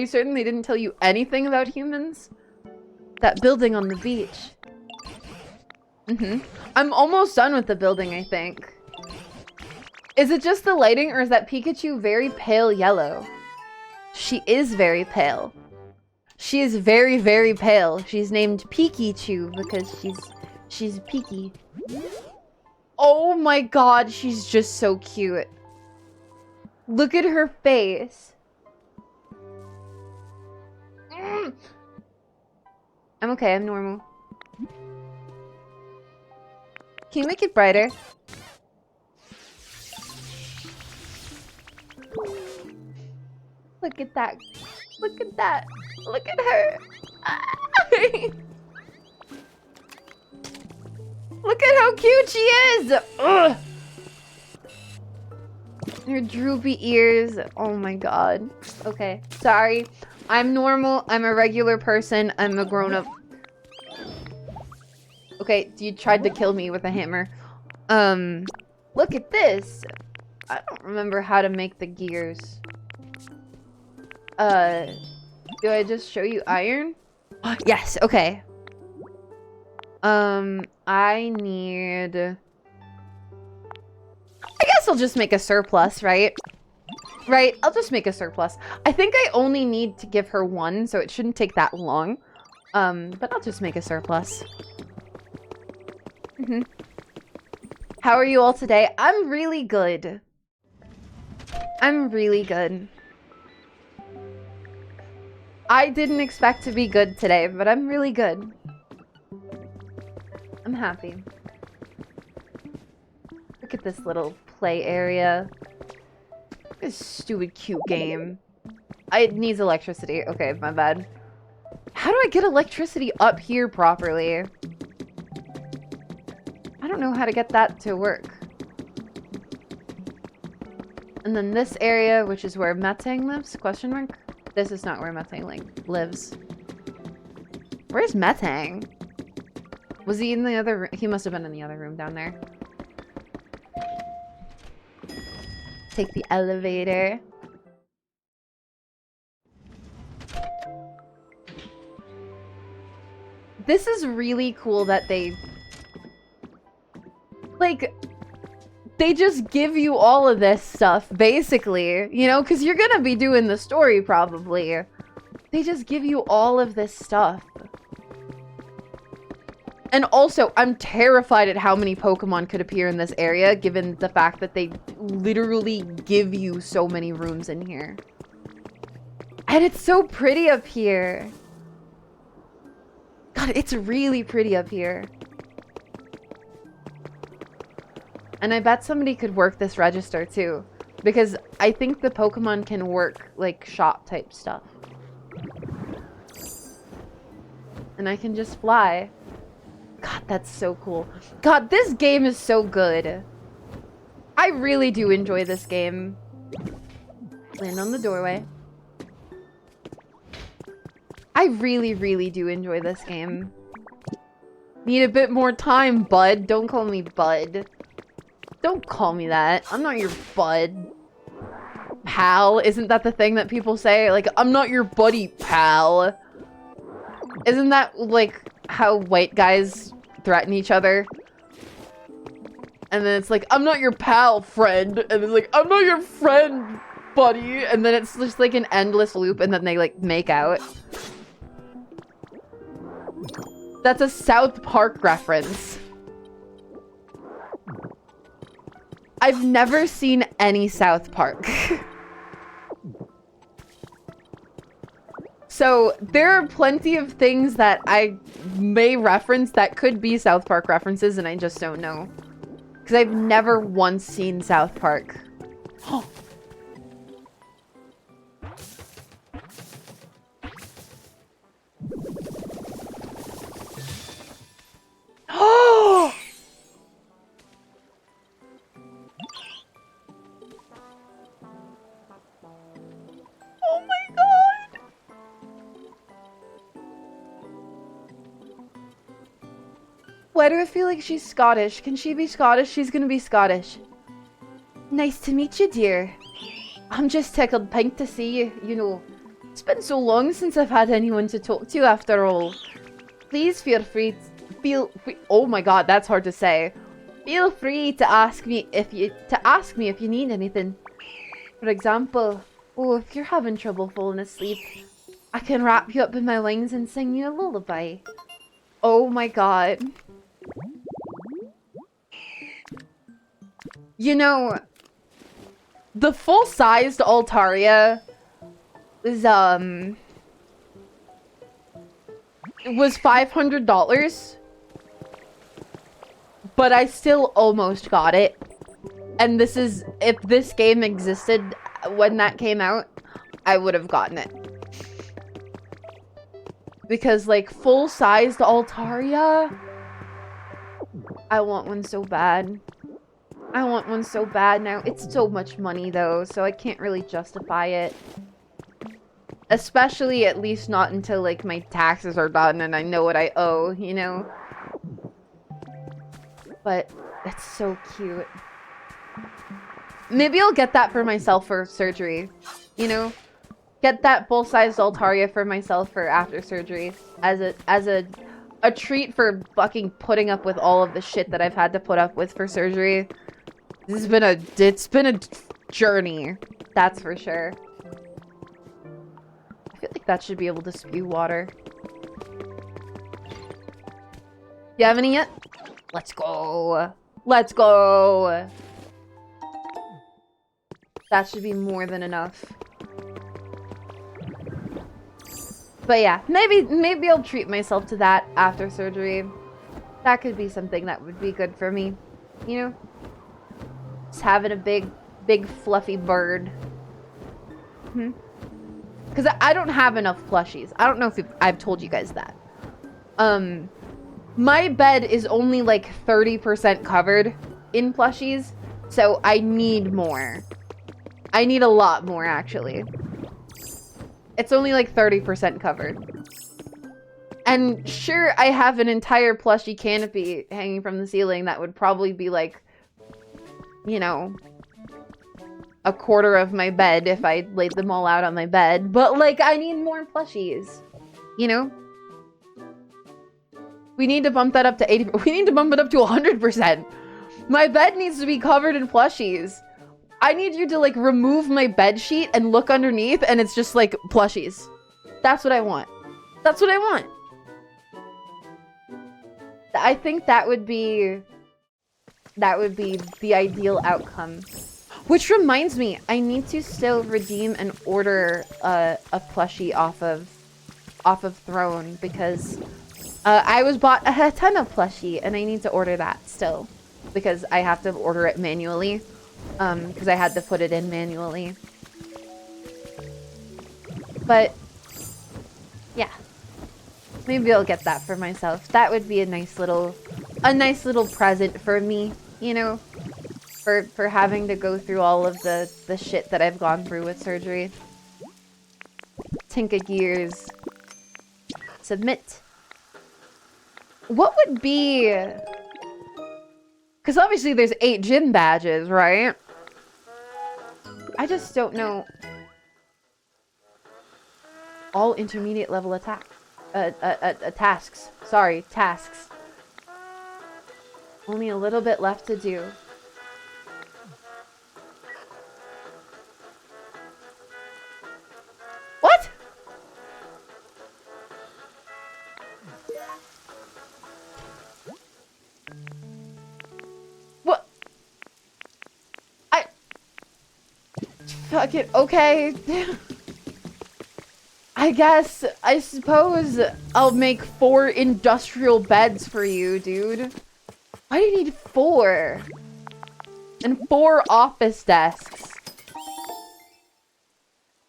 certain they didn't tell you anything about humans? That building on the beach. I'm almost done with the building, I think. Is it just the lighting, or is that Pikachu very pale yellow? She is very pale. She is very, very pale. She's named Pikachu because she's peaky. Oh my god, she's just so cute. Look at her face. I'm okay, I'm normal. Can you make it brighter? Look at that. Look at that. Look at her. Look at how cute she is. Ugh. Her droopy ears. Oh my god. Okay. Sorry. I'm normal. I'm a regular person. I'm a grown-up. Okay, you tried to kill me with a hammer. Look at this. I don't remember how to make the gears. Do I just show you iron? Yes, okay. I need... I guess I'll just make a surplus, right? Right, I'll just make a surplus. I think I only need to give her one, so it shouldn't take that long. But I'll just make a surplus. How are you all today? I'm really good. I'm really good. I didn't expect to be good today, but I'm really good. I'm happy. Look at this little play area. This stupid cute game. It needs electricity. Okay, my bad. How do I get electricity up here properly? I don't know how to get that to work. And then this area, which is where Metang lives? Question mark? This is not where Metang lives. Where's Metang? Was he in the other room? He must have been in the other room down there. Take the elevator. This is really cool that they... Like... They just give you all of this stuff, basically. You know, because you're gonna be doing the story, probably. They just give you all of this stuff. And also, I'm terrified at how many Pokemon could appear in this area, given the fact that they literally give you so many rooms in here. And it's so pretty up here. God, it's really pretty up here. And I bet somebody could work this register too. Because I think the Pokemon can work like shop type stuff. And I can just fly. God, that's so cool. God, this game is so good. I really do enjoy this game. Land on the doorway. I really, really do enjoy this game. Need a bit more time, bud. Don't call me bud. Don't call me that. I'm not your bud. Pal? Isn't that the thing that people say? Like, I'm not your buddy, pal. Isn't that, like, how white guys threaten each other? And then it's like, I'm not your pal, friend. And it's like, I'm not your friend, buddy. And then it's just like an endless loop, and then they, like, make out. That's a South Park reference. I've never seen any South Park. So there are plenty of things that I may reference that could be South Park references, and I just don't know. Because I've never once seen South Park. Oh! Why do I feel like she's Scottish? Can she be Scottish? She's gonna be Scottish. Nice to meet you, dear. I'm just tickled pink to see you. You know, it's been so long since I've had anyone to talk to after all. Please feel free. Oh my god, that's hard to say. Feel free to ask me if you need anything. For example, if you're having trouble falling asleep, I can wrap you up in my wings and sing you a lullaby. Oh my god. You know, the full-sized Altaria was $500, but I still almost got it. And this is, if this game existed when that came out, I would have gotten it. Because, like, full-sized Altaria, I want one so bad. I want one so bad now. It's so much money, though, so I can't really justify it. Especially, at least not until, like, my taxes are done and I know what I owe, you know? But, it's so cute. Maybe I'll get that for myself for surgery, you know? Get that full-sized Altaria for myself for after surgery. As a treat for fucking putting up with all of the shit that I've had to put up with for surgery. It's been a journey, that's for sure. I feel like that should be able to spew water. You have any yet? Let's go. Let's go. That should be more than enough. But yeah, maybe I'll treat myself to that after surgery. That could be something that would be good for me, you know? Just having a big fluffy bird. Because I don't have enough plushies. I don't know if I've told you guys that. My bed is only like 30% covered in plushies, so I need more. I need a lot more, actually. It's only like 30% covered. And sure, I have an entire plushie canopy hanging from the ceiling that would probably be like, you know, a quarter of my bed if I laid them all out on my bed. But like, I need more plushies, you know? We need to bump that up to 80. We need to bump it up to 100%. My bed needs to be covered in plushies. I need you to like remove my bed sheet and look underneath and it's just like plushies. That's what I want. That's what I want. I think that would be the ideal outcome. Which reminds me, I need to still redeem and order a plushie off of Throne because I was bought a Hatena plushie and I need to order that still because I have to order it manually. Because I had to put it in manually. But, yeah. Maybe I'll get that for myself. That would be a nice little present for me, you know? For having to go through all of the shit that I've gone through with surgery. Tinka Gears. Submit. What would be... Because obviously there's 8 gym badges, right? I just don't know. All intermediate level attack. Tasks. Sorry, tasks. Only a little bit left to do. What? What? Fuck it, okay. I suppose I'll make 4 industrial beds for you, dude. Why do you need 4? And 4 office desks.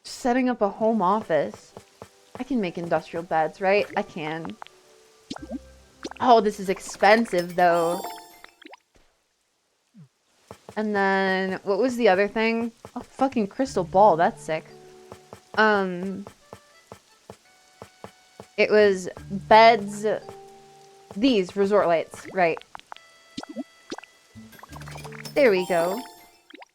Setting up a home office. I can make industrial beds, right? I can. Oh, this is expensive, though. And then, what was the other thing? Oh, fucking crystal ball. That's sick. It was beds, These resort lights, right. There we go.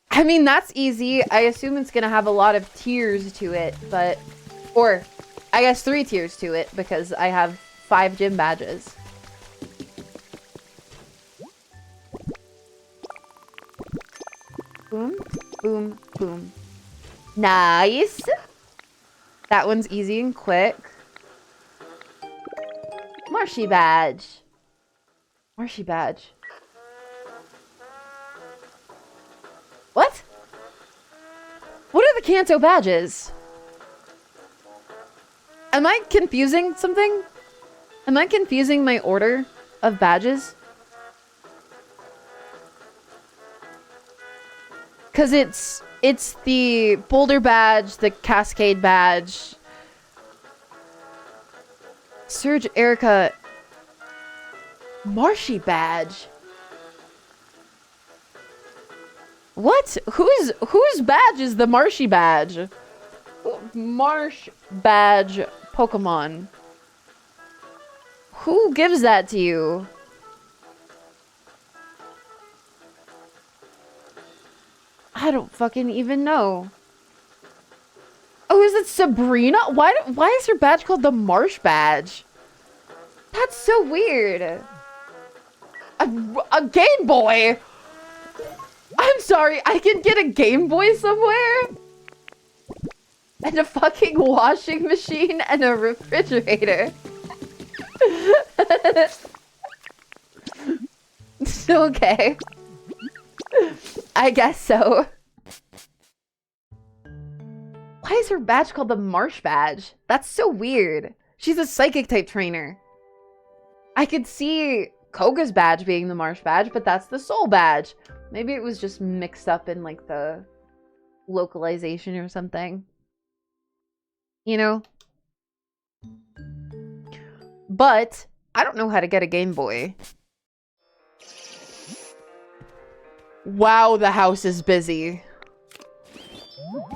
I mean, that's easy. I assume it's gonna have a lot of tiers to it, but... Or, I guess 3 tiers to it, because I have 5 gym badges. Boom, boom, boom. Nice! That one's easy and quick. Marshy badge. Marshy badge. What? What are the Kanto badges? Am I confusing something? Am I confusing my order of badges? Cause it's the Boulder badge, the Cascade badge, Surge Erica, Marshy badge. What? Whose badge is the Marshy badge? Marsh badge Pokemon. Who gives that to you? I don't fucking even know. Oh, is it Sabrina? Why is her badge called the Marsh badge? That's so weird. A Game Boy? I'm sorry, I can get a Game Boy somewhere? And a fucking washing machine and a refrigerator. Okay. I guess so. Why is her badge called the Marsh badge? That's so weird. She's a psychic type trainer. I could see Koga's badge being the Marsh badge, but that's the Soul badge. Maybe it was just mixed up in like the localization or something. You know? But I don't know how to get a Game Boy. Wow, the house is busy.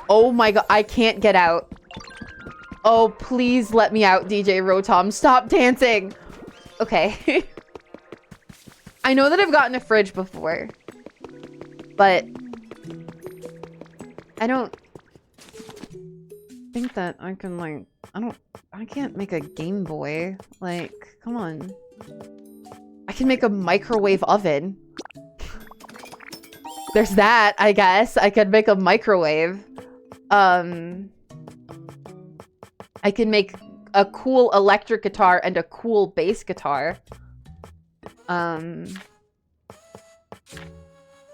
Oh my god, I can't get out. Oh, please let me out, DJ Rotom. Stop dancing. Okay. I know that I've gotten a fridge before. But I don't think that I can, like, I can't make a Game Boy. Like, come on. I can make a microwave oven. There's that, I guess. I could make a microwave. I can make a cool electric guitar and a cool bass guitar.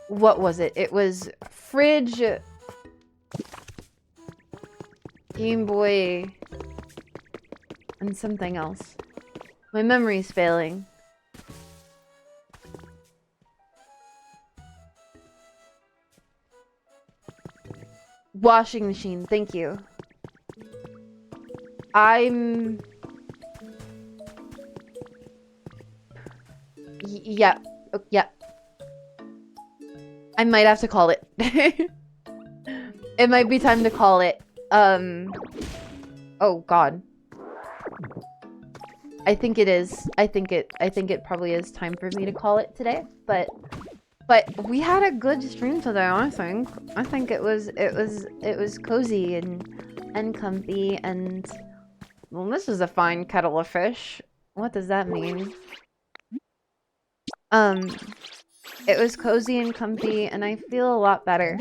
What was it? It was fridge, Game Boy, and something else. My memory's failing. Washing machine, thank you. Yeah. Oh, yeah. I might have to call it. It might be time to call it. Oh god. I think it is. I think it probably is time for me to call it today, but we had a good stream today, I think. I think it was cozy and comfy, and well, this is a fine kettle of fish. What does that mean? It was cozy and comfy, and I feel a lot better.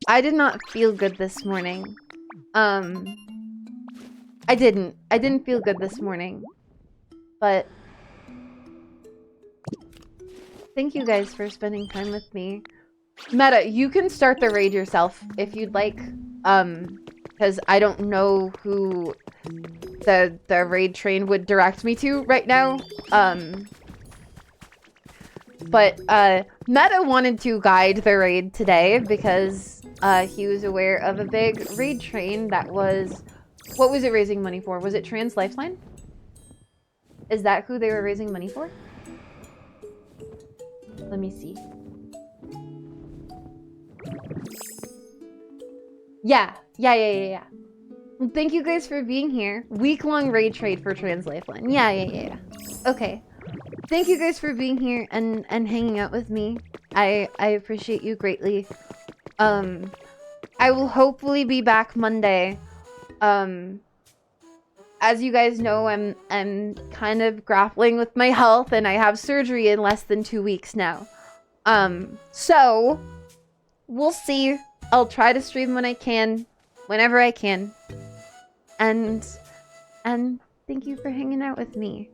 I did not feel good this morning. I didn't feel good this morning. But thank you guys for spending time with me. Meta, you can start the raid yourself if you'd like. Because I don't know who the raid train would direct me to right now. But Meta wanted to guide the raid today because he was aware of a big raid train that was... What was it raising money for? Was it Trans Lifeline? Is that who they were raising money for? Let me see. Yeah. Thank you guys for being here. Week-long raid trade for Trans Lifeline. Yeah. Okay. Thank you guys for being here and hanging out with me. I appreciate you greatly. I will hopefully be back Monday. As you guys know, I'm kind of grappling with my health and I have surgery in less than 2 weeks now. So we'll see. I'll try to stream when I can, whenever I can. And thank you for hanging out with me.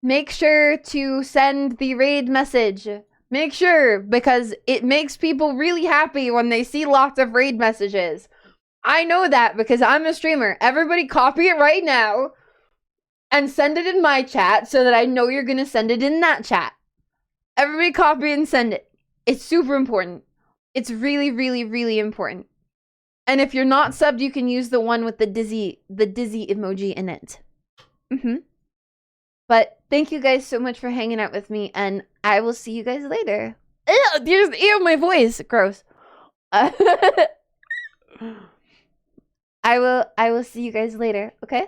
Make sure to send the raid message. Make sure, because it makes people really happy when they see lots of raid messages. I know that because I'm a streamer. Everybody copy it right now and send it in my chat so that I know you're gonna send it in that chat. Everybody copy it and send it. It's super important. It's really, really, really important. And if you're not subbed, you can use the one with the dizzy emoji in it. But thank you guys so much for hanging out with me, and I will see you guys later. Ew, my voice. Gross. I will see you guys later, okay?